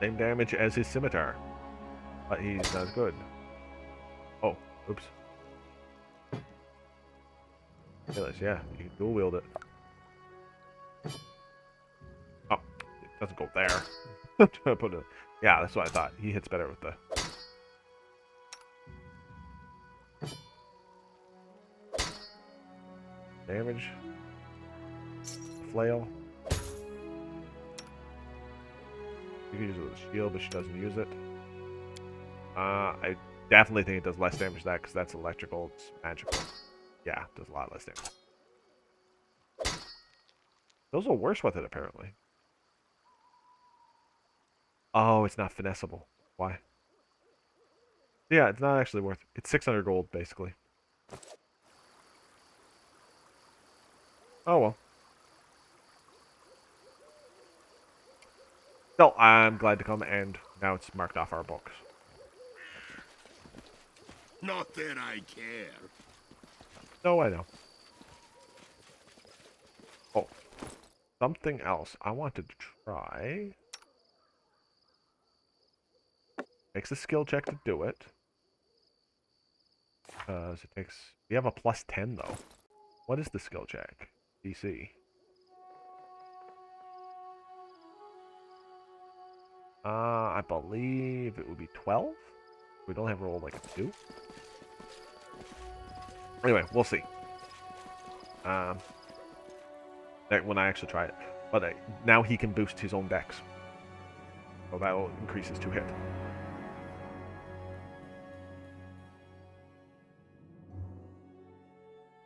Same damage as his scimitar, but he's not as good. Oh, oops. Yeah, you can dual wield it. Oh, it doesn't go there. Yeah, that's what I thought. He hits better with the... damage. Flail. You can use it with a shield, but she doesn't use it. I definitely think it does less damage to that, because that's electrical, it's magical. Yeah, it does a lot less damage. Those are worse with it, apparently. Oh, it's not finessable. Why? Yeah, it's not actually worth... It's 600 gold, basically. Oh, well. Still, I'm glad to come, and now it's marked off our books. Not that I care. No, I know. Oh. Something else I wanted to try. Makes a skill check to do it. Because it takes... We have a +10, though. What is the skill check? DC. I believe it would be 12? We don't have roll like a 2. Anyway, we'll see. When I actually try it. But now he can boost his own dex. So that will increase his 2-hit.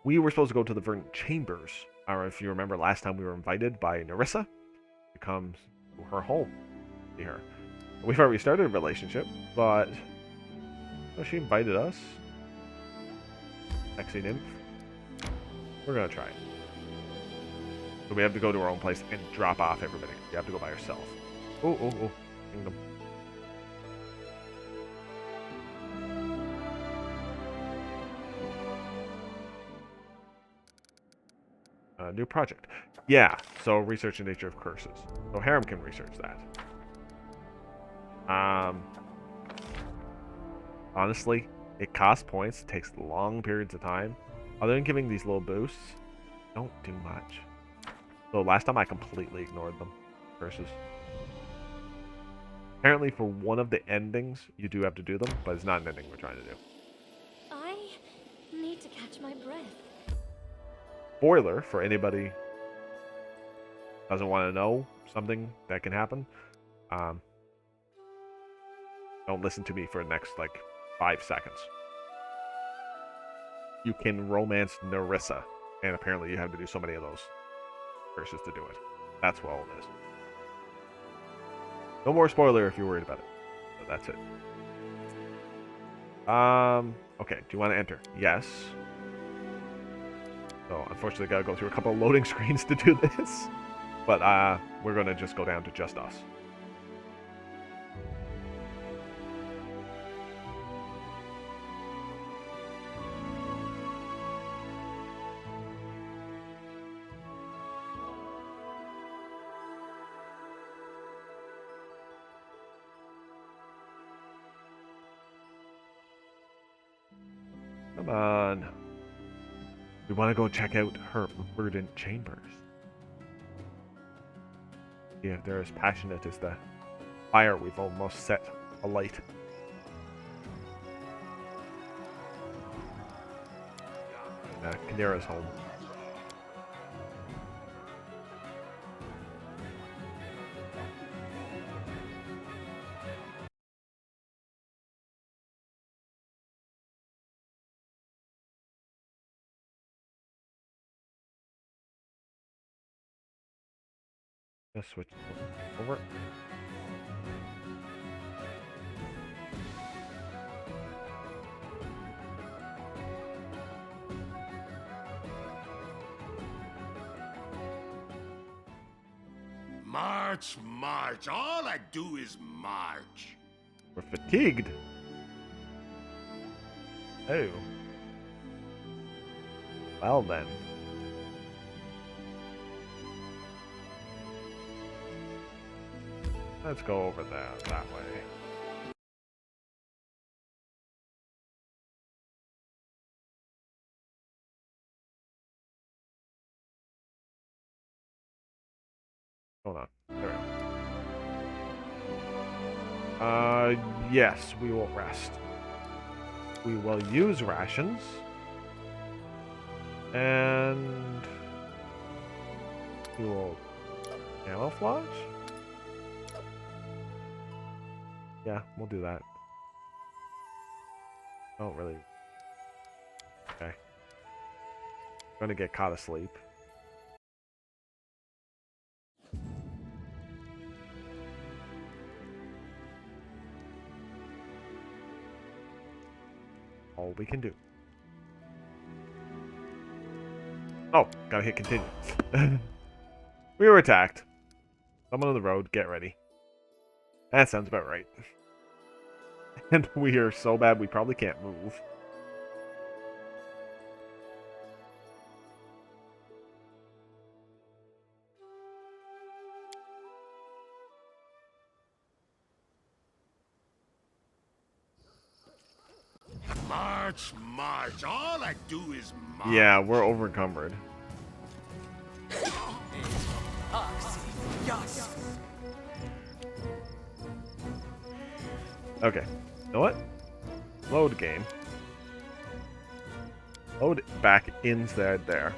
We were supposed to go to the Verdant Chambers. Or if you remember, last time we were invited by Nerissa to come to her home. See her. We've already started a relationship, but she invited us. Sexy nymph. We're gonna try it. So we have to go to our own place and drop off everybody. You have to go by yourself. Oh, oh, oh. Kingdom. New project. Yeah, so research the nature of curses. So Harem can research that. Honestly, it costs points, takes long periods of time. Other than giving these little boosts, don't do much. So last time I completely ignored them. Curses. Apparently for one of the endings, you do have to do them, but it's not an ending we're trying to do. I need to catch my breath. Spoiler for anybody who doesn't want to know something that can happen. Don't listen to me for the next, 5 seconds. You can romance Nerissa, and apparently you have to do so many of those curses to do it. That's what all it is. No more spoiler if you're worried about it. But that's it. Okay, do you want to enter? Yes. So, unfortunately, gotta go through a couple of loading screens to do this. But, we're gonna just go down to just us. Come on. We want to go check out her verdant chambers. See if they're as passionate as the fire we've almost set alight. Kanira's home. Let's switch over. March, march. All I do is march. We're fatigued. Oh. Well then. Let's go over there, that way. Hold on. There we go. Yes, we will rest. We will use rations. And we will camouflage? Yeah, we'll do that. Don't really. Okay. Gonna get caught asleep. All we can do. Oh, gotta hit continue. We were attacked. Someone on the road, get ready. That sounds about right. And we are so bad we probably can't move. March, march. All I do is march. Yeah, we're overencumbered. Okay. You know what? Load game. load it back inside there.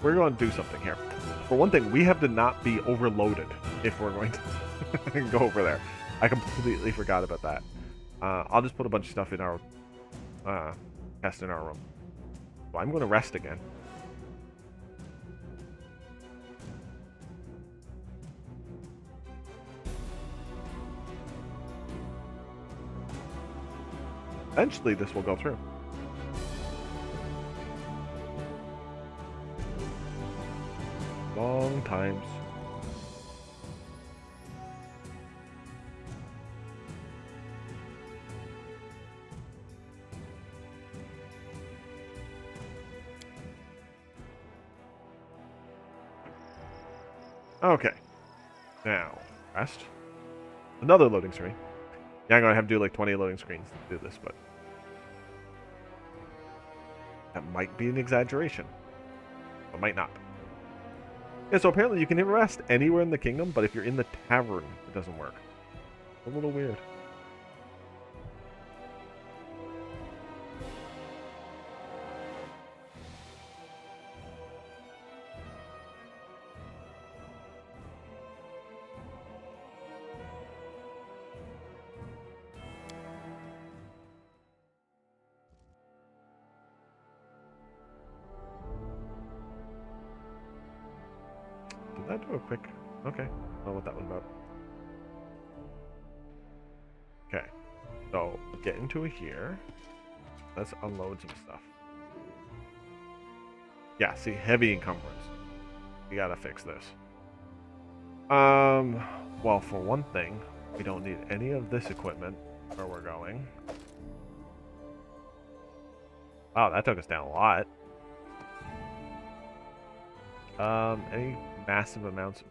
We're going to do something here. For one thing, we have to not be overloaded if we're going to go over there. I completely forgot about that. I'll just put a bunch of stuff in our chest in our room. So I'm going to rest again. Eventually, this will go through. Long times. Okay. Now, rest. Another loading screen. Yeah, I'm going to have to do like 20 loading screens to do this, but that might be an exaggeration. But might not. Yeah, so apparently you can rest anywhere in the kingdom, but if you're in the tavern, it doesn't work. A little weird. Did that do a quick... Okay. I don't know what that was about. Okay. So, get into here. Let's unload some stuff. Yeah, see, heavy encumbrance. We gotta fix this. Well, for one thing, we don't need any of this equipment where we're going. Wow, that took us down a lot. Any massive amounts?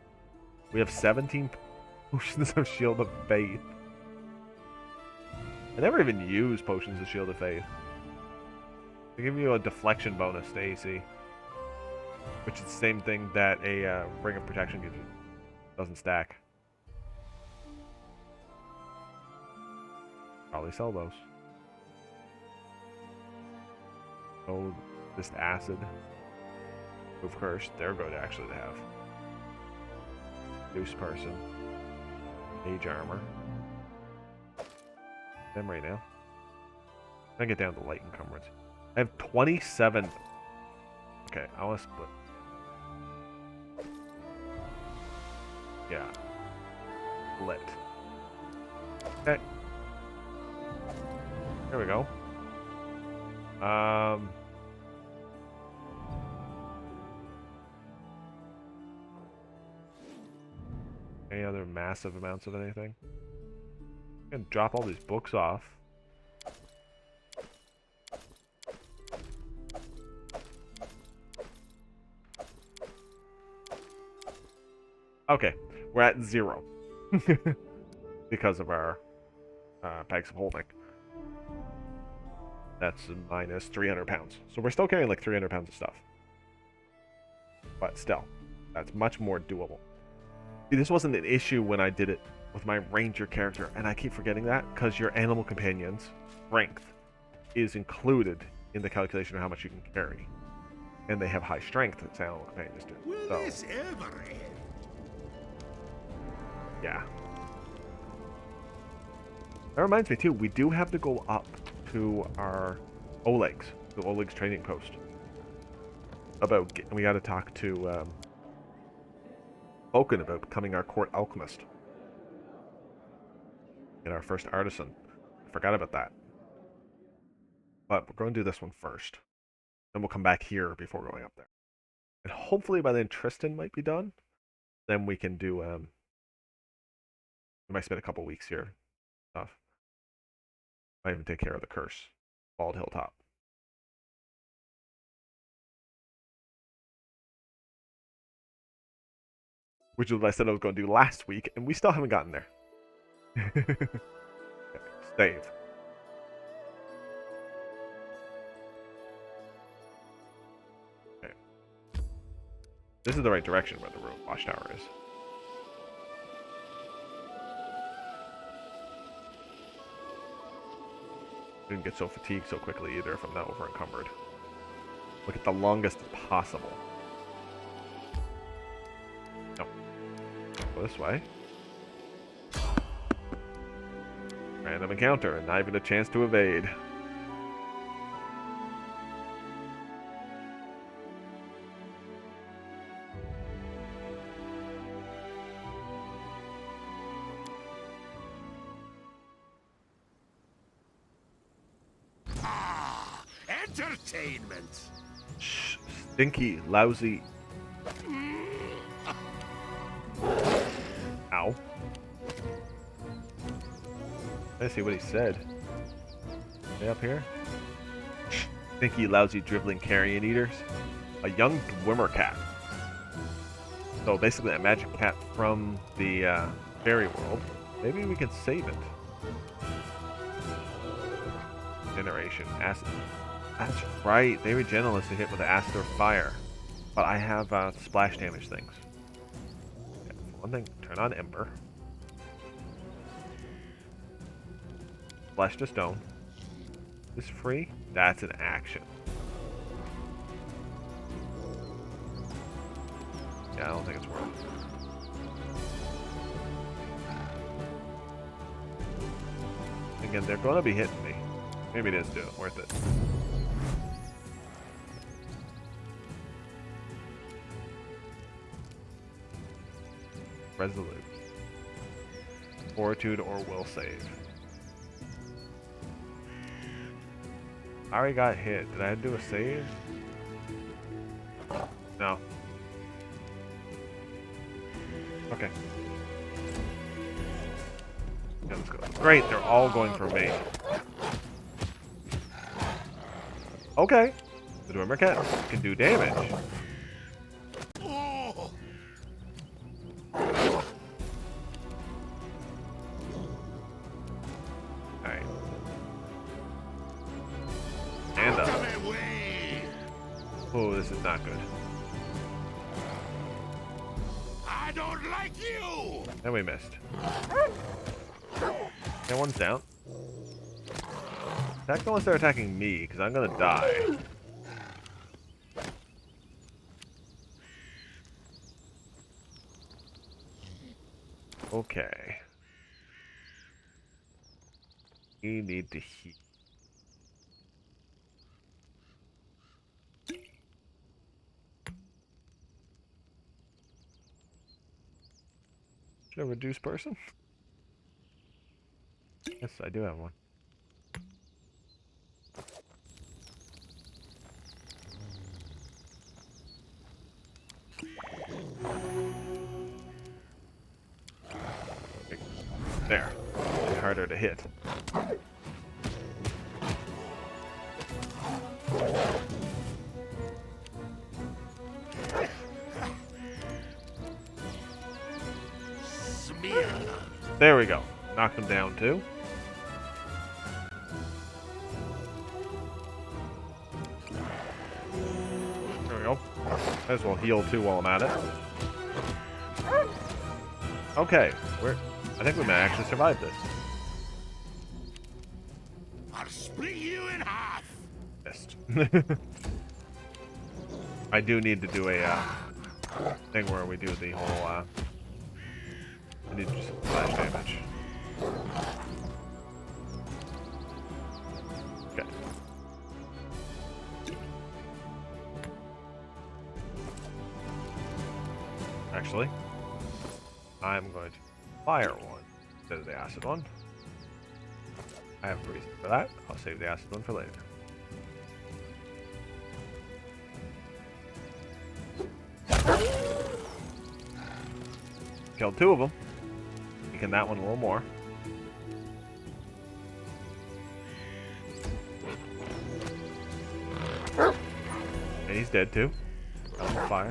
We have 17 potions of Shield of Faith. I never even use potions of Shield of Faith. They give you a deflection bonus to AC, which is the same thing that a Ring of Protection gives you. Doesn't stack. Probably sell those. Oh, this acid. Of course, they're good actually to have. Goose person. Mage armor. Them right now. I get down to light encumbrance. I have 27. Okay, I want to split. Yeah. Split. Okay. There we go. Any other massive amounts of anything? I'm gonna drop all these books off. Okay, we're at 0 because of our bags of holding. That's minus 300 pounds. So we're still carrying like 300 pounds of stuff. But still, that's much more doable. See, this wasn't an issue when I did it with my ranger character, and I keep forgetting that because your animal companion's strength is included in the calculation of how much you can carry. And they have high strength, as animal companions do. Will So, this ever end? yeah. That reminds me too, we do have to go up to our Oleg's, the Oleg's trading post. We got to talk to Vulcan about becoming our court alchemist. Get our first artisan. I forgot about that. But we're going to do this one first. Then we'll come back here before going up there. And hopefully by then Tristan might be done. Then we can do, we might spend a couple weeks here. Stuff. Might even take care of the curse. Bald Hilltop. Which is what I said I was going to do last week, and we still haven't gotten there. Okay, save. Okay. This is the right direction where the watchtower is. Didn't get so fatigued so quickly either if I'm not over encumbered. Look at the longest possible. No. Go this way. Random encounter, and not even a chance to evade. Entertainment. Shh, stinky, lousy. Ow. Let's see what he said. Way up here? Stinky, lousy, dribbling carrion eaters. A young Dwemer cat. So basically a magic cat from the fairy world. Maybe we can save it. Generation. Acid. That's right. They regen unless they hit with acid or fire. But I have splash damage things. Okay, one thing. Turn on Ember. Splash to stone. Is this free? That's an action. Yeah, I don't think it's worth it. Again, they're going to be hitting me. Maybe it is worth it. Resolute. Fortitude or will save. I already got hit. Did I do a save? No. Okay. Yeah, let's go. Great, they're all going for me. Okay. The Dwemer cat can do damage. Alright. And up. Oh, this is not good. I don't like you. And we missed. Okay, one's down. Attack the ones that are attacking me, because I'm gonna die. Okay. We need to heal. Should I reduce person? Yes, I do have one. There. It's harder to hit. Smear. There we go. Knocked him down too. There we go. Might as well heal too while I'm at it. Okay, I think we may actually survive this. I'll split you in half. Missed. I do need to do a thing where we do the whole I need to do some flash damage. Okay. Actually, I'm going to fire one instead of the acid one. I have a reason for that. I'll save the acid one for later. Killed two of them. Making that one a little more. And he's dead too. On fire.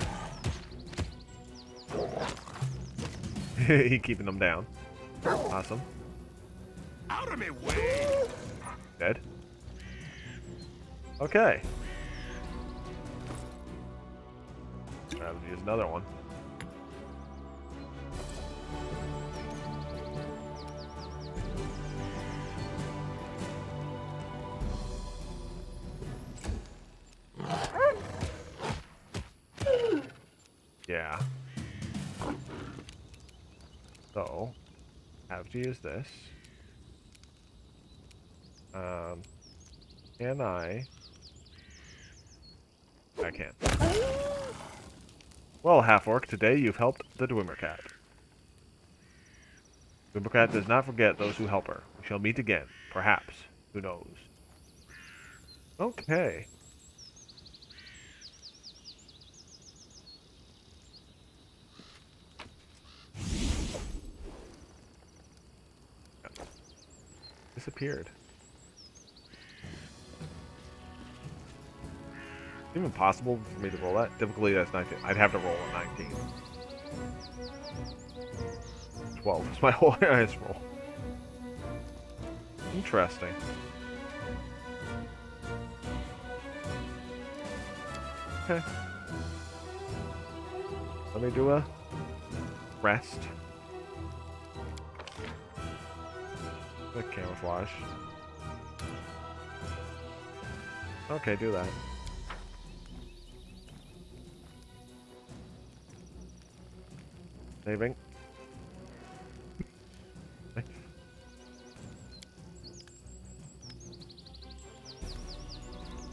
He keeping them down. Awesome. Out of my way. Dead. Okay. I'm gonna use another one. Yeah. So, have to use this. Can I? I can't. Well, half-orc, today you've helped the Dwimmercat. Dwimmercat does not forget those who help her. We shall meet again. Perhaps. Who knows? Okay. Disappeared. Is it even possible for me to roll that? Difficulty, that's 19. I'd have to roll a 19. 12 is my whole highest roll. Interesting. Okay. Let me do a rest. The camouflage. Okay, do that. Saving.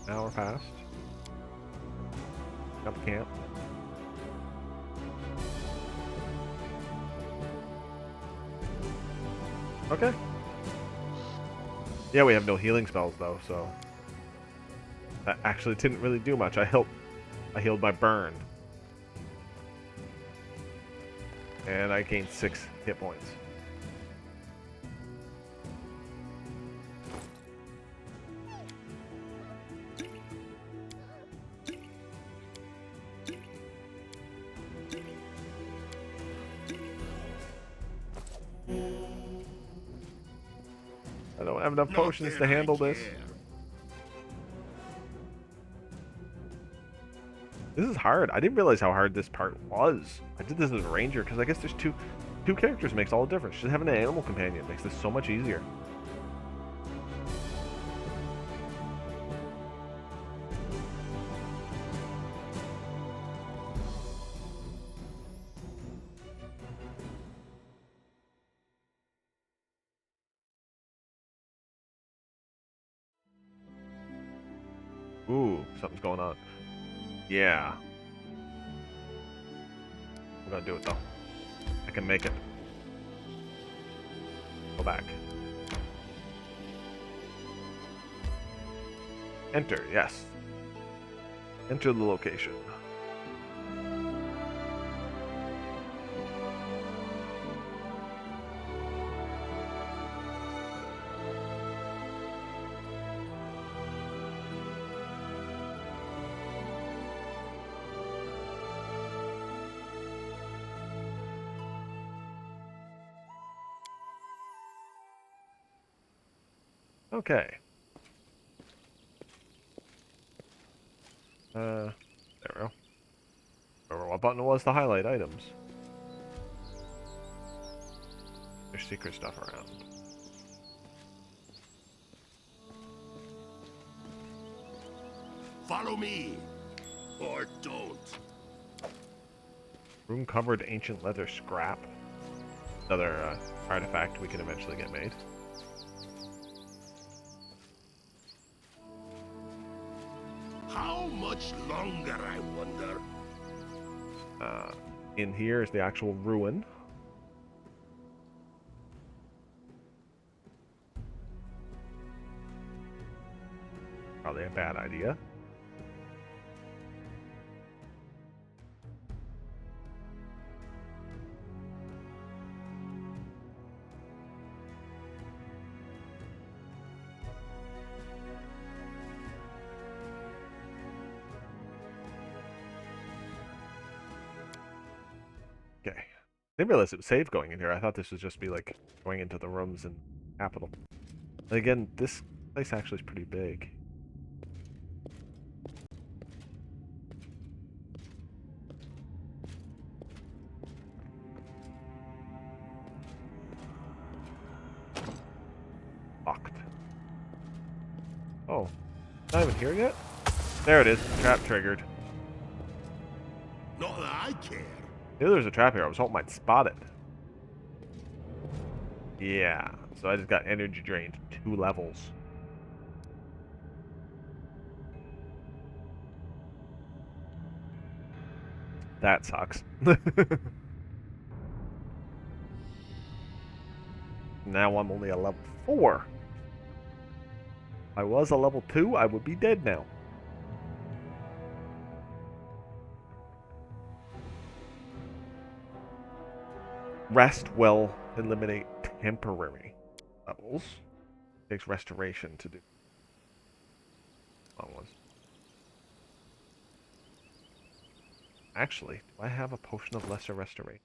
Hour passed. Up camp. Okay. Yeah, we have no healing spells though, so that actually didn't really do much. I healed my burn. And I gained 6 hit points. I don't have enough potions to handle this. This is hard. I didn't realize how hard this part was. I did this as a ranger because I guess there's two characters makes all the difference. Just having an animal companion makes this so much easier. Ooh, something's going on. Yeah. We're gonna do it though. I can make it. Go back. Enter, yes. Enter the location. Okay. There we go. Remember what button it was to highlight items. There's secret stuff around. Follow me, or don't. Room covered ancient leather scrap. Another artifact we can eventually get made. How much longer, I wonder? In here is the actual ruin. Probably a bad idea. Okay. I didn't realize it was safe going in here. I thought this would just be like going into the rooms in capital. And again, this place actually is pretty big. Locked. Oh, not even here yet? There it is. Trap triggered. Not that I care. Knew there was a trap here. I was hoping I'd spot it. Yeah, so I just got energy drained 2 levels. That sucks. Now I'm only a level 4. If I was a level 2, I would be dead now. Rest will eliminate temporary levels. Takes restoration to do. Long ones. Actually, do I have a potion of lesser restoration?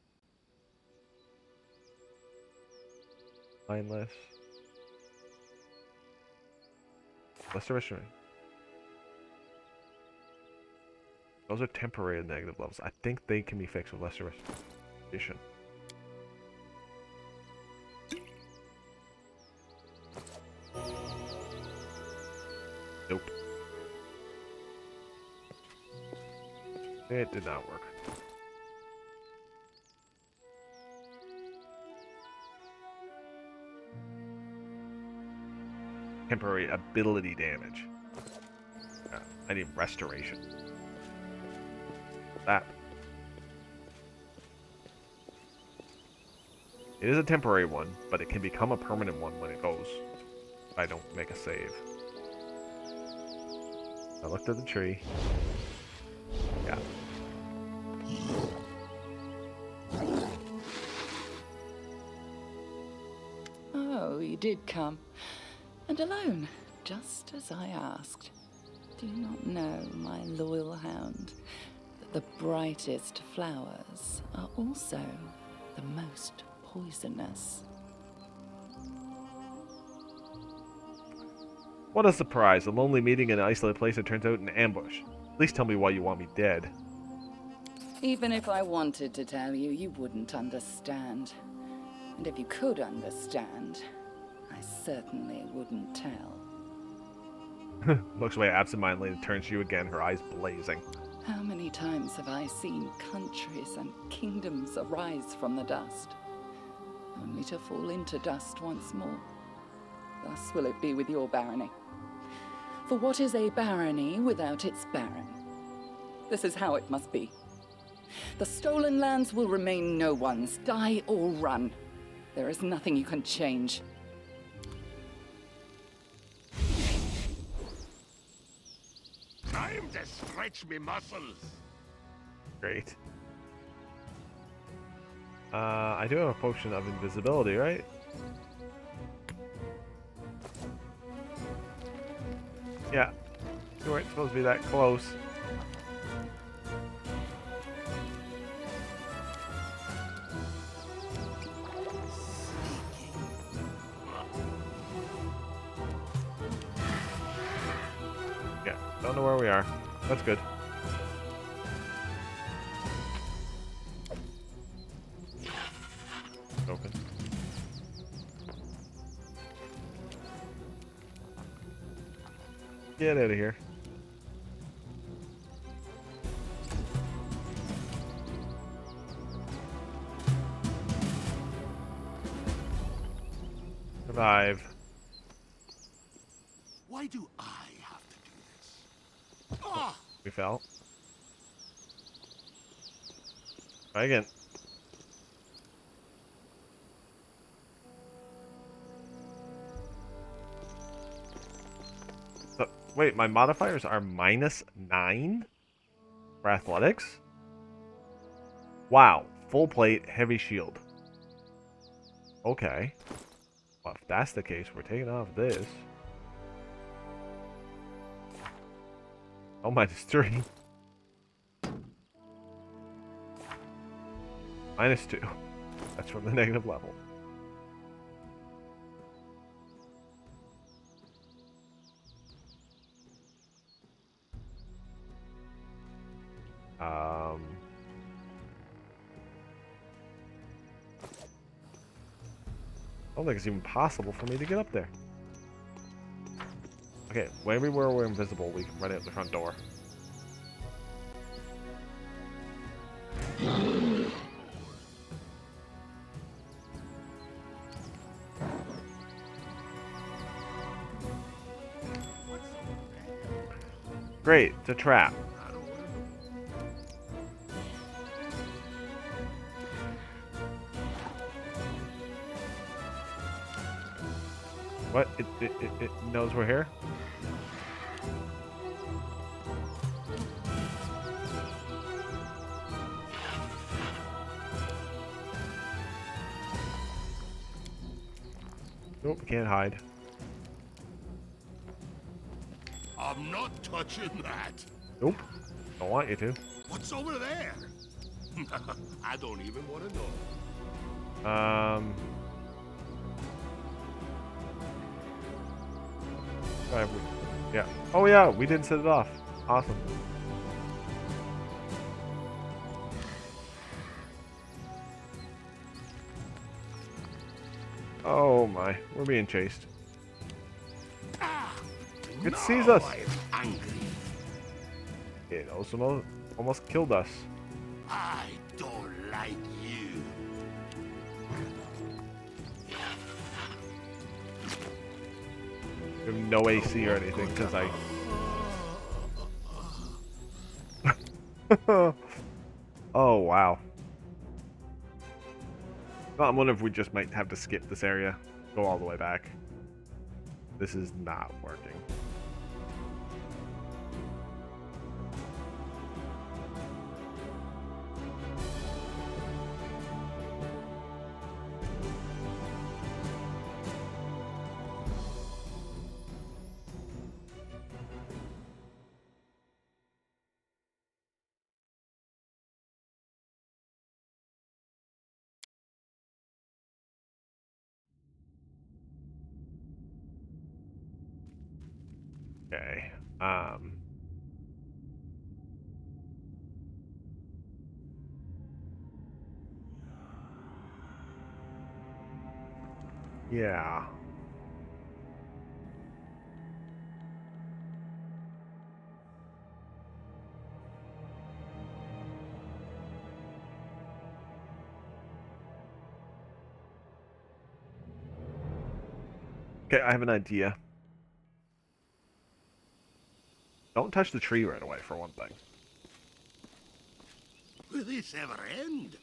Mindless. Lesser restoration. Those are temporary negative levels. I think they can be fixed with lesser restoration. Nope. It did not work. Temporary ability damage. I need restoration. That. It is a temporary one, but it can become a permanent one when it goes. If I don't make a save. I looked at the tree. Yeah. Oh, you did come. And alone, just as I asked. Do you not know, my loyal hound, that the brightest flowers are also the most poisonous? What a surprise. A lonely meeting in an isolated place that turns out an ambush. At least tell me why you want me dead. Even if I wanted to tell you, you wouldn't understand. And if you could understand, I certainly wouldn't tell. Looks away absentmindly and turns to you again, her eyes blazing. How many times have I seen countries and kingdoms arise from the dust, only to fall into dust once more? Thus will it be with your barony. For what is a barony without its baron? This is how it must be. The stolen lands will remain no one's, die or run. There is nothing you can change. Time to stretch me muscles. Great. I do have a potion of invisibility, right? Yeah. You weren't supposed to be that close. Yeah, don't know where we are. That's good. Open. Get out of here. Survive. Why do I have to do this? Ah! We fell. Try again. So, wait, my modifiers are -9 for athletics? Wow. Full plate, heavy shield. Okay. Well, if that's the case, we're taking off this. Oh, -3. -2. That's from the negative level. I don't think it's even possible for me to get up there. Okay, everywhere we're invisible, we can run out the front door. Great, it's a trap. What? It knows we're here? Nope, can't hide. I'm not touching that. Nope. Don't want you to. What's over there? I don't even want to know. Yeah. Oh yeah, we didn't set it off. Awesome. Oh my, we're being chased. It sees us. I'm angry. It also almost killed us. I don't like you. We have no AC or anything because I. Oh wow. Well, I'm wondering if we just might have to skip this area, go all the way back. This is not working. Okay. Yeah. Okay, I have an idea. Don't touch the tree right away, for one thing. Will this ever end?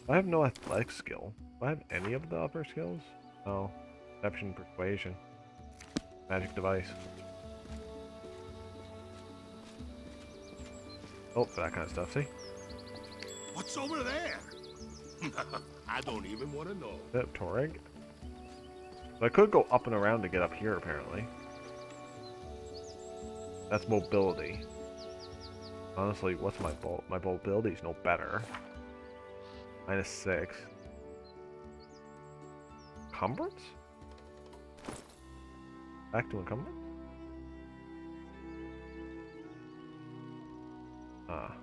I have no athletic skill. Do I have any of the upper skills? No. Perception, persuasion. Magic device. Oh, for that kind of stuff, see? What's over there? I don't even want to know. Is that Toreg? So I could go up and around to get up here, apparently. That's mobility. Honestly, what's my my mobility's no better. -6. Encumbrance? Back to encumbrance? Ah.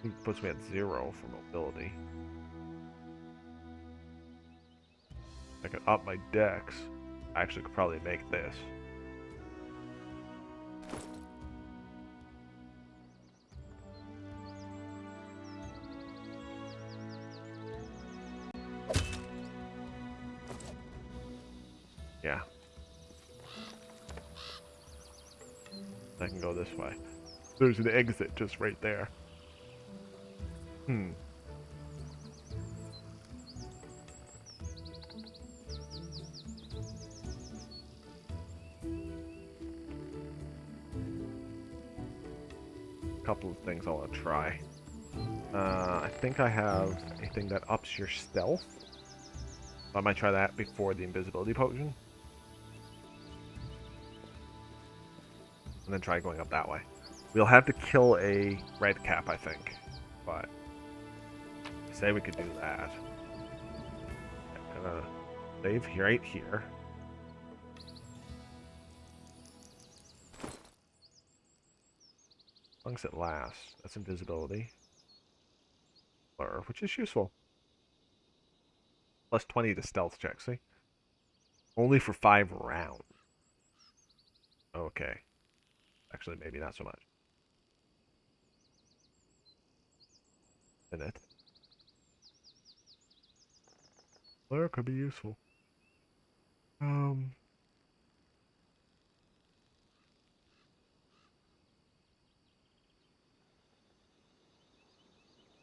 He puts me at 0 for mobility. I could up my dex. I actually could probably make this. Yeah. I can go this way. There's an exit just right there. Couple of things I want to try. I think I have a thing that ups your stealth. I might try that before the invisibility potion. And then try going up that way. We'll have to kill a red cap, I think. But say we could do that. I'm gonna save here, right here. As long as it lasts. That's invisibility. Blur, which is useful. Plus 20 to stealth check, see? Only for 5 rounds. Okay. Actually, maybe not so much. in it. Flare could be useful.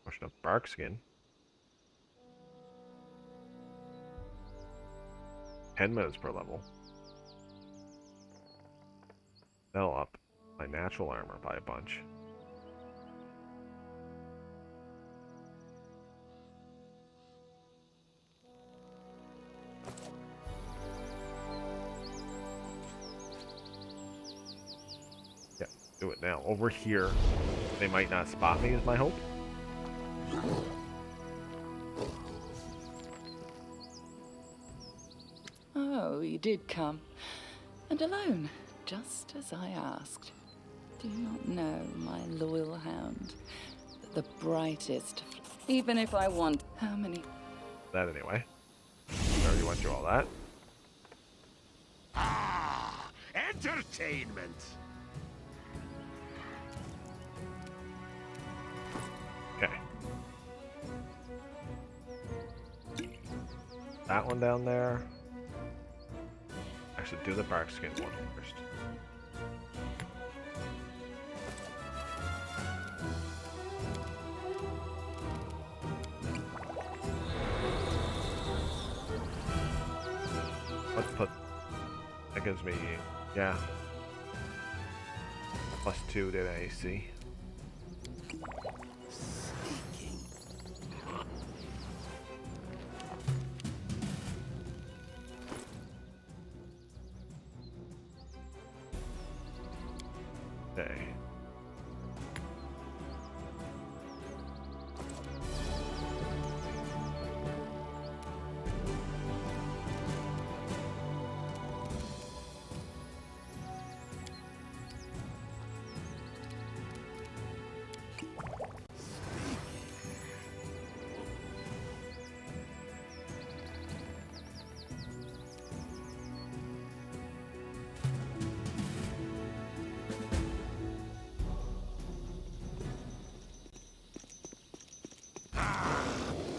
Question of bark skin. 10 minutes per level. That'll up my natural armor by a bunch. Yeah, do it now. Over here, they might not spot me, is my hope. Oh, you did come. And alone, just as I asked. Do you not know, my loyal hound, that the brightest, even if I want, how many? That anyway. I already went through all that. Ah, entertainment. Okay. That one down there. Actually, do the bark skin one first. Let's put. That gives me, yeah, +2 to AC. Okay.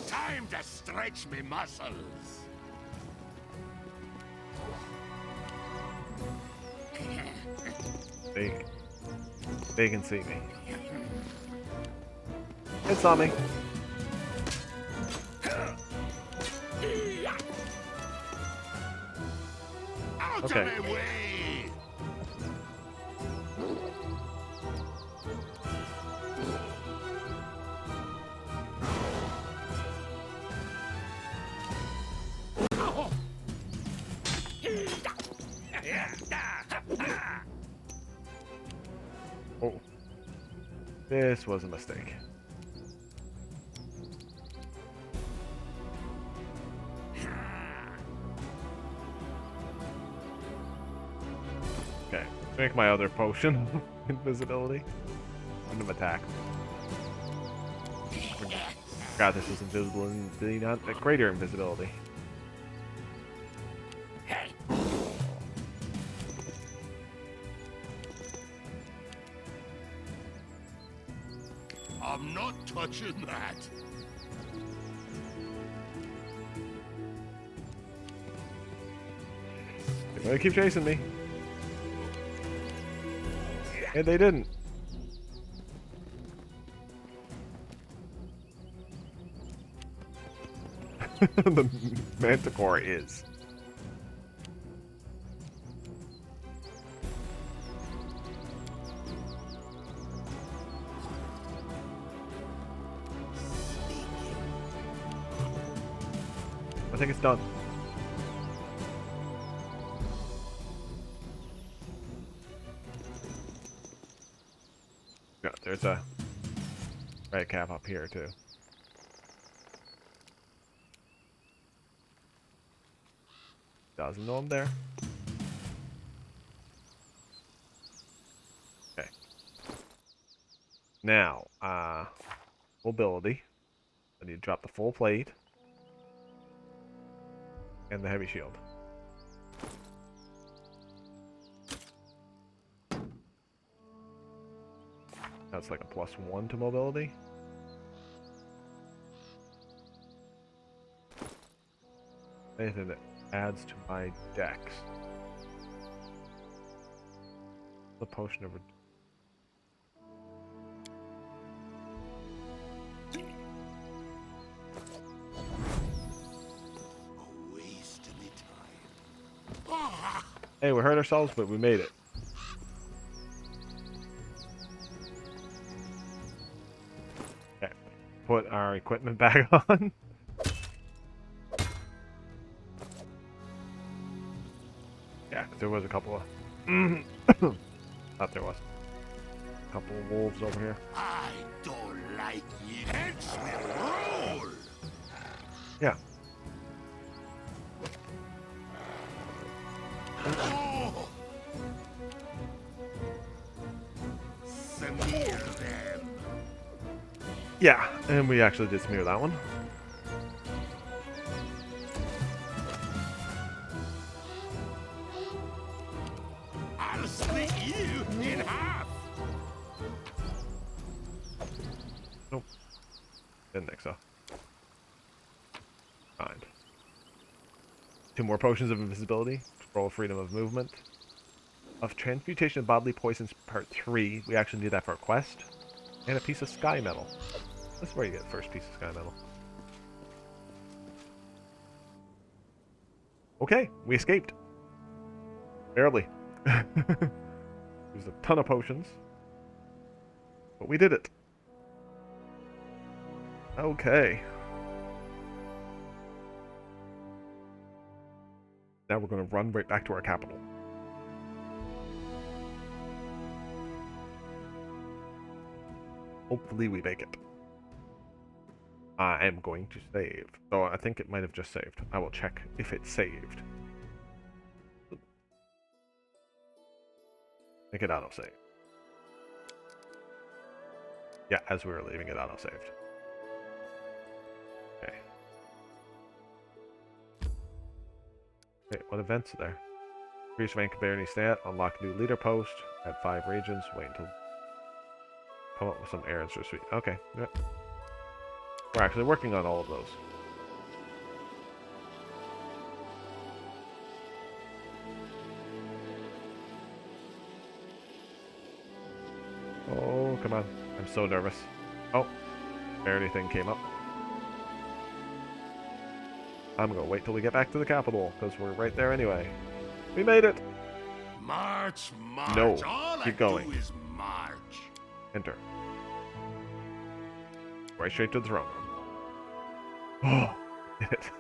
Time to stretch me muscles. They can see me. It saw me. Out Okay. of my way! Oh. This was a mistake. Okay. Make my other potion. Invisibility. Random attack. God, this is invisible and not a greater invisibility. I'm not touching that. They're gonna keep chasing me. And they didn't. The Manticore is. I think it's done. Yeah, there's a red cap up here too. Doesn't know I'm there. Okay. Now, mobility. I need to drop the full plate and the heavy shield. That's like a +1 to mobility. Anything that adds to my dex. The potion of... A waste of me time. Ah! Hey, we hurt ourselves, but we made it. Okay. Put our equipment back on. Yeah, 'cause there was a couple of... Thought there was. A couple of wolves over here. I don't like you. Heads will roll. Yeah. Oh. Smear them. Yeah, and we actually did smear that one. I'll split you in half. Nope. Didn't think so. Fine. 2 more potions of invisibility. Scroll of freedom of movement. Of transmutation of bodily poisons, part 3. We actually need that for a quest. And a piece of sky metal. This is where you get the first piece of sky metal. Okay, we escaped. Barely. There's a ton of potions. But we did it. Okay. Now we're going to run right back to our capital. Hopefully we make it. I am going to save. So I think it might have just saved. I will check if it saved. Make it auto-save. Yeah, as we were leaving it auto-saved. Okay. Okay, what events are there? Increase rank of Barony stat, unlock new leader post, add 5 regions, wait until... Come up with some errands for sweet. Okay, yep. We're actually working on all of those. Oh, come on. I'm so nervous. Oh, Barony thing came up. I'm gonna wait till we get back to the capital, because we're right there anyway. We made it! March, march. No, All keep I going. do is march. Enter. Right straight to the throne room. Oh, did it.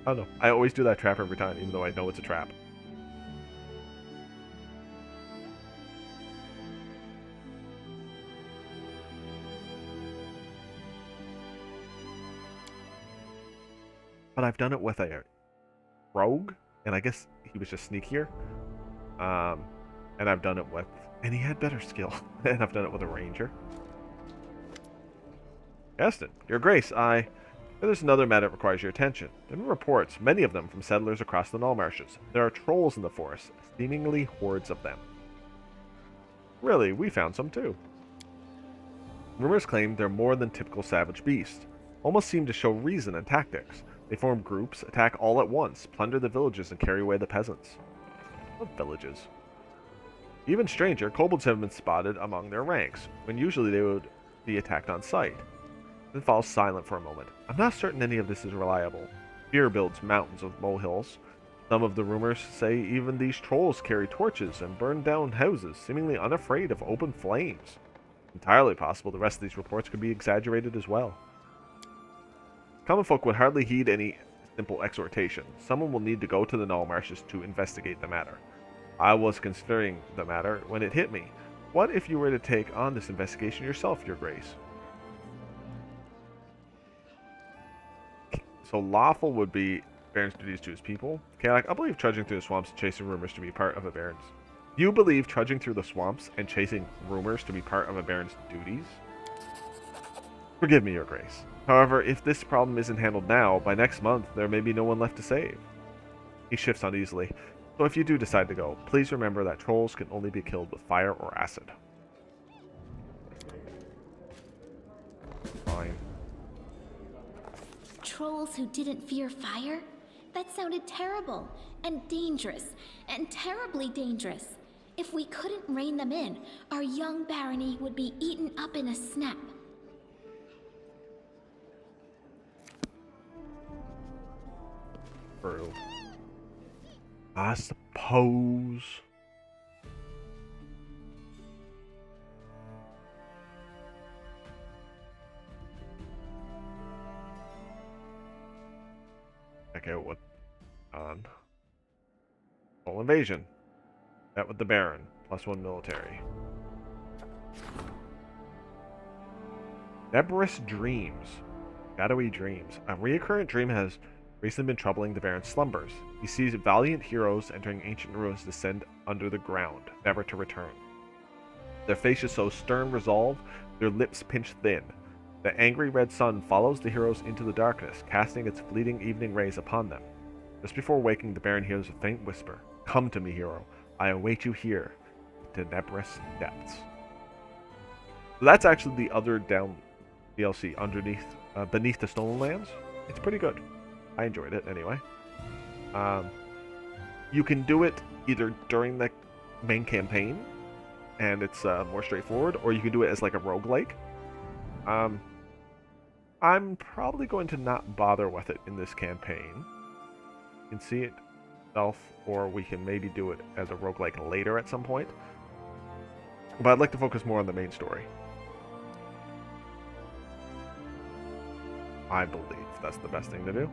I don't know. I always do that trap every time, even though I know it's a trap. But I've done it with a rogue, and I guess he was just sneakier. And I've done it with, and he had better skill. And I've done it with a ranger. Gaston, Your Grace, there's another matter that requires your attention. There have been reports, many of them from settlers across the Null Marshes. There are trolls in the forest, seemingly hordes of them. Really, we found some too. Rumors claim they're more than typical savage beasts. Almost seem to show reason and tactics. They form groups, attack all at once, plunder the villages, and carry away the peasants. What villages? Even stranger, kobolds have been spotted among their ranks, when usually they would be attacked on sight. Then falls silent for a moment. I'm not certain any of this is reliable. Fear builds mountains of molehills. Some of the rumors say even these trolls carry torches and burn down houses, seemingly unafraid of open flames. Entirely possible the rest of these reports could be exaggerated as well. Common folk would hardly heed any simple exhortation. Someone will need to go to the Null Marshes to investigate the matter. I was considering the matter when it hit me. What if you were to take on this investigation yourself, Your Grace? So lawful would be Baron's duties to his people. Okay, I believe trudging through the swamps and chasing rumors to be part of a Baron's. You believe trudging through the swamps and chasing rumors to be part of a Baron's duties? Forgive me, Your Grace. However, if this problem isn't handled now, by next month there may be no one left to save. He shifts uneasily. So if you do decide to go, please remember that trolls can only be killed with fire or acid. trolls who didn't fear fire? That sounded terrible, and dangerous, and terribly dangerous. If we couldn't rein them in, our young barony would be eaten up in a snap. True. I suppose. Okay, what on? Full invasion. That with the Baron. +1 military. Nebrous dreams. Shadowy dreams. A recurrent dream has recently been troubling the Baron's slumbers. He sees valiant heroes entering ancient ruins descend under the ground, never to return. Their faces show stern resolve, their lips pinched thin. The angry red sun follows the heroes into the darkness, casting its fleeting evening rays upon them. Just before waking, the Baron hears a faint whisper. Come to me, hero. I await you here, to Nebrous depths. So that's actually the other down DLC underneath, beneath the Stolen Lands. It's pretty good. I enjoyed it anyway. You can do it either during the main campaign, and it's more straightforward, or you can do it as like a roguelike. I'm probably going to not bother with it in this campaign. You can see it itself, or we can maybe do it as a roguelike later at some point. But I'd like to focus more on the main story. I believe that's the best thing to do.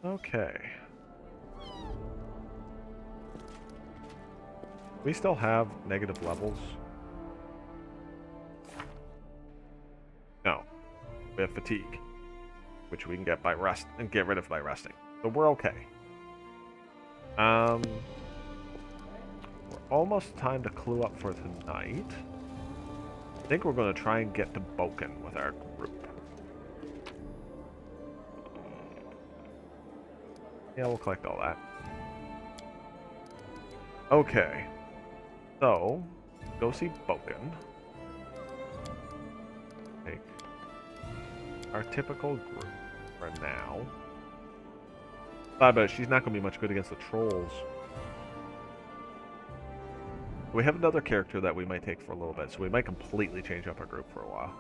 Okay. We still have negative levels. No. We have fatigue, which we can get by rest and get rid of by resting. So we're okay. We're almost time to clue up for tonight. I think we're going to try and get to Boken with our group. Yeah, we'll collect all that. Okay. So, go see Boken. Take our typical group for now. But she's not going to be much good against the trolls. We have another character that we might take for a little bit, so we might completely change up our group for a while.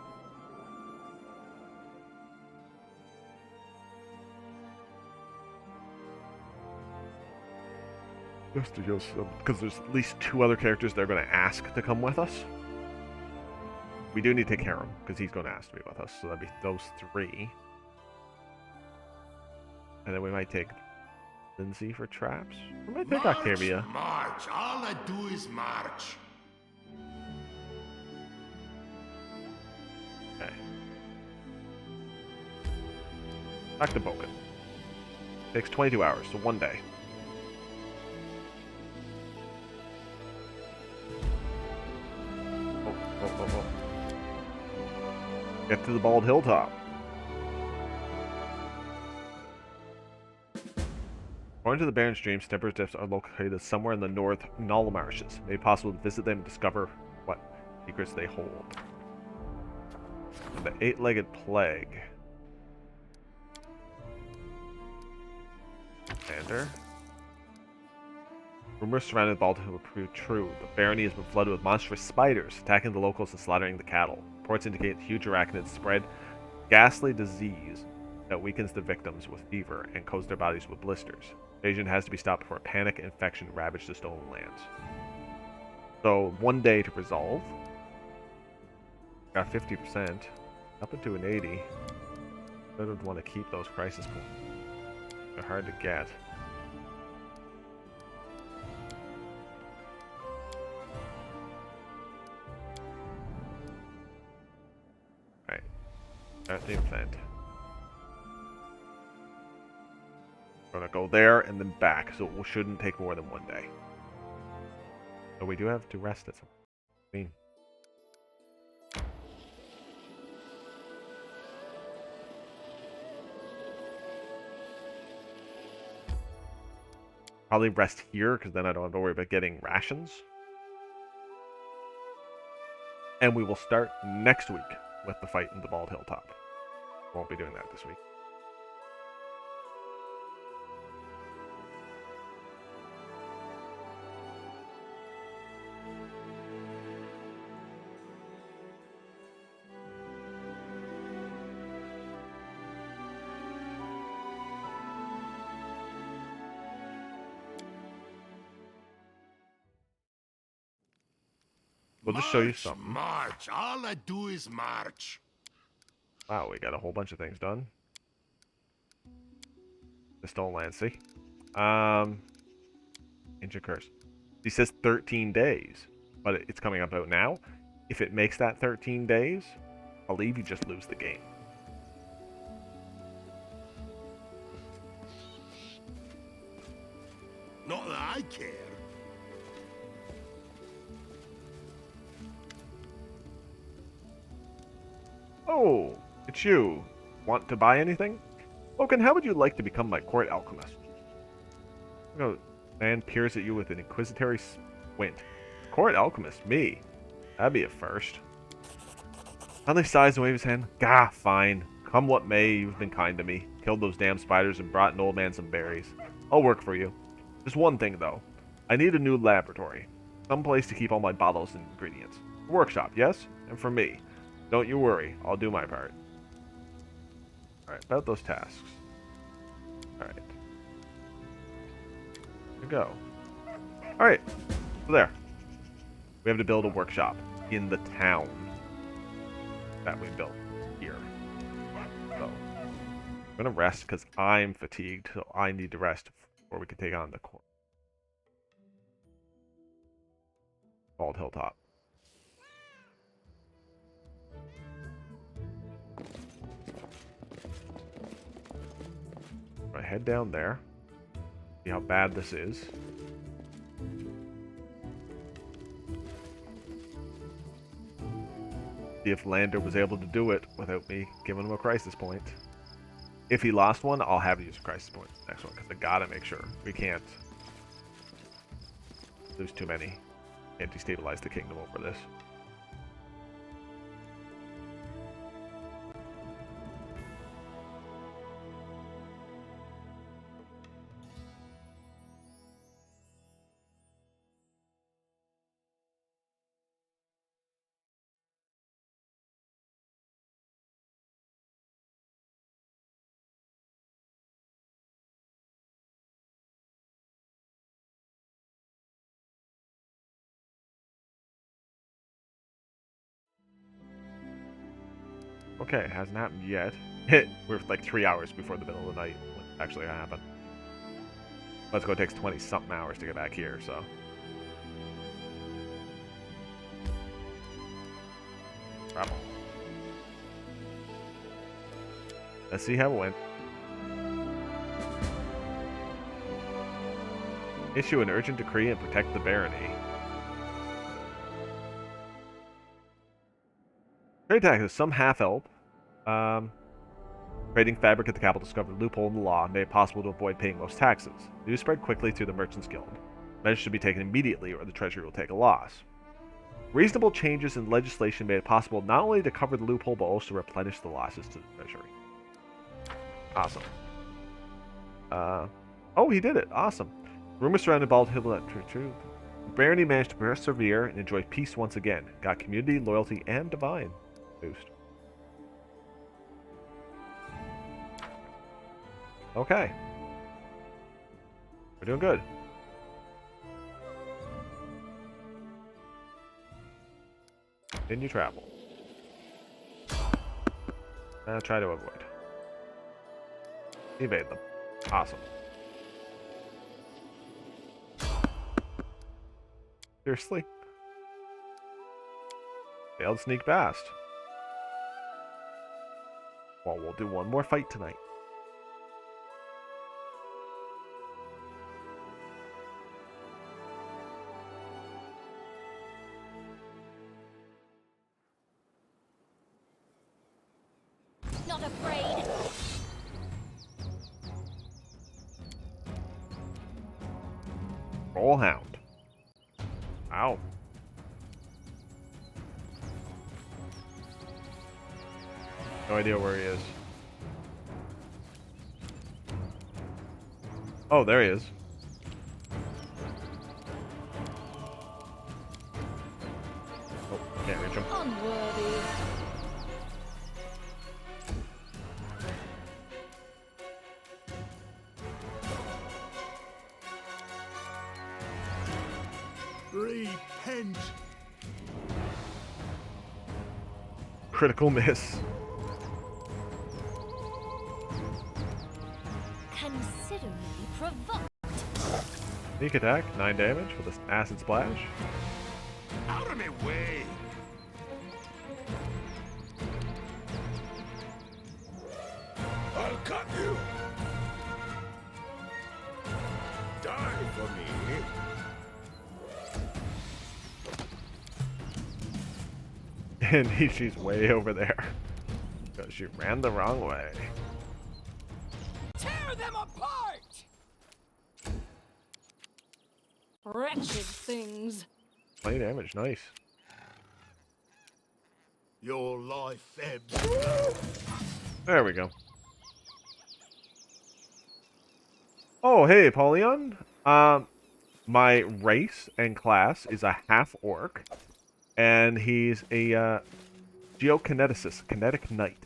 Just because there's at least 2 other characters they're going to ask to come with us. We do need to take Harem, because he's going to ask to be with us, so that'd be those 3. And then we might take Lindsay for traps. We might take Octavia. March. All I do is march. Okay. Back to Boken. Takes 22 hours, so 1 day. Oh. Get to the bald hilltop. According to the Baron's dreams, Nebrous Depths are located somewhere in the north Null Marshes. It may be possible to visit them and discover what secrets they hold. The 8-legged plague. Commander. Rumors surrounding the Bald Hill will prove true. The barony has been flooded with monstrous spiders, attacking the locals and slaughtering the cattle. Reports indicate huge arachnids spread ghastly disease that weakens the victims with fever and coats their bodies with blisters. Invasion has to be stopped before panic and infection ravage the Stolen Lands. So, 1 day to resolve. Got 50%. Up into an 80. I would want to keep those crisis points. They're hard to get. Alright. Start the event. We're gonna go there and then back, so it shouldn't take more than 1 day. So we do have to rest at some point. Probably rest here, because then I don't have to worry about getting rations. And we will start next week with the fight in the Bald Hilltop. Won't be doing that this week. We'll just show you something. March. All I do is march. Wow, we got a whole bunch of things done. The Stone Lancy. Ancient Curse. He says 13 days, but it's coming up out now. If it makes that 13 days, I'll leave you just lose the game. Not that I care. Oh, it's you. Want to buy anything? Logan, how would you like to become my court alchemist? Man peers at you with an inquisitory squint. Court alchemist? Me? That'd be a first. Huntley sighs and waves his hand. Gah, fine. Come what may, you've been kind to me. Killed those damn spiders and brought an old man some berries. I'll work for you. Just one thing, though. I need a new laboratory. Some place to keep all my bottles and ingredients. A workshop, yes? And for me. Don't you worry. I'll do my part. Alright, about those tasks. Alright. There we go. Alright. So there. We have to build a workshop in the town that we built here. So, I'm going to rest because I'm fatigued, so I need to rest before we can take on the Bald Hilltop. I head down there, see how bad this is. See if Lander was able to do it without me giving him a crisis point. If he lost one, I'll have to use a crisis point next one, because I gotta make sure we can't lose too many. Can't destabilize the kingdom over this. Okay, it hasn't happened yet. We're like 3 hours before the middle of the night when it's actually gonna happen. Let's go, it takes 20-something hours to get back here, so. Travel. Let's see how it went. Issue an urgent decree and protect the barony. Trade taxes, some half-elf. Trading fabric at the capital discovered a loophole in the law and made it possible to avoid paying most taxes. News spread quickly through the Merchants Guild. Measures should be taken immediately or the treasury will take a loss. Reasonable changes in legislation made it possible not only to cover the loophole but also replenish the losses to the treasury. Awesome. Oh, he did it. Awesome. Rumors surrounding Bald Hill. True. Barony managed to persevere and enjoy peace once again. Got community, loyalty, and divine boost. Okay. We're doing good. Continue travel. I'll try to avoid. Evade them. Awesome. Seriously? Failed sneak past. Well, we'll do one more fight tonight. Not afraid. Trollhound. Wow. No idea where he is. Oh, there he is. Oh, can't reach him. Unworthy. Repent. Critical miss. Consider me provoked. Sneak attack, 9 damage with an acid splash. Out of my way. I'll cut you. Die for me. And she's way over there. Because she ran the wrong way. Tear them apart! Wretched things. 20 damage, nice. Your life ebbs. There we go. Oh, hey, Paulion. My race and class is a half-orc. And he's a geokineticist, kinetic knight.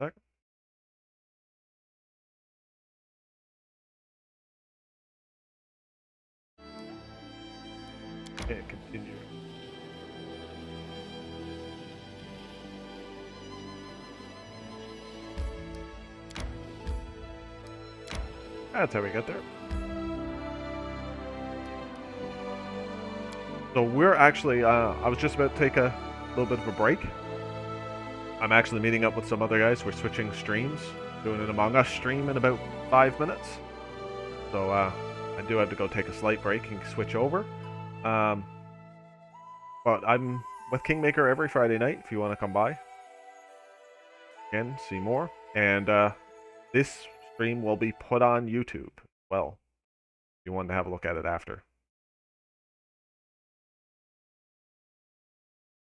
Sec. Okay, continue. That's how we get there. So we're actually, I was just about to take a little bit of a break. I'm actually meeting up with some other guys. We're switching streams, doing an Among Us stream in about 5 minutes. So I do have to go take a slight break and switch over. But I'm with Kingmaker every Friday night if you want to come by. Again, see more. And this stream will be put on YouTube. Well, if you want to have a look at it after.